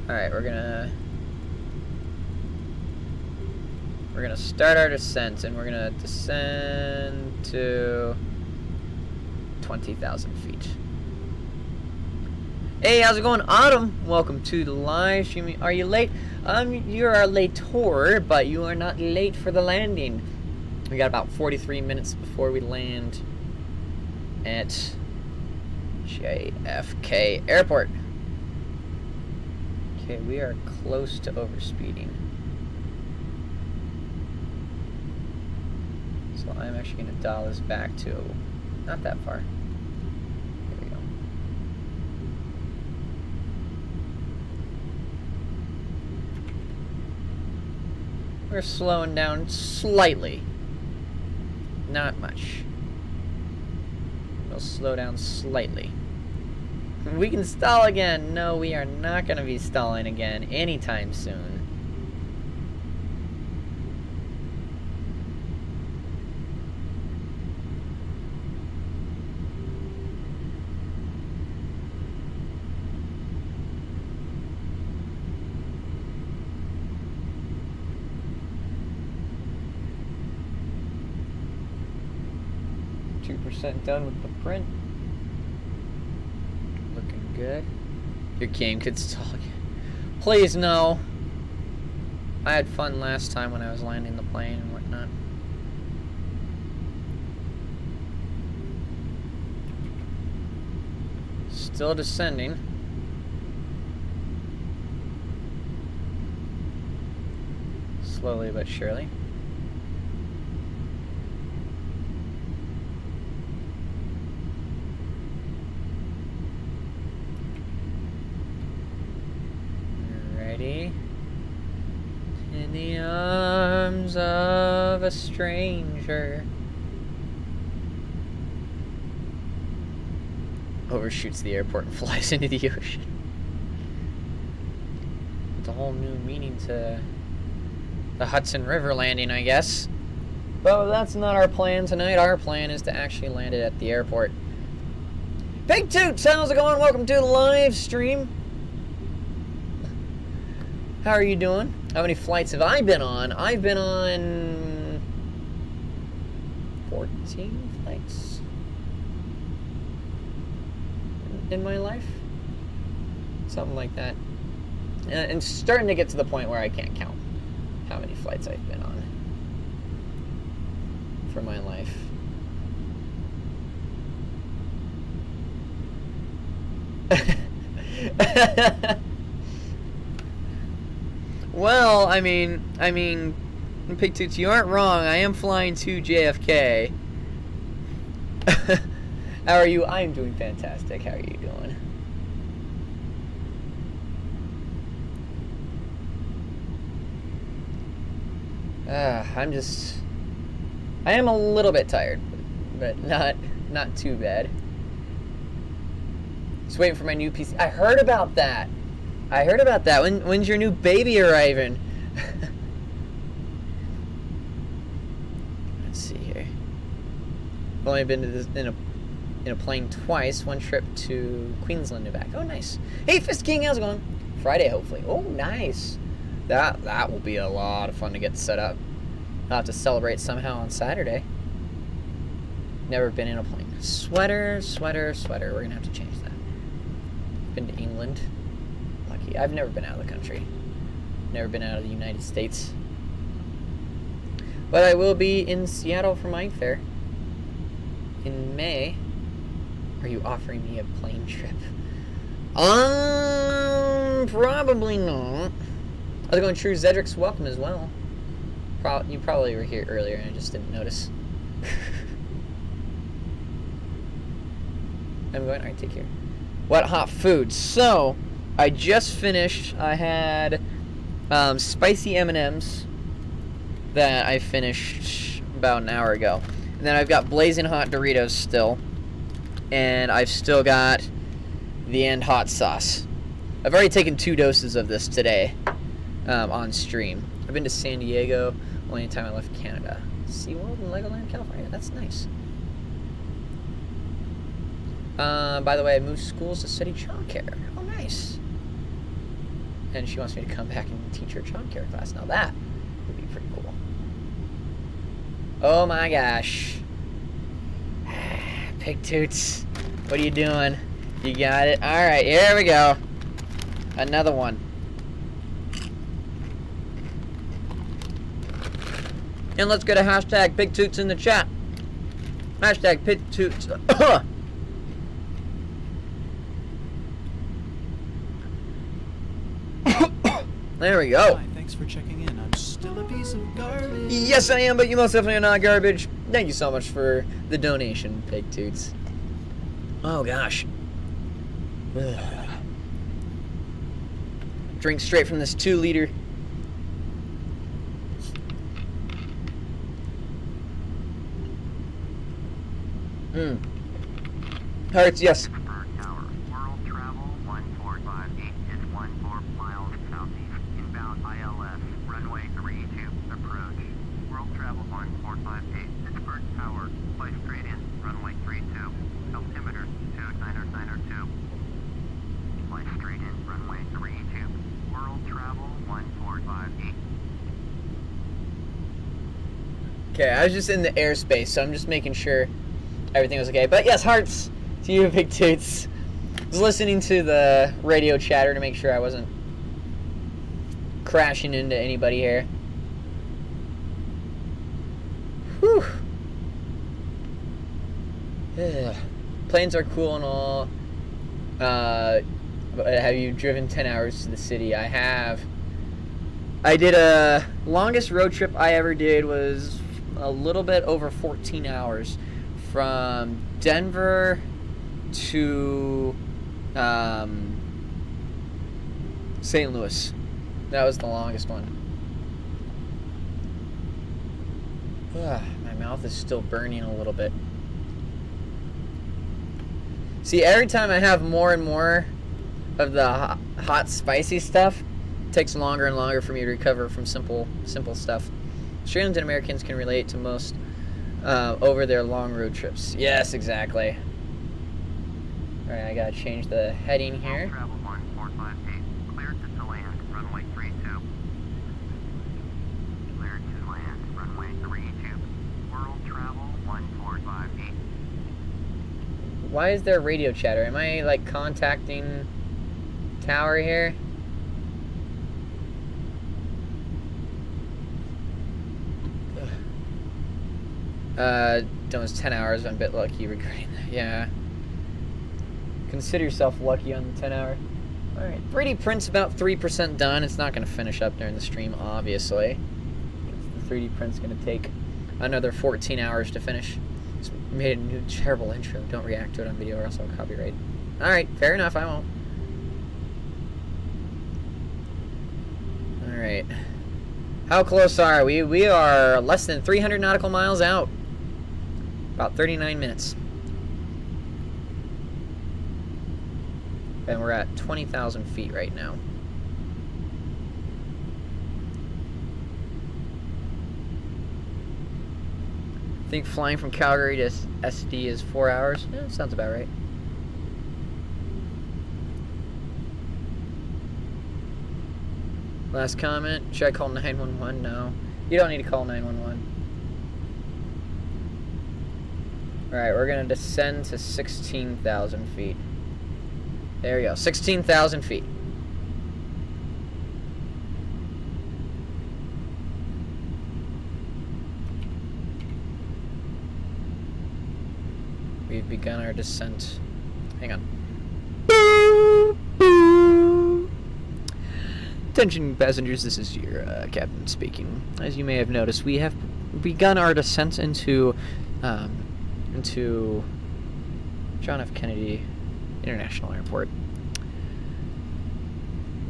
Alright, we're gonna start our descent, and we're gonna descend to 20,000 feet. Hey, how's it going, Autumn? Welcome to the live stream. Are you late? You are later, but you are not late for the landing. We got about 43 minutes before we land at JFK Airport. Okay, we are close to overspeeding. So I'm actually going to dial this back to not that far. Here we go. We're slowing down slightly. Not much. We'll slow down slightly. We can stall again. No, we are not going to be stalling again anytime soon. Done with the print. Looking good. Your game could stall again. Please no. I had fun last time when I was landing the plane and whatnot. Still descending. Slowly but surely. In the arms of a stranger. Overshoots the airport and flies into the ocean. It's a whole new meaning to the Hudson River landing, I guess. But that's not our plan tonight. Our plan is to actually land it at the airport. Pig Toots, how's it going? Welcome to the live stream. How are you doing? How many flights have I been on? I've been on 14 flights in my life. Something like that. And starting to get to the point where I can't count how many flights I've been on for my life. Well, I mean, Pig Toots, you aren't wrong. I am flying to JFK. How are you? I am doing fantastic. How are you doing? I am a little bit tired, but not too bad. Just waiting for my new PC. I heard about that. When's your new baby arriving? Let's see here. I've only been to this in a plane twice. One trip to Queensland and back. Oh, nice. Hey, Fist King, how's it going? Friday, hopefully. Oh, nice. That will be a lot of fun to get set up. I'll have to celebrate somehow on Saturday. Never been in a plane. Sweater. We're gonna have to change that. Been to England. Lucky. I've never been out of the country. Never been out of the United States. But I will be in Seattle for my fair in May. Are you offering me a plane trip? Probably not. How's it going, True Zedrix? Welcome as well. You probably were here earlier and I just didn't notice. I'm going, alright, take care. What hot food? So, I just finished, I had spicy M&Ms that I finished about an hour ago. And then I've got blazing hot Doritos still. And I've still got the end hot sauce. I've already taken 2 doses of this today on stream. I've been to San Diego only time I left Canada. SeaWorld in Legoland, California. That's nice. By the way, I moved schools to study childcare. Oh, nice. And she wants me to come back and teach her childcare class. Now that would be pretty cool. Oh my gosh. Pig Toots. What are you doing? You got it? Alright, here we go. Another one. And let's get a hashtag Pig Toots in the chat. Hashtag Pig Toots. There we go. Hi, thanks for checking in. I'm still a piece of garbage. Yes, I am, but you most definitely are not garbage. Thank you so much for the donation, Pig Toots. Oh, gosh. Ugh. Drink straight from this 2-liter. Hearts, yes. World travel 1458 is 14 miles southeast. Inbound ILS, runway 32, approach. World travel 1458, Pittsburgh Tower, fly straight in, runway 32. Altimeter 29092. Fly straight in, runway 32. World travel 1458. Okay, I was just in the airspace, so I'm just making sure everything was okay. But yes, hearts to you, Big Toots. I was listening to the radio chatter to make sure I wasn't crashing into anybody here. Whew. Ugh. Planes are cool and all. But have you driven 10 hours to the city? I have. I did a longest road trip I ever did was a little bit over 14 hours from Denver to St. Louis. That was the longest one. Ugh, my mouth is still burning a little bit. See, every time I have more and more of the hot, spicy stuff, it takes longer and longer for me to recover from simple stuff. Australians and Americans can relate to most over their long road trips. Yes, exactly. Alright, I gotta change the heading here. World travel 1458, cleared to land, runway 32. Cleared to land, runway 32. World travel 1458. Why is there radio chatter? Am I like contacting tower here? That was 10 hours. I'm a bit lucky regarding that. Yeah. Consider yourself lucky on the 10 hour. Alright. 3D print's about 3% done. It's not going to finish up during the stream, obviously. The 3D print's going to take another 14 hours to finish. Just made a new terrible intro. Don't react to it on video or else I'll copyright. Alright, fair enough. I won't. Alright. How close are we? We are less than 300 nautical miles out. About 39 minutes. And we're at 20,000 feet right now. I think flying from Calgary to SD is 4 hours. Yeah, sounds about right. Last comment. Should I call 911? No. You don't need to call 911. Alright, we're going to descend to 16,000 feet. There we go. 16,000 feet. We've begun our descent. Hang on. Attention passengers, this is your captain speaking. As you may have noticed, we have begun our descent into John F. Kennedy International Airport.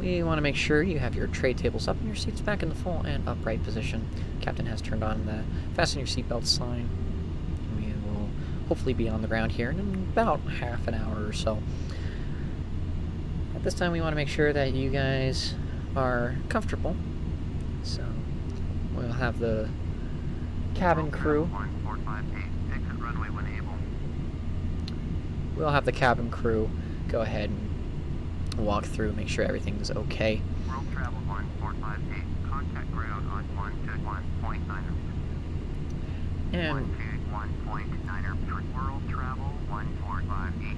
We want to make sure you have your tray tables up and your seats back in the full and upright position. Captain has turned on the fasten your seatbelt sign. We will hopefully be on the ground here in about half an hour or so. At this time, we want to make sure that you guys are comfortable. So we'll have the cabin crew. 1458. Exit runway when able. We'll have the cabin crew go ahead and walk through, make sure everything's okay. World travel 1458. Contact ground on 121.9er. And 121.9er. World travel 1458.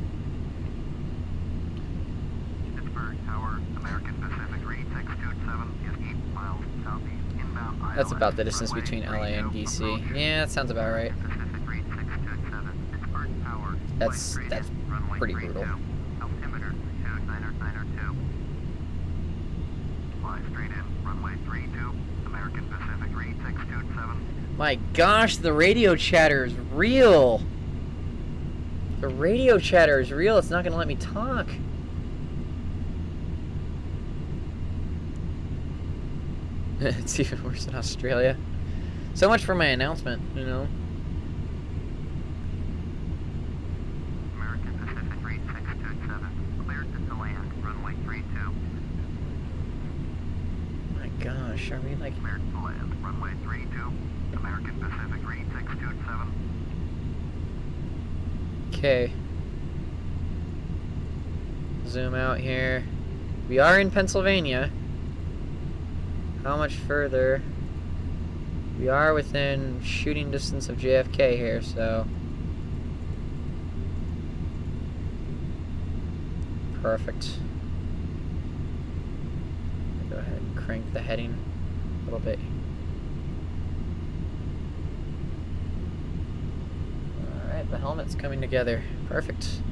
Pittsburgh Tower, American Pacific 3627 is 8 miles southeast inbound. that's about the distance between LA and DC. Yeah, that sounds about right. Pacific 3627. Pittsburgh Tower. That's pretty brutal. Altimeter 29902. Fly straight in. Runway 32. American Pacific 3627. My gosh, the radio chatter is real. The radio chatter is real. It's not going to let me talk. It's even worse in Australia. So much for my announcement, you know. American Pacific 3627. Cleared to land. Runway 32. My gosh, are we like... Cleared to land. Runway 32. American Pacific 3627. Okay. Zoom out here. We are in Pennsylvania. How much further? We are within shooting distance of JFK here, so... Perfect. Go ahead and crank the heading a little bit. Alright, the helmet's coming together. Perfect.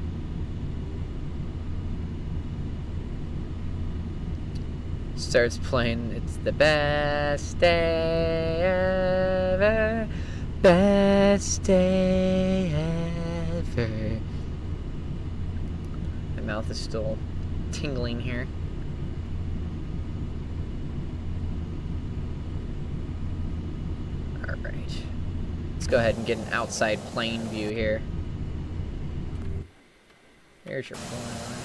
Starts playing, it's the best day ever, best day ever. My mouth is still tingling here. Alright. Let's go ahead and get an outside plane view here. There's your plane.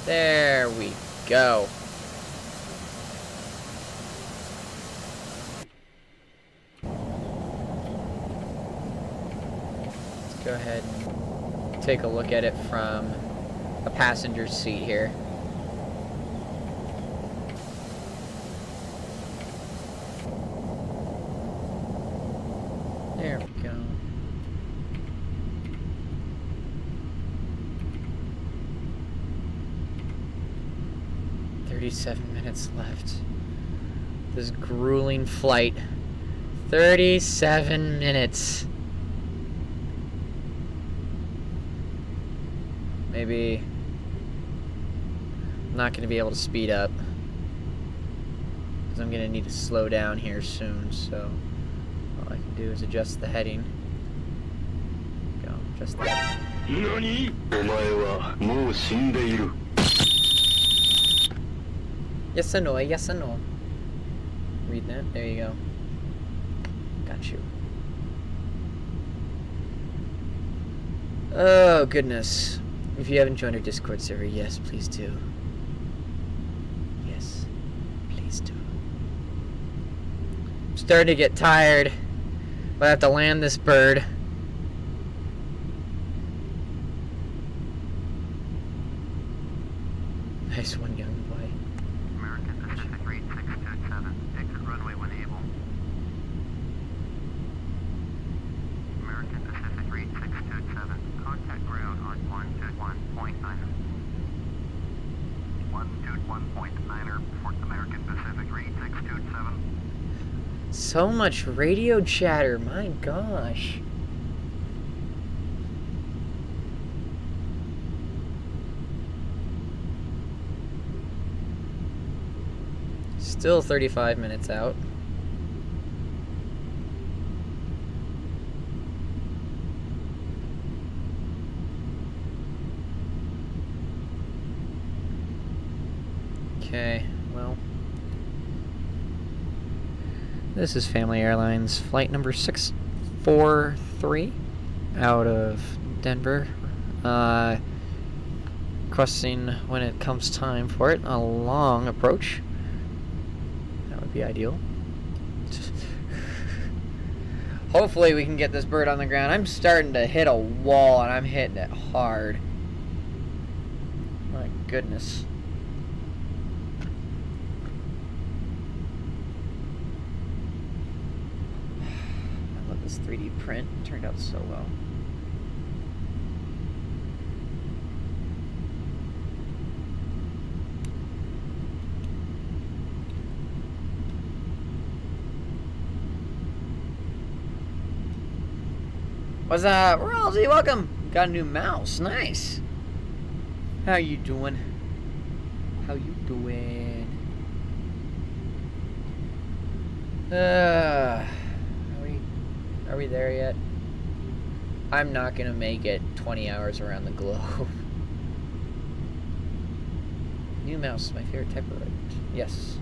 There we go. Go ahead and take a look at it from a passenger's seat here. There we go. "37 minutes left. This grueling flight. 37 minutes. Maybe I'm not going to be able to speed up because I'm going to need to slow down here soon, so all I can do is adjust the heading. Go, adjust the heading. NANI?! お前はもう死んでいる。 Yes or no, yes or no. Read that, there you go. Got you. Oh goodness. If you haven't joined our Discord server, yes, please do. Yes, please do. I'm starting to get tired. But I have to land this bird. Nice one, young boy. American Pacific 3627. Exit runway when able. American Pacific 3627. Contact ground on 121.9er. 121.9er for American Pacific 3627. So much radio chatter, my gosh. Still 35 minutes out. Okay, well, this is Phamily Airlines flight number 643 out of Denver. Requesting, when it comes time for it, a long approach. That would be ideal. Hopefully we can get this bird on the ground. I'm starting to hit a wall and I'm hitting it hard. My goodness. I love this 3D print. It turned out so well. What's up, Rosie? Welcome. Got a new mouse. Nice. How you doing? How you doing? Are we there yet? I'm not gonna make it 20 hours around the globe. New mouse is my favorite type of write. Yes.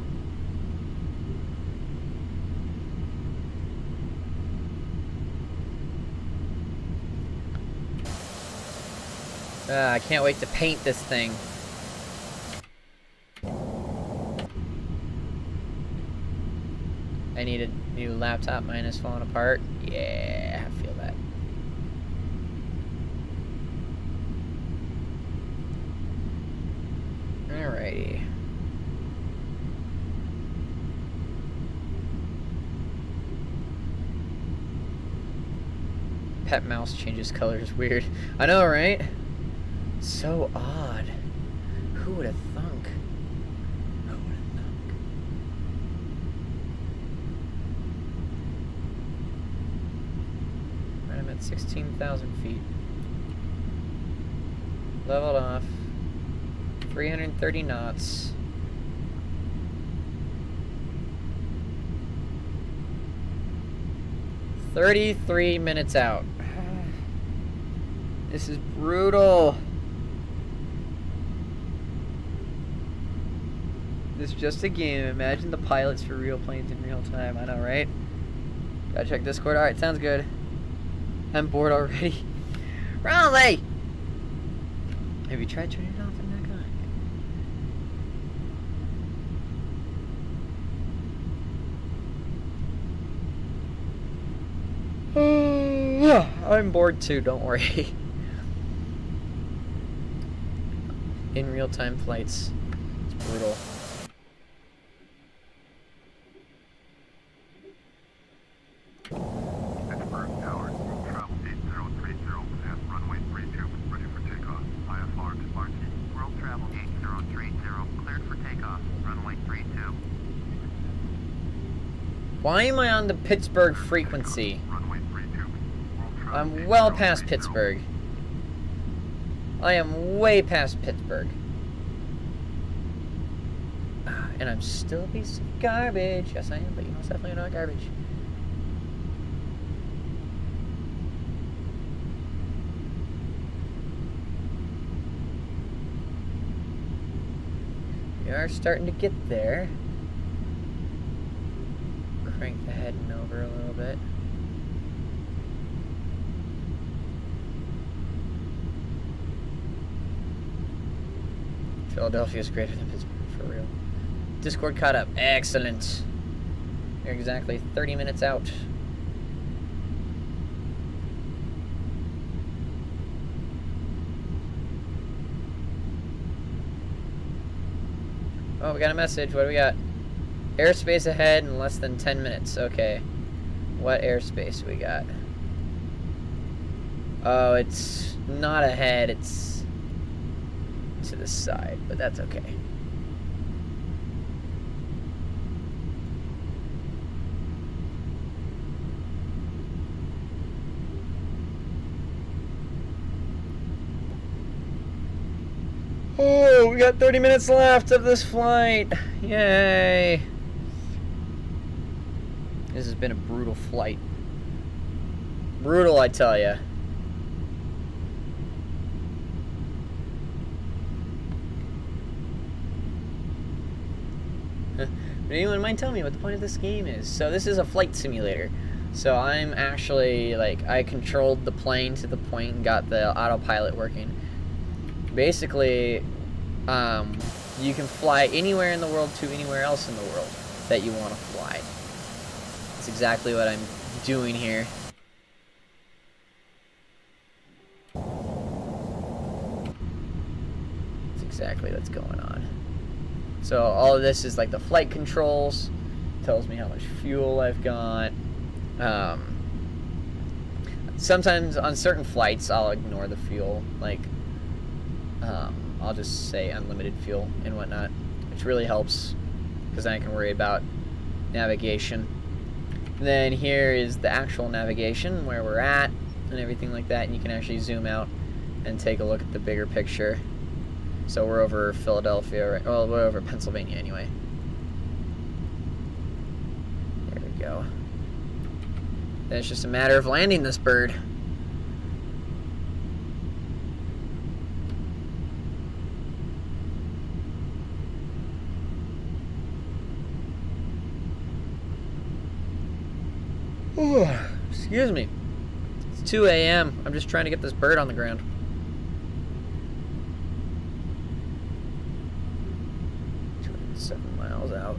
I can't wait to paint this thing. I need a new laptop. Mine is falling apart. Yeah, I feel that. Alrighty. Pet mouse changes colors. Weird. I know, right? So odd. Who would have thunk? Who would have thunk? Right, I'm at 16,000 feet. Leveled off. 330 knots. $33 minutes out. This is brutal. This is just a game. Imagine the pilots for real planes in real time. I know, right? Gotta check Discord. Alright, sounds good. I'm bored already. Raleigh! Have you tried turning it off and back on? I'm bored too, don't worry. In real-time flights. It's brutal. Pittsburgh Tower, travel 8030, pass runway 32, ready for takeoff. IFR to Marquis. World travel 8030, cleared for takeoff. Runway 32. Why am I on the Pittsburgh frequency? Runway 32. I'm well past Pittsburgh. I am way past Pittsburgh. And I'm still a piece of garbage. Yes, I am, but you know, it's definitely not garbage. We are starting to get there. Crank the head and over a little bit. Philadelphia is greater than Pittsburgh, for real. Discord caught up. Excellent. You're exactly 30 minutes out. Oh, we got a message. What do we got? Airspace ahead in less than 10 minutes. Okay. What airspace we got? Oh, it's not ahead. It's to the side, but that's okay. Oh, we got 30 minutes left of this flight. Yay. This has been a brutal flight. Brutal, I tell ya. Would anyone mind telling me what the point of this game is? So this is a flight simulator. So I'm actually, like, I controlled the plane to the point and got the autopilot working. Basically, you can fly anywhere in the world to anywhere else in the world that you want to fly. That's exactly what I'm doing here. That's exactly what's going on. So all of this is like the flight controls. Tells me how much fuel I've got. Sometimes on certain flights I'll ignore the fuel, like I'll just say unlimited fuel and whatnot, which really helps because then I can worry about navigation. Then here is the actual navigation, where we're at and everything like that, and you can actually zoom out and take a look at the bigger picture. So we're over Philadelphia, right? Well, we're over Pennsylvania anyway. There we go. Then it's just a matter of landing this bird. Excuse me. It's 2 a.m. I'm just trying to get this bird on the ground. Miles out.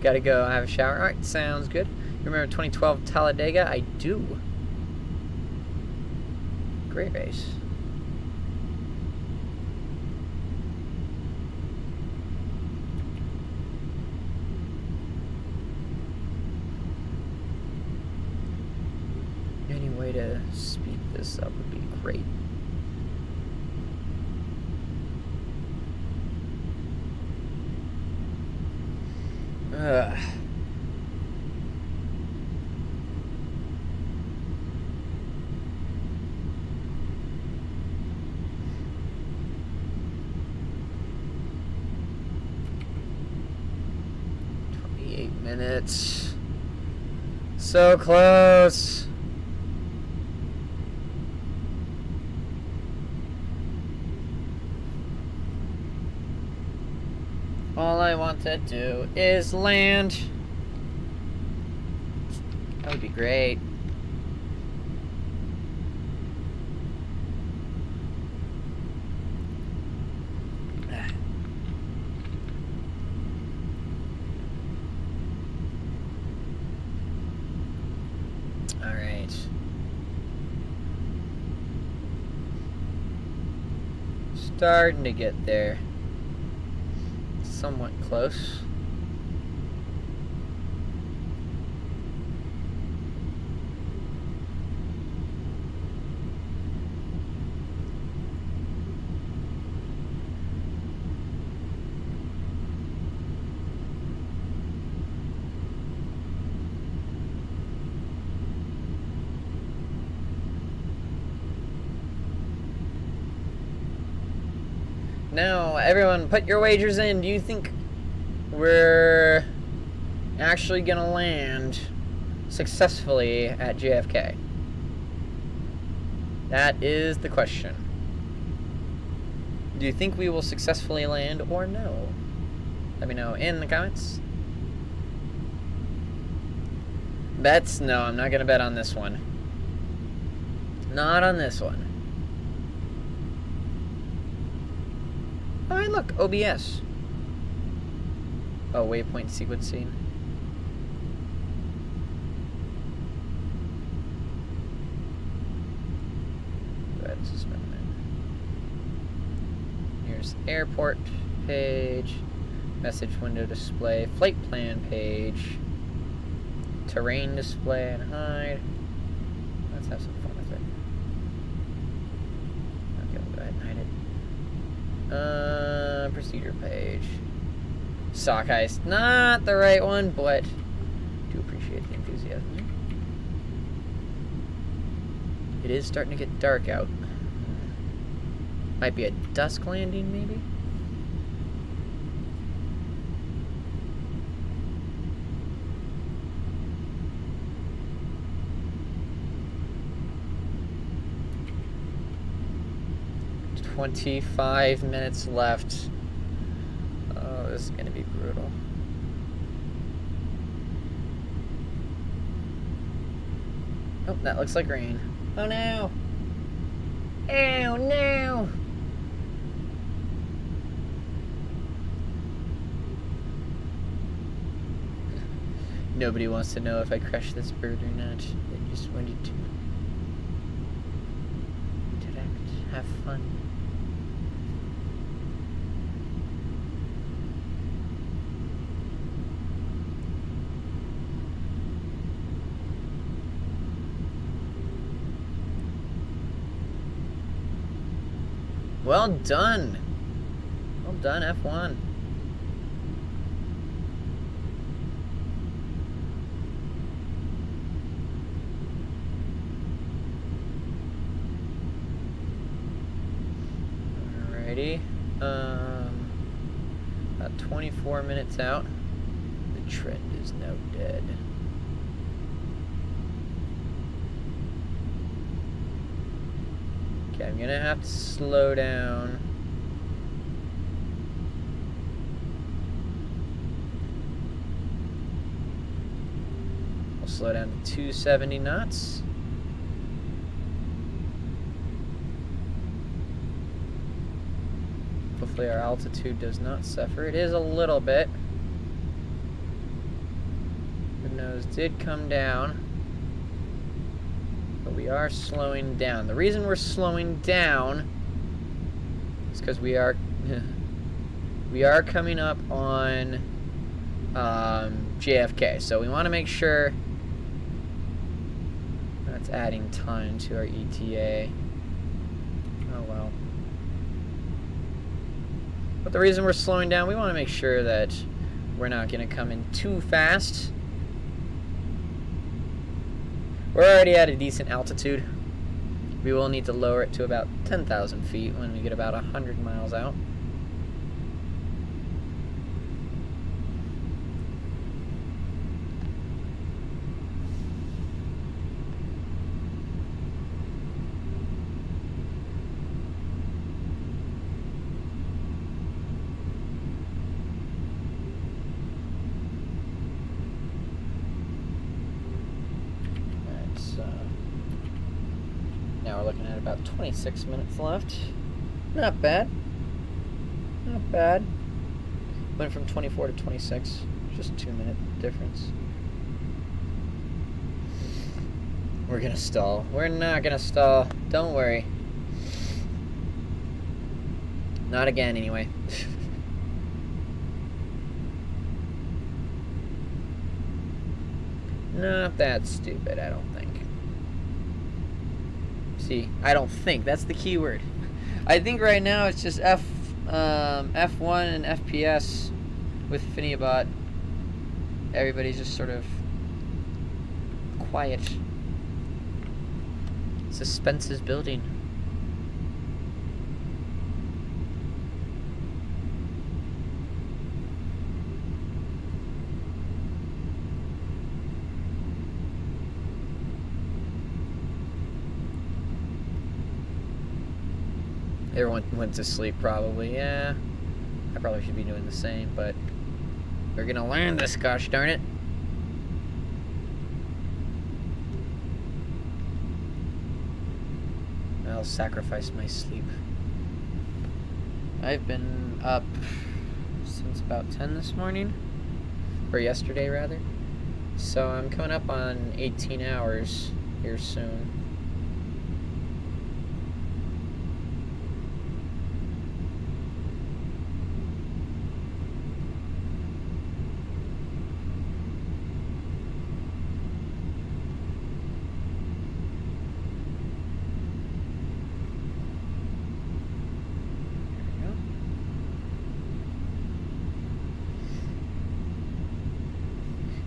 Gotta go have a shower. Alright, sounds good. You remember 2012 Talladega? I do. Great race. Any way to speed this up would be great. Ugh. Minutes. So close. All I want to do is land. That would be great. Starting to get there. Somewhat close. Now, everyone, put your wagers in. Do you think we're actually gonna land successfully at JFK? That is the question. Do you think we will successfully land or no? Let me know in the comments. Bets? No, I'm not gonna bet on this one. Not on this one. Oh, hey, look, OBS. Oh, waypoint sequencing. Go ahead and suspend that. Here's airport page, message window display, flight plan page, terrain display and hide. Let's have some fun with it. Okay, we'll go ahead and hide it. Procedure page. Sock heist. Not the right one, but do appreciate the enthusiasm. It is starting to get dark out. Might be a dusk landing, maybe? "25 minutes left." Oh, this is gonna be brutal. Oh, that looks like rain. Oh no! Oh no! Nobody wants to know if I crush this bird or not. I just wanted to interact, have fun. Well done. Well done, F1. Alrighty. About 24 minutes out. The trend is now dead. Okay, I'm gonna have to slow down. We'll slow down to 270 knots. Hopefully our altitude does not suffer. It is a little bit. The nose did come down. But we are slowing down. The reason we're slowing down is because we are coming up on JFK. So we want to make sure that's adding time to our ETA. Oh well. But the reason we're slowing down, we want to make sure that we're not going to come in too fast. We're already at a decent altitude. We will need to lower it to about 10,000 feet when we get about 100 miles out. Now we're looking at about 26 minutes left. Not bad. Not bad. Went from 24 to 26. Just a 2-minute difference. We're gonna stall. We're not gonna stall. Don't worry. Not again, anyway. Not that stupid, I don't think. See, I don't think. That's the key word. I think right now it's just F1 and FPS with Phineapoo. Everybody's just sort of quiet. Suspense is building. Everyone went to sleep probably. Yeah, I probably should be doing the same, but we're gonna learn this, gosh darn it. I'll sacrifice my sleep. I've been up since about 10 this morning, or yesterday rather, so I'm coming up on 18 hours here soon.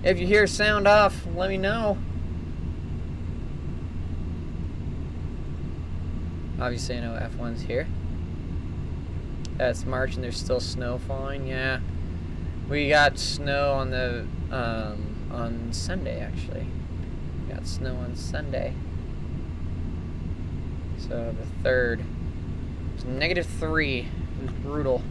If you hear sound off, let me know. Obviously, I know F1's here. It's March and there's still snow falling. Yeah, we got snow on the on Sunday actually. We got snow on Sunday. So the 3rd. It was -3. It was brutal.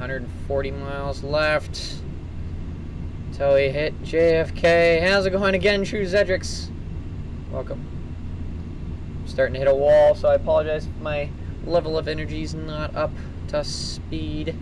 140 miles left till we hit JFK. How's it going again, True Zedrix? Welcome. I'm starting to hit a wall, so I apologize if my level of energy is not up to speed.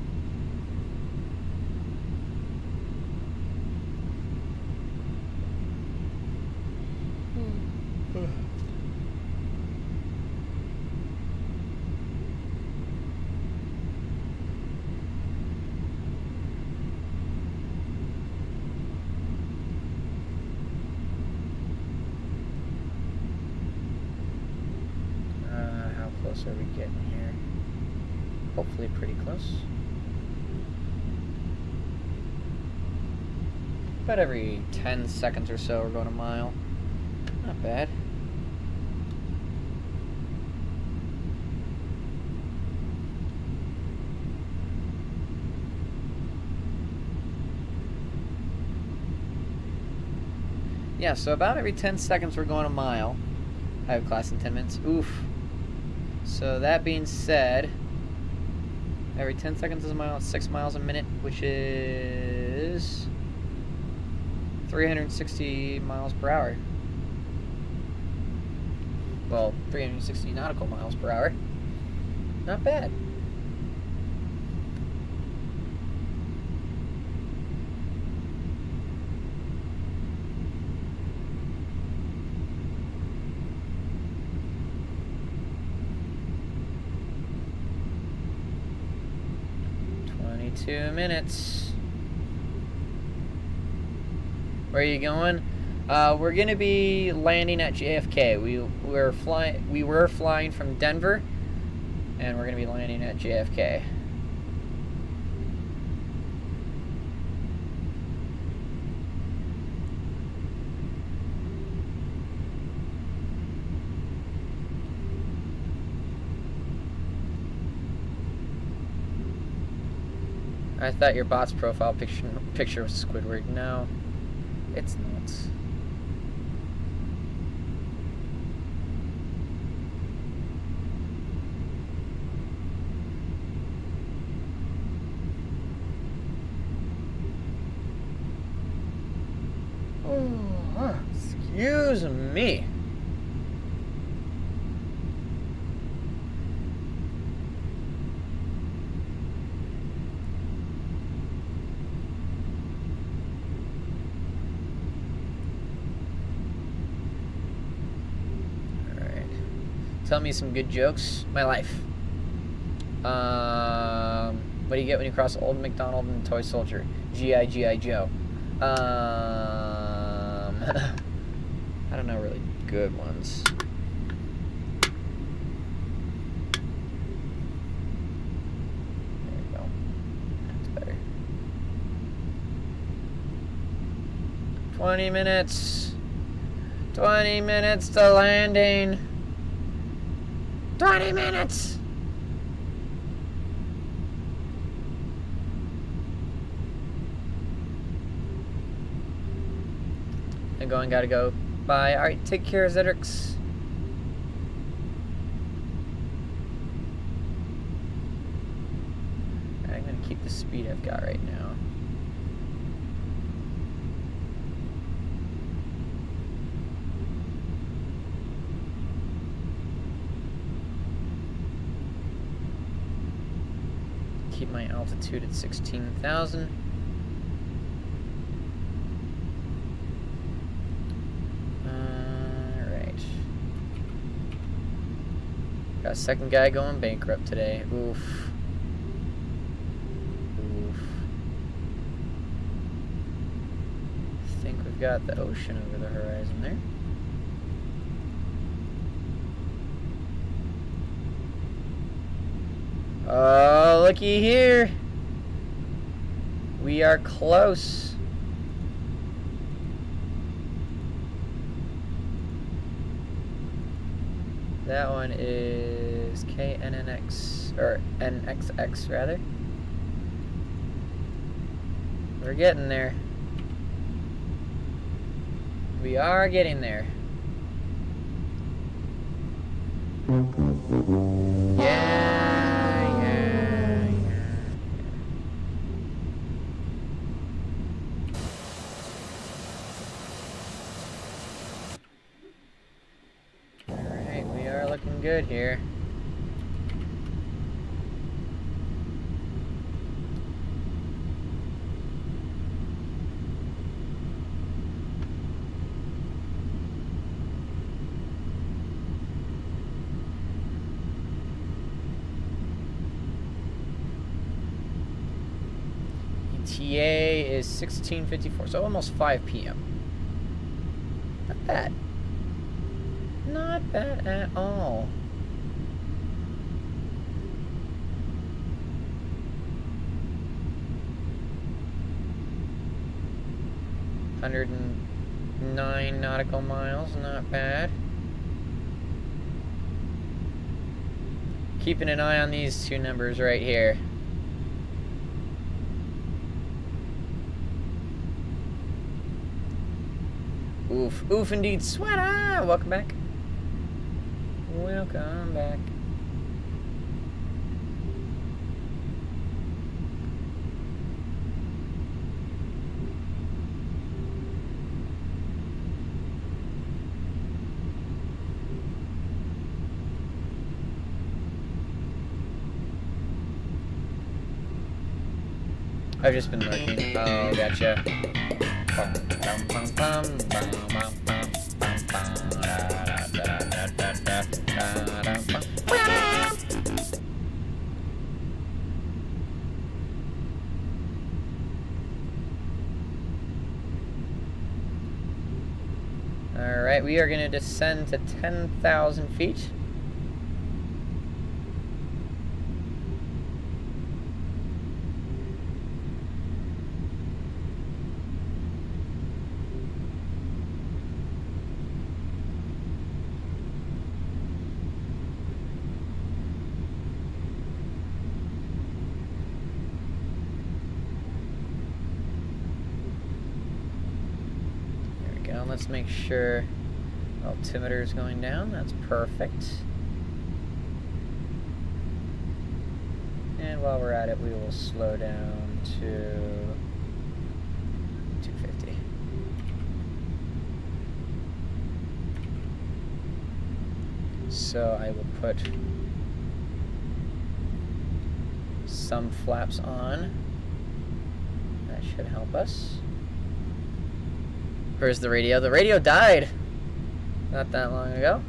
Are we getting here? Hopefully pretty close. About every 10 seconds or so we're going a mile. Not bad. Yeah, so about every 10 seconds we're going a mile. I have class in 10 minutes. Oof. So that being said, every 10 seconds is a mile, 6 miles a minute, which is 360 miles per hour. Well, 360 nautical miles per hour. Not bad. Minutes. Where are you going? We're gonna be landing at JFK. We were flying from Denver, and we're gonna be landing at JFK. I thought your bot's profile picture was Squidward. No, it's not. Oh, excuse me. Tell me some good jokes. My life. What do you get when you cross Old MacDonald and Toy Soldier? G.I. Joe. I don't know really good ones. There we go. That's better. 20 minutes. 20 minutes to landing. 20 minutes! I'm going, gotta go. Bye. Alright, take care, Zedrix. I'm gonna keep the speed I've got right now. Keep my altitude at 16,000. Alright. Got a second guy going bankrupt today. Oof. Oof. I think we've got the ocean over the horizon there. Oh, looky here. We are close. That one is KNNX, or NXX rather. We're getting there. We are getting there. Yeah, yeah, yeah. 20 looking good here. ETA is 16:54, so almost 5 p.m. Not bad. Not bad at all. $109 nautical miles, not bad. Keeping an eye on these two numbers right here. Oof, oof indeed, sweater! Welcome back. Welcome back. I've just been looking. Oh, gotcha. Alright, we are going to descend to 10,000 feet. Let's make sure altimeter is going down. That's perfect. And while we're at it, we will slow down to 250. So I will put some flaps on. That should help us. Where's the radio? The radio died not that long ago.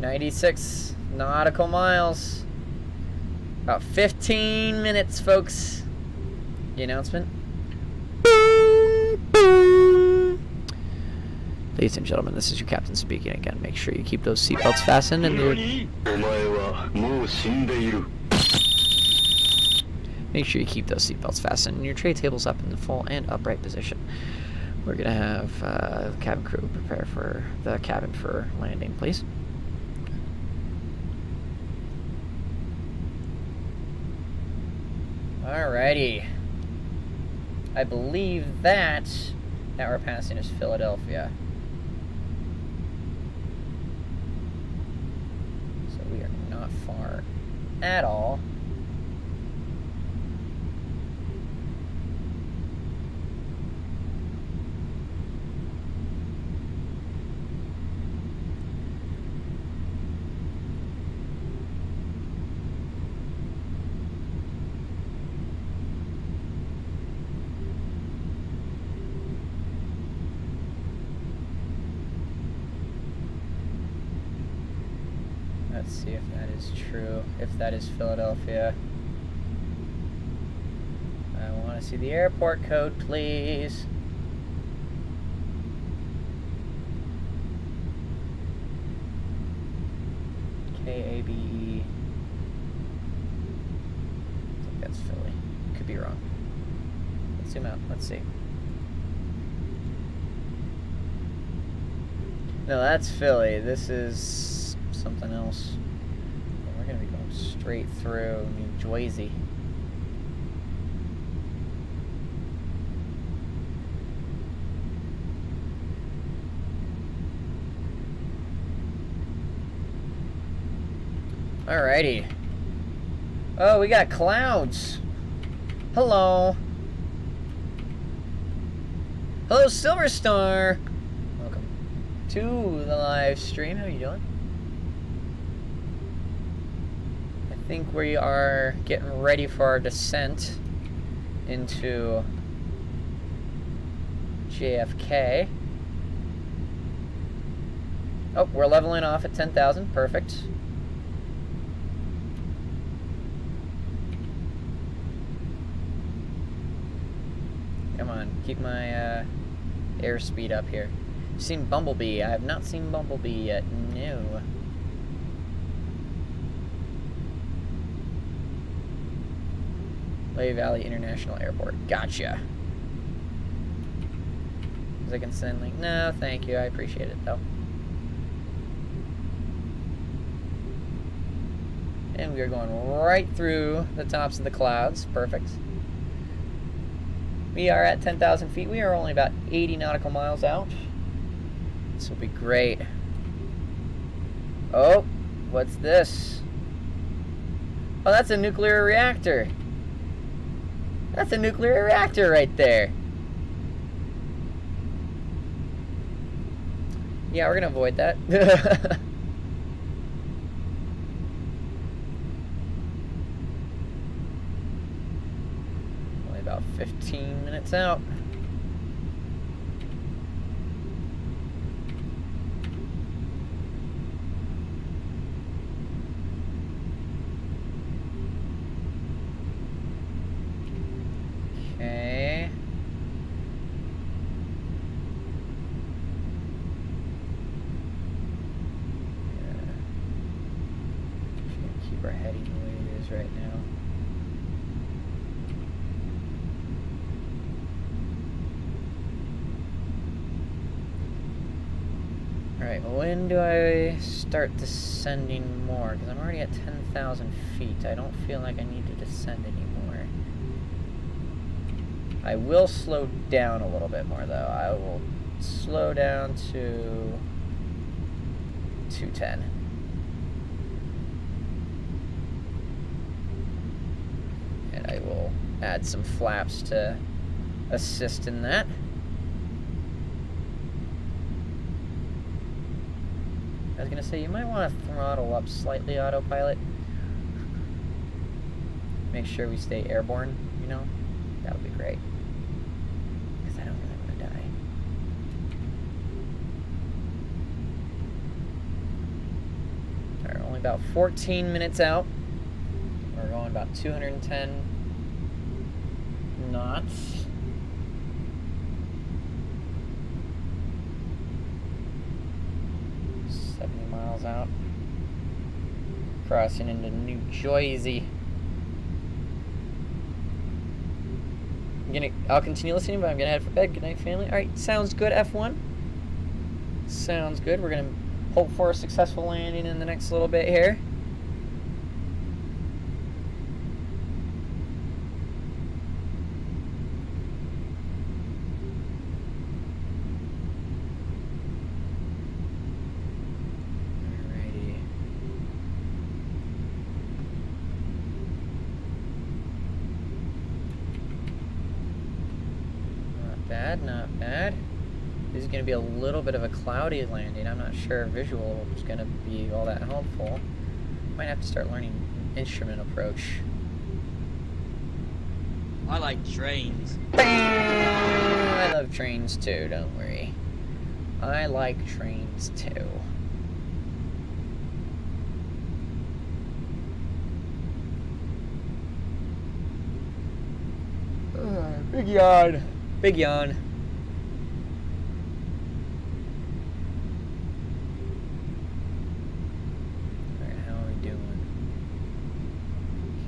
"96 nautical miles. About 15 minutes, folks." The announcement. Ladies and gentlemen, this is your captain speaking again. Make sure you keep those seatbelts fastened and your tray tables up in the full and upright position. We're gonna have the cabin crew prepare for the cabin for landing, please. Alrighty. I believe that we're passing is Philadelphia. We are not far at all. Let's see if that is true. If that is Philadelphia. I want to see the airport code, please. KABE. I think that's Philly. Could be wrong. Let's zoom out. Let's see. No, that's Philly. This is something else. We're going to be going straight through New Jersey. Alrighty. Oh, we got clouds. Hello. Hello, Silver Star. Welcome to the live stream. How are you doing? I think we are getting ready for our descent into JFK. Oh, we're leveling off at 10,000. Perfect. Come on, keep my airspeed up here. You've seen Bumblebee. I have not seen Bumblebee yet. No. Lehigh Valley International Airport. Gotcha. Because I can send like, no, thank you. I appreciate it though. And we are going right through the tops of the clouds. Perfect. We are at 10,000 feet. We are only about 80 nautical miles out. This will be great. Oh, what's this? Oh, that's a nuclear reactor. That's a nuclear reactor right there. Yeah, we're gonna avoid that. Only about 15 minutes out. Okay. Just gonna keep our heading the way it is right now. Alright, when do I start descending more? Because I'm already at 10,000 feet. I don't feel like I need to descend anymore. I will slow down a little bit more though. I will slow down to 210. And I will add some flaps to assist in that. I was gonna say, you might want to throttle up slightly, autopilot. Make sure we stay airborne, you know? That would be great. Because I don't really want to die. Alright, only about 14 minutes out. We're going about 210 knots. Out, crossing into New Jersey. I'll continue listening, but I'm gonna head for bed. Good night, family. All right, sounds good. F1. Sounds good. We're gonna hope for a successful landing in the next little bit here. Not bad. This is going to be a little bit of a cloudy landing. I'm not sure visual is going to be all that helpful. Might have to start learning instrument approach. I like trains. I love trains too, don't worry. I like trains too. Big yawn. Big yawn. Alright, how are we doing?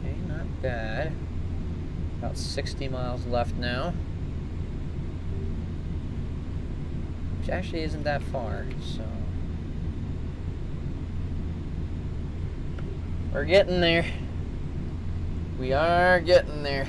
Okay, not bad. About 60 miles left now. Which actually isn't that far, so... We're getting there. We are getting there.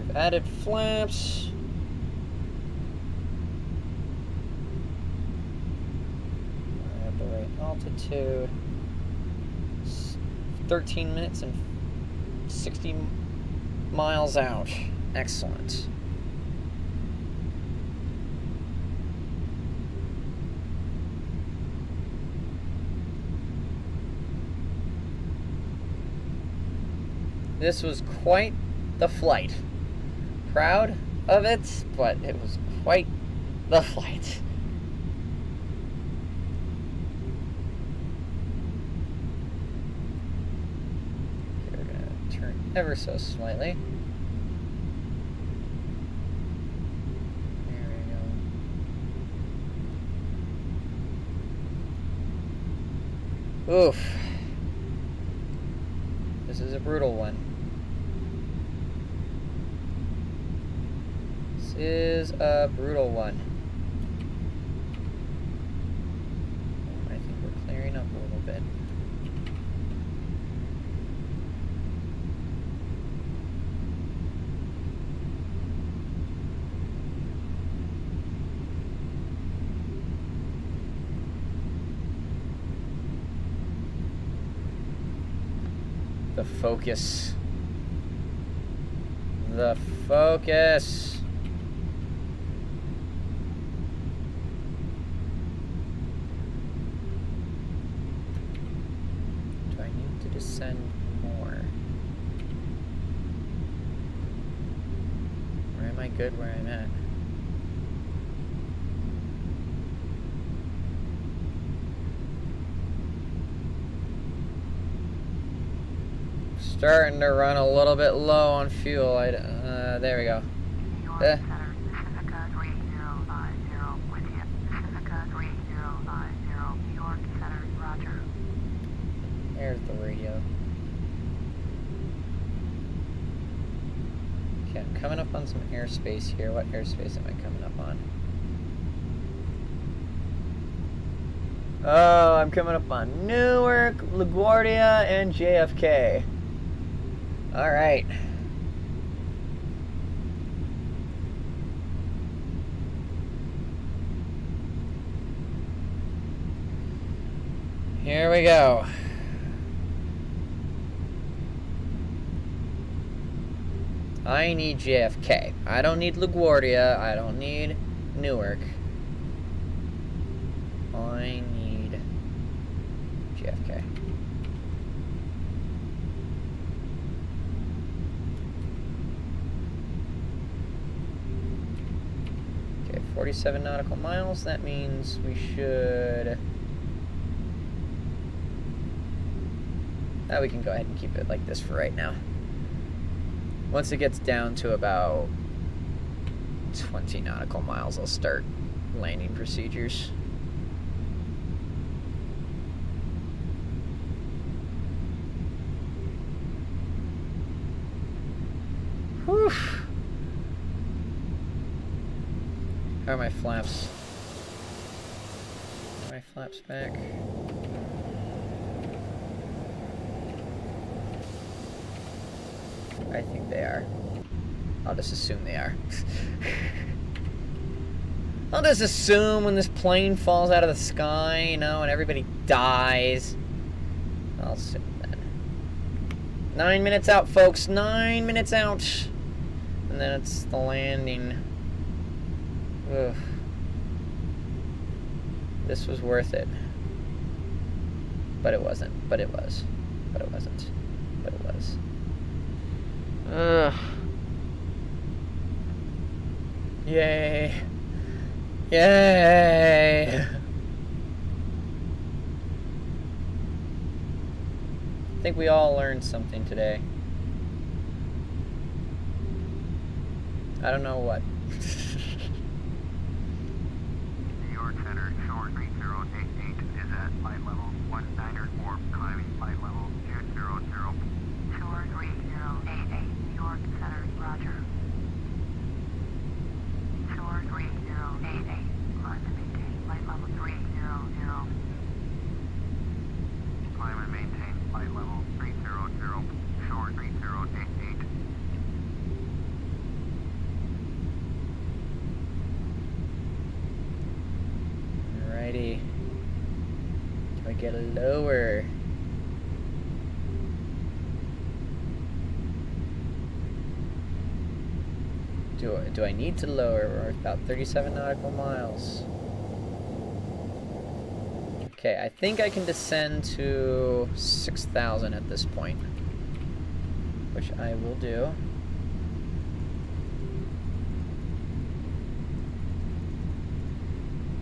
we've added flaps. We're at the right altitude. 13 minutes and 60 miles out. Excellent. This was quite the flight. Proud of it, but it was quite the flight. Okay, we're gonna turn ever so slightly. There we go. Oof. This is a brutal one. This is a brutal one. I think we're clearing up a little bit. The focus. The focus. Do I need to descend more? Or am I good where I'm at? Starting to run a little bit low on fuel. There we go. New York Center, Pacifica 3050 with you. Pacifica 3050, New York Center, roger. There's the radio. Okay, I'm coming up on some airspace here. What airspace am I coming up on? Oh, I'm coming up on Newark, LaGuardia, and JFK. All right. Here we go. I need JFK. I don't need LaGuardia. I don't need Newark. I need JFK. Okay, 47 nautical miles. That means we should... we can go ahead and keep it like this for right now. Once it gets down to about 20 nautical miles, I'll start landing procedures. Whew. How are my flaps? Are my flaps back? I think they are. I'll just assume they are. I'll just assume when this plane falls out of the sky, you know, and everybody dies. I'll assume that. 9 minutes out, folks. 9 minutes out. And then it's the landing. Ugh. This was worth it. But it wasn't. But it was. But it wasn't. But it was. Ugh. Yay. Yay. I think we all learned something today. I don't know what. New York Center, shore 3088 is at flight level 19 or climbing flight level 200. Shore 3088, New York Center, roger. Shore 3088, climb and maintain flight level 300. Climb and maintain flight level 300, shore 3088. get lower. Do I need to lower? We're about 37 nautical miles. Okay, I think I can descend to 6,000 at this point, which I will do.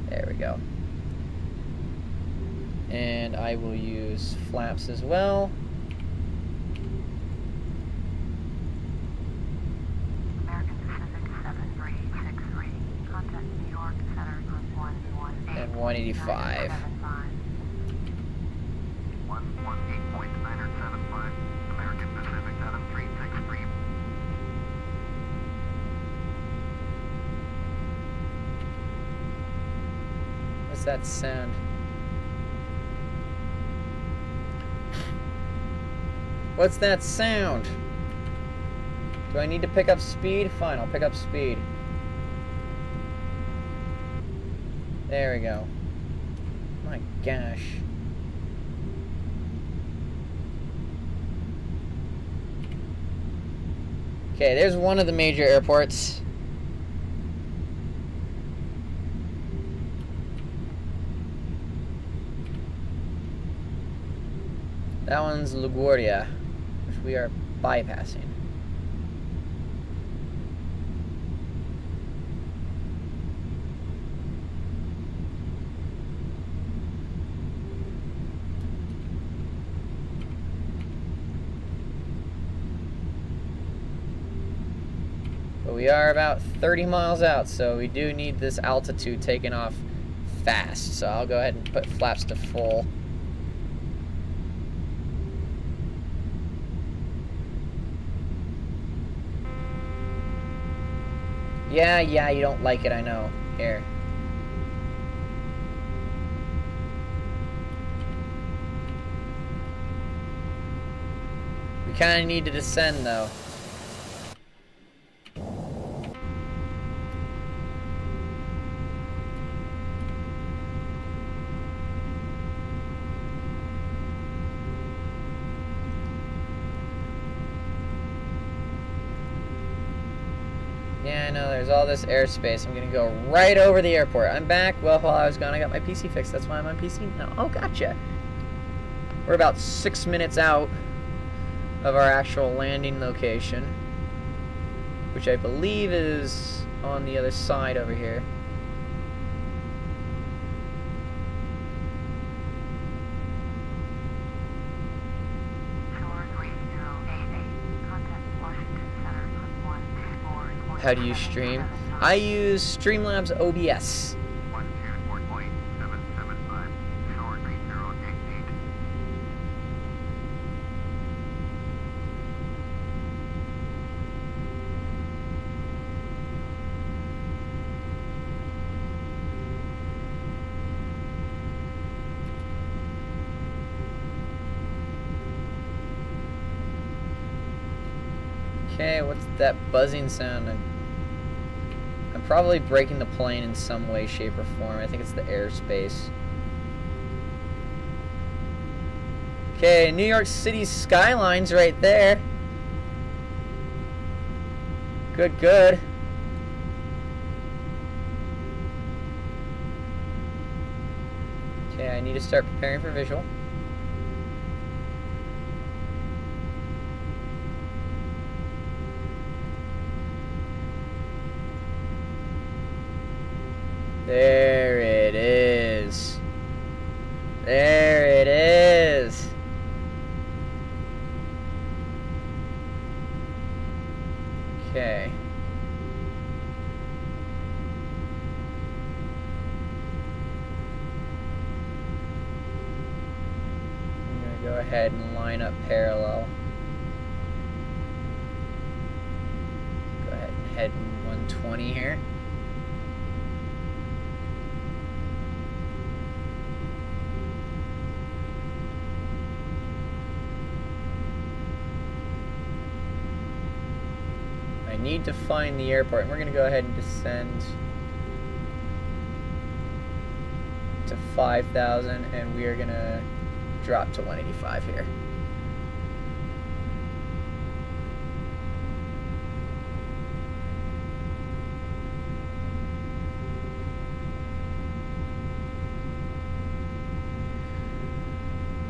There we go. And I will use flaps as well. American Pacific 7363. Contact New York Center Group 118. And 185. 118.975. American Pacific 7363. What's that sound? What's that sound? Do I need to pick up speed? Fine, I'll pick up speed. There we go. My gosh. Okay, there's one of the major airports. That one's LaGuardia, which we are bypassing. But we are about 30 miles out, so we do need this altitude taken off fast. So I'll go ahead and put flaps to full. Yeah, you don't like it, I know. Here. We kind of need to descend, though. Yeah, I know, there's all this airspace. I'm gonna go right over the airport. I'm back. Well, while I was gone, I got my PC fixed. That's why I'm on PC now. Oh, gotcha. We're about 6 minutes out of our actual landing location, which I believe is on the other side over here. How do you stream? I use Streamlabs OBS. 124.775. Shore 3088. Okay, what's that buzzing sound? I'm probably breaking the plane in some way, shape, or form. I think it's the airspace. Okay, New York City skyline's right there. Good, good. Okay, I need to start preparing for visual. There it is. There it is. Okay. I'm going to go ahead and line up parallel. Go ahead and head 120 here. Need to find the airport, and we're going to go ahead and descend to 5,000, and we are gonna drop to 185 here.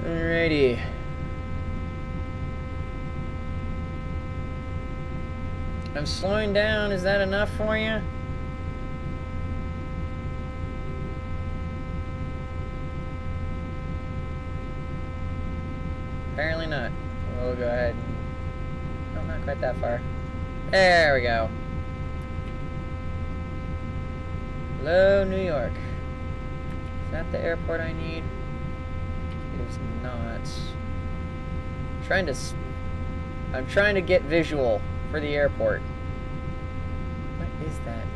Alrighty. I'm slowing down. Is that enough for you? Apparently not. We'll go ahead and... No, not quite that far. There we go. Hello, New York. Is that the airport I need? It is not. I'm trying to get visual for the airport. What is that?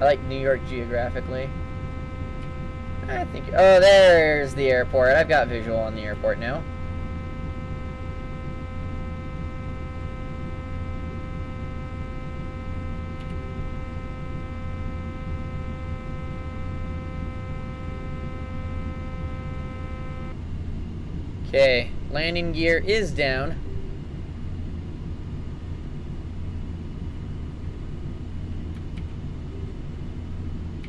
I like New York geographically. I think... Oh, there's the airport. I've got visual on the airport now. Okay, landing gear is down.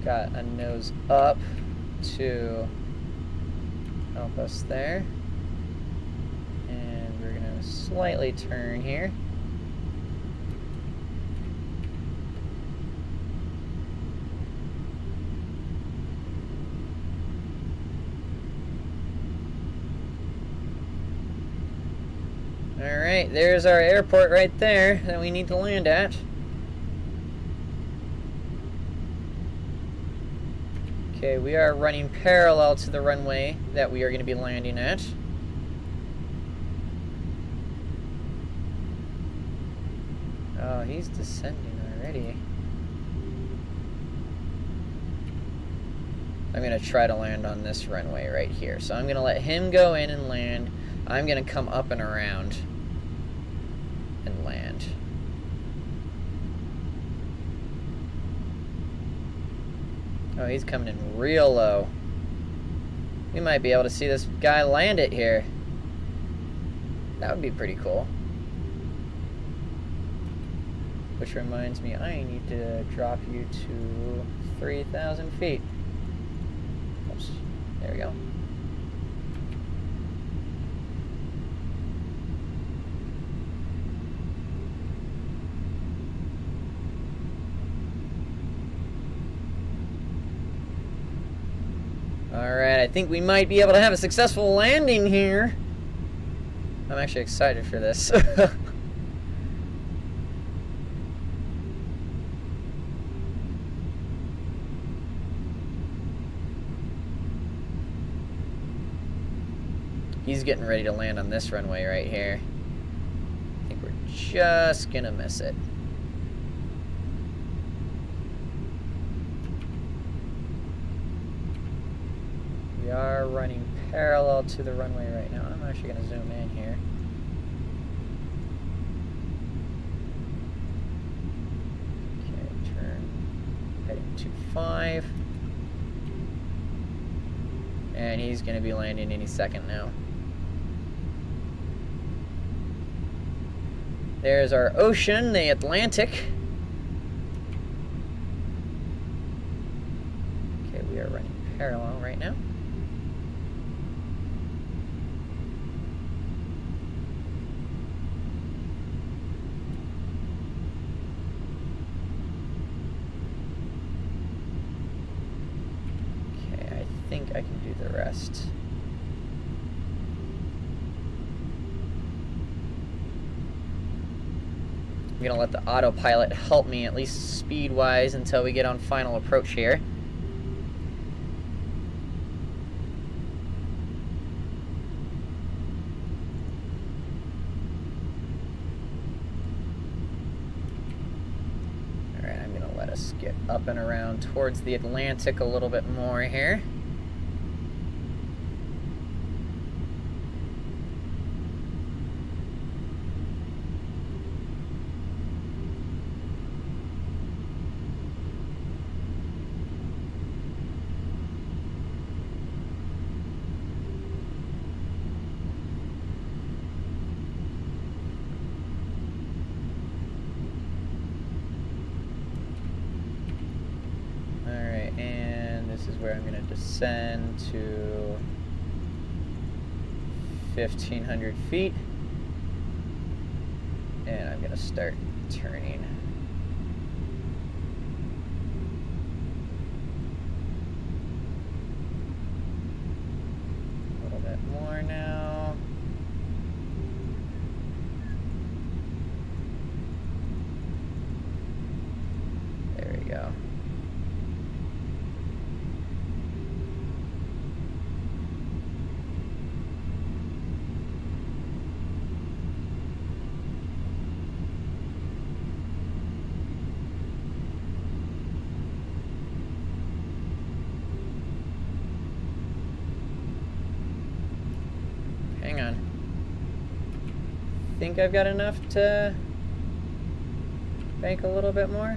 Got a nose up to help us there. And we're gonna slightly turn here. Alright, there's our airport right there that we need to land at. Okay, we are running parallel to the runway that we are going to be landing at. Oh, he's descending already. I'm going to try to land on this runway right here. So I'm going to let him go in and land. I'm going to come up and around and land. Oh, he's coming in real low. We might be able to see this guy land it here. That would be pretty cool. Which reminds me, I need to drop you to 3,000 feet. Oops. There we go. Alright, I think we might be able to have a successful landing here. I'm actually excited for this. He's getting ready to land on this runway right here. I think we're just gonna miss it. We are running parallel to the runway right now. I'm actually going to zoom in here. Okay, turn, heading to 5. And he's going to be landing any second now. There's our ocean, the Atlantic. Okay, we are running parallel right now. I think I can do the rest. I'm gonna let the autopilot help me, at least speed-wise, until we get on final approach here. Alright, I'm gonna let us get up and around towards the Atlantic a little bit more here. where I'm going to descend to 1,500 feet. And I'm going to start turning. A little bit more now. There we go. Hang on. Think I've got enough to bank a little bit more?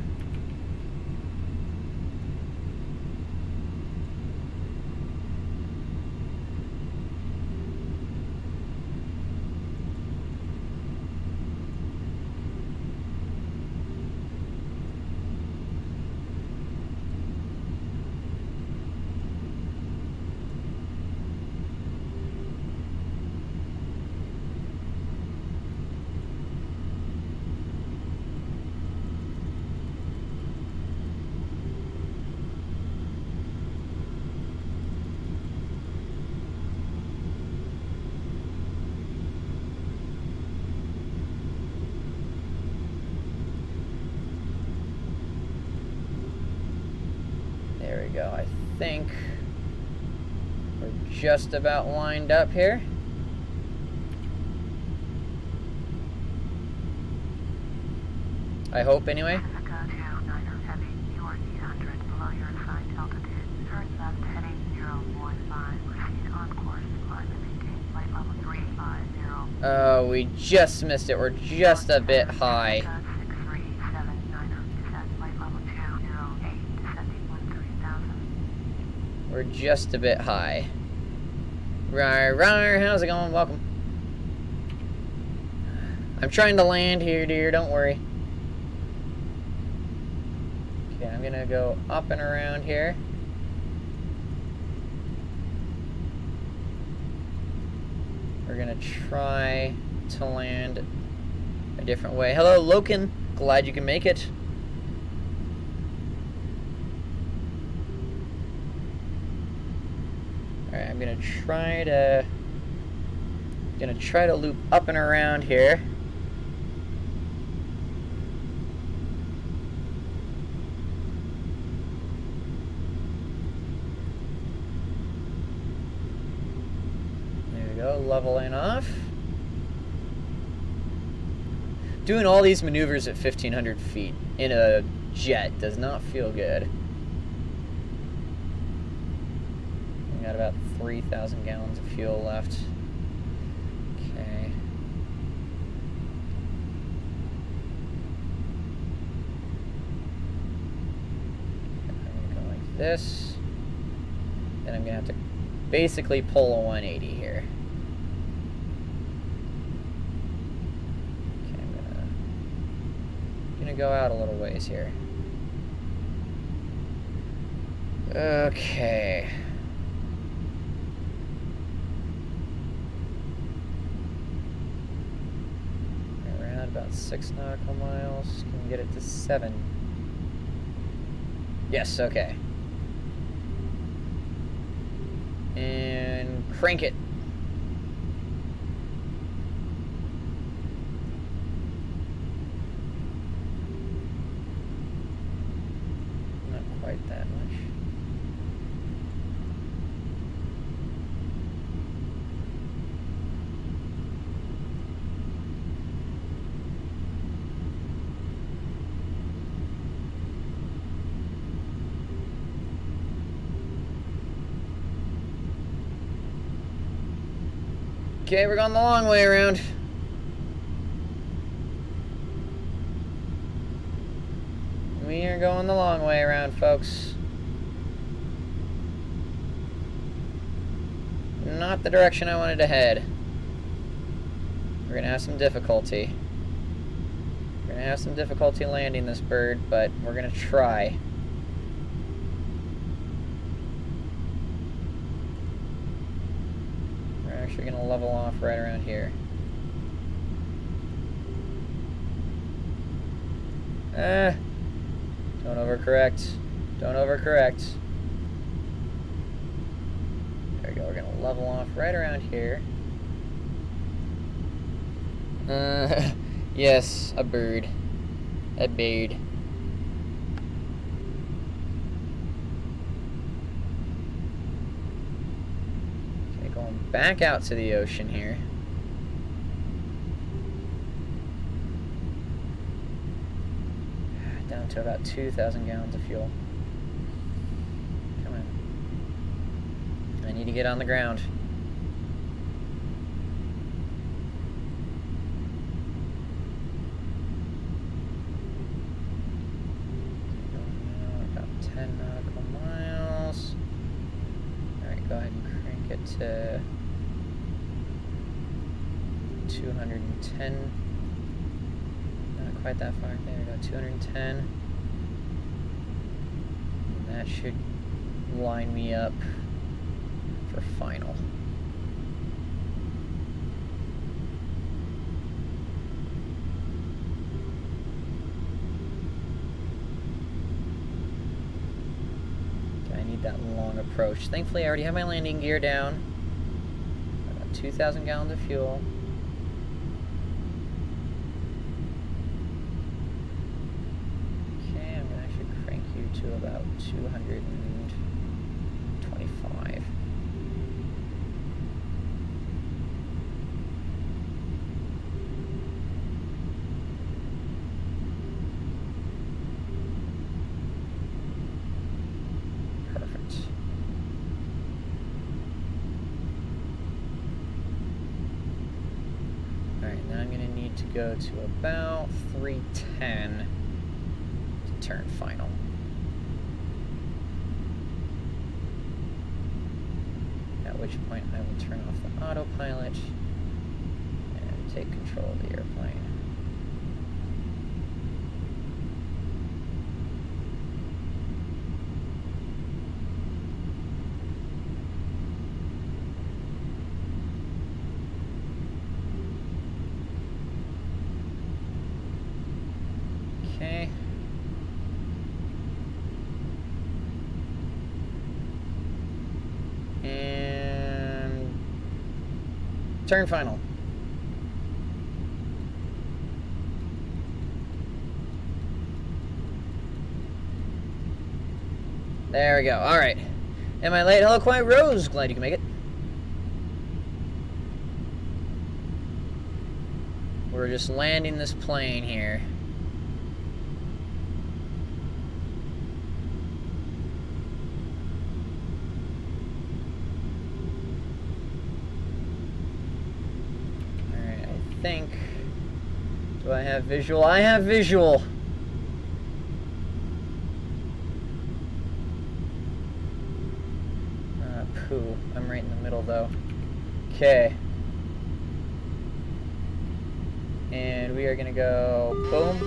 There we go. I think we're just about lined up here. I hope, anyway. Pacifica 29er Heavy, you are 800 below your assigned altitude. Turn left heading 015. Proceed on course. Climb and maintain flight level 350. Oh, we just missed it. We're just a bit high. Pacifica 6379er, descend flight level 208, descending 13,000. We're just a bit high. Rawr, how's it going? Welcome. I'm trying to land here, dear. Don't worry. Okay, I'm gonna go up and around here. We're gonna try to land a different way. Hello, Loken. Glad you can make it. Alright, I'm gonna try to loop up and around here. There we go, leveling off. Doing all these maneuvers at 1,500 feet in a jet does not feel good. We got about 3,000 gallons of fuel left. Okay. I'm gonna go like this. Then I'm gonna have to basically pull a 180 here. Okay, I'm gonna go out a little ways here. Okay. Around about 6 nautical miles. Can we get it to 7? Yes, okay. And crank it. Not quite that much. Okay, we're going the long way around. We are going the long way around, folks. Not the direction I wanted to head. We're gonna have some difficulty. We're gonna have some difficulty landing this bird, but we're gonna try. actually gonna level off right around here. Don't overcorrect. Don't overcorrect. There we go, we're gonna level off right around here. Yes, a bird. A bird. Okay, going back out to the ocean here. Down to about 2,000 gallons of fuel. Come on. I need to get on the ground. About 10 nautical miles. Alright, go ahead and crank it to 210. Not quite that far. There we go, 210. And that should line me up for final. Okay, I need that long approach. Thankfully, I already have my landing gear down. About 2,000 gallons of fuel. To about 225. Perfect. Alright, now I'm going to need to go to about 310 to turn final. At which point I will turn off the autopilot and take control of the airplane. Okay. Turn final. There we go. All right. Am I late? Hello, Quiet Rose. Glad you can make it. We're just landing this plane here. Do I have visual? I have visual! Poo. I'm right in the middle though. Okay. And we are gonna go boom.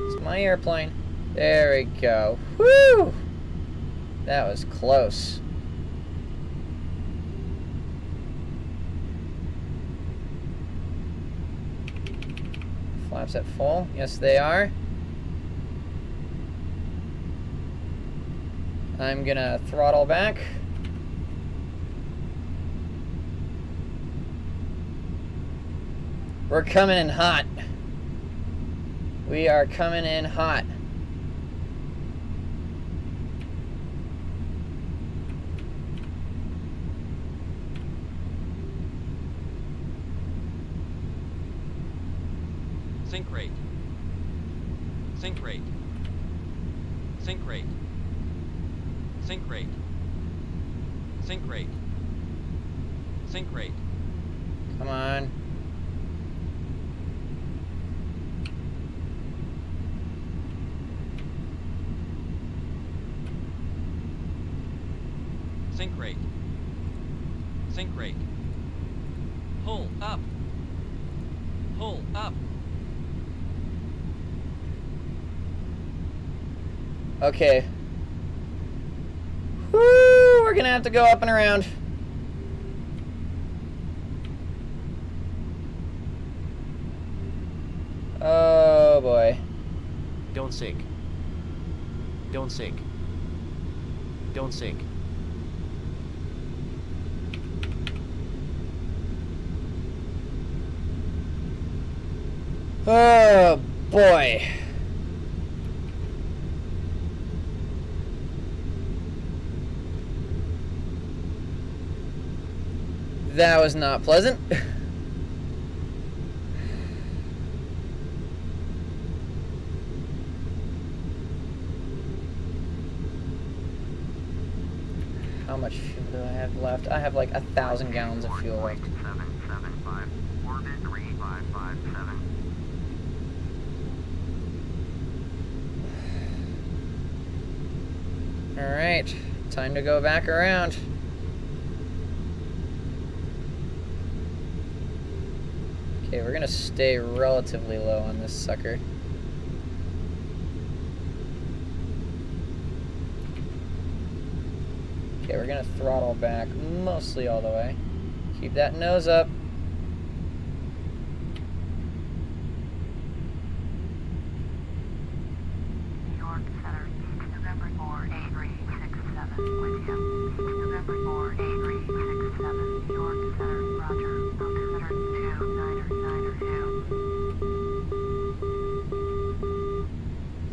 It's my airplane. There we go. Woo! That was close. Flaps at full. Yes, they are. I'm gonna throttle back. We're coming in hot. We are coming in hot. Sink rate. Sink rate. Sink rate. Sink rate. Sink rate. Sink rate. Come on. Sink rate. Sink rate. Pull up. Pull up. Okay. Woo! We're gonna have to go up and around. Oh boy. Don't sink. Don't sink. Don't sink. Oh boy. That was not pleasant. How much fuel do I have left? I have like 1,000 gallons of fuel left. 775, orbit 3557. Alright, time to go back around. Okay, we're gonna stay relatively low on this sucker. Okay, we're gonna throttle back mostly all the way. Keep that nose up. New York Center, Beach, November 4, 8367, with you. Beach, November 4, 8367, New York Center, Roger, altimeter 2992.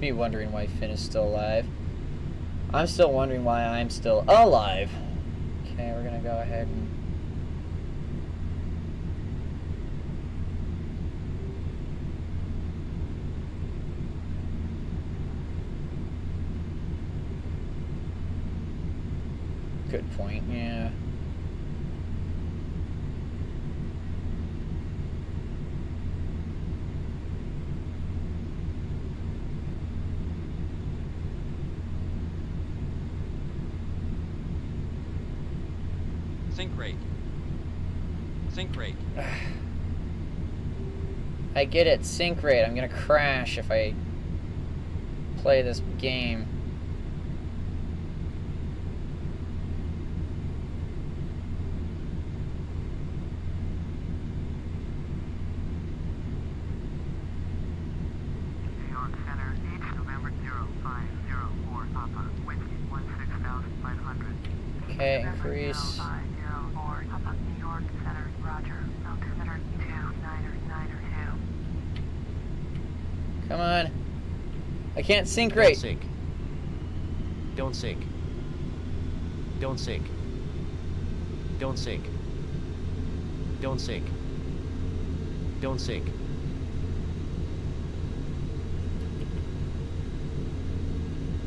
Me wondering why Finn is still alive. I'm still wondering why I'm still alive. Okay, we're gonna go ahead and... Good point, yeah. Sink rate. Sink rate. I get it, sync rate. I'm gonna crash if I play this game. New York Center, Beach, November 0504, Papa, with 16,500. Okay, increase. 0504, Papa, New York Center, Roger, altimeter 2992. Come on. I can't sync Don't rate. sink. Don't sink. Don't sink. Don't sink. Don't sink. Don't sink.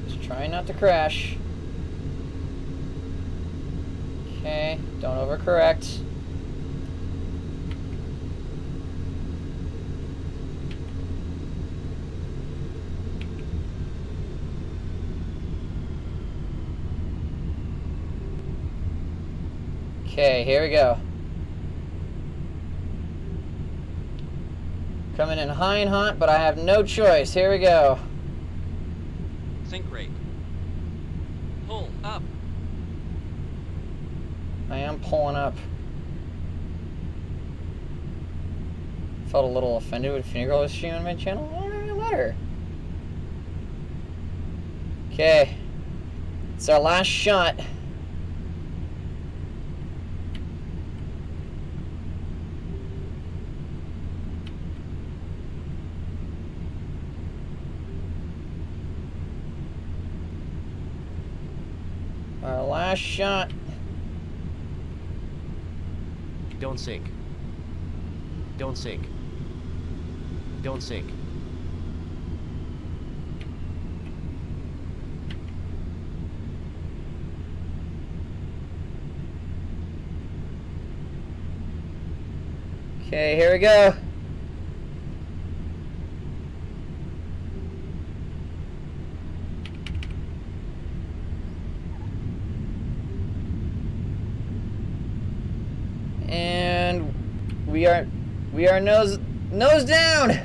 Just try not to crash. Okay, don't overcorrect. Okay, here we go. Coming in high and hot, but I have no choice. Here we go. Sink rate. Pull up. I am pulling up. Felt a little offended when Phineapoo was streaming on my channel. I don't even let her. Okay. It's our last shot. Our last shot. Don't sink. Don't sink. Don't sink. Okay, here we go. And we are nose down.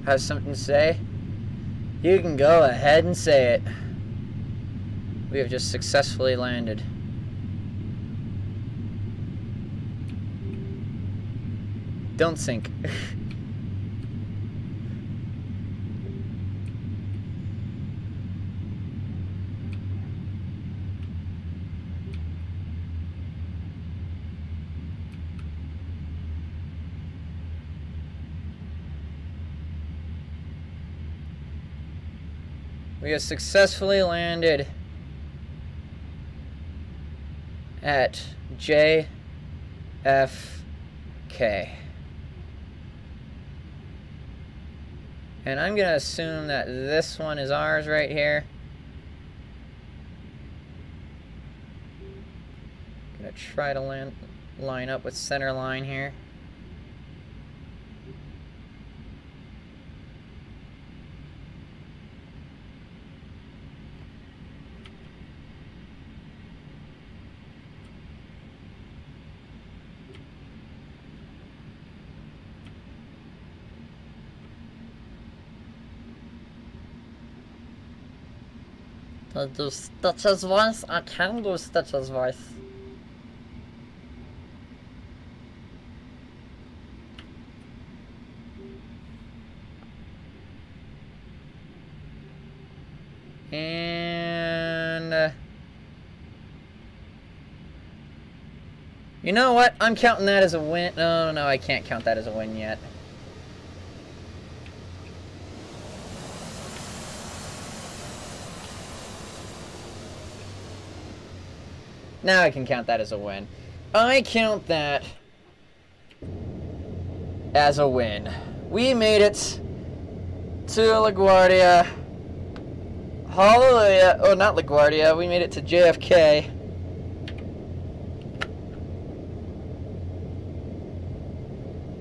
have something to say, you can go ahead and say it. We have just successfully landed. Don't sink. We have successfully landed at JFK. And I'm going to assume that this one is ours right here. Going to try to line up with center line here. I do Stitch's voice. I can do Stitch's voice. And you know what? I'm counting that as a win. No, no, I can't count that as a win yet. Now I can count that as a win. I count that as a win. We made it to LaGuardia. Hallelujah. Oh, not LaGuardia. We made it to JFK.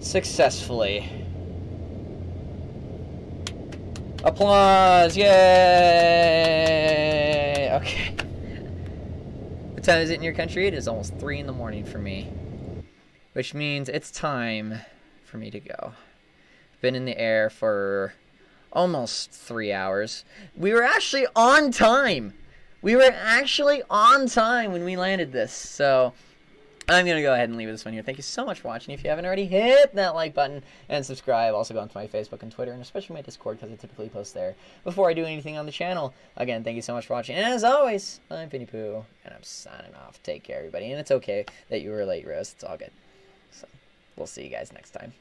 Successfully. Applause! Yay! Okay. What time is it in your country? It is almost 3 in the morning for me. Which means it's time for me to go. Been in the air for almost 3 hours. We were actually on time. We were actually on time when we landed this. So I'm going to go ahead and leave this one here. Thank you so much for watching. If you haven't already, hit that like button and subscribe. Also go onto my Facebook and Twitter, and especially my Discord, because I typically post there before I do anything on the channel. Again, thank you so much for watching. And as always, I'm Phineapoo, and I'm signing off. Take care, everybody. And it's okay that you were late, Rose. It's all good. So we'll see you guys next time.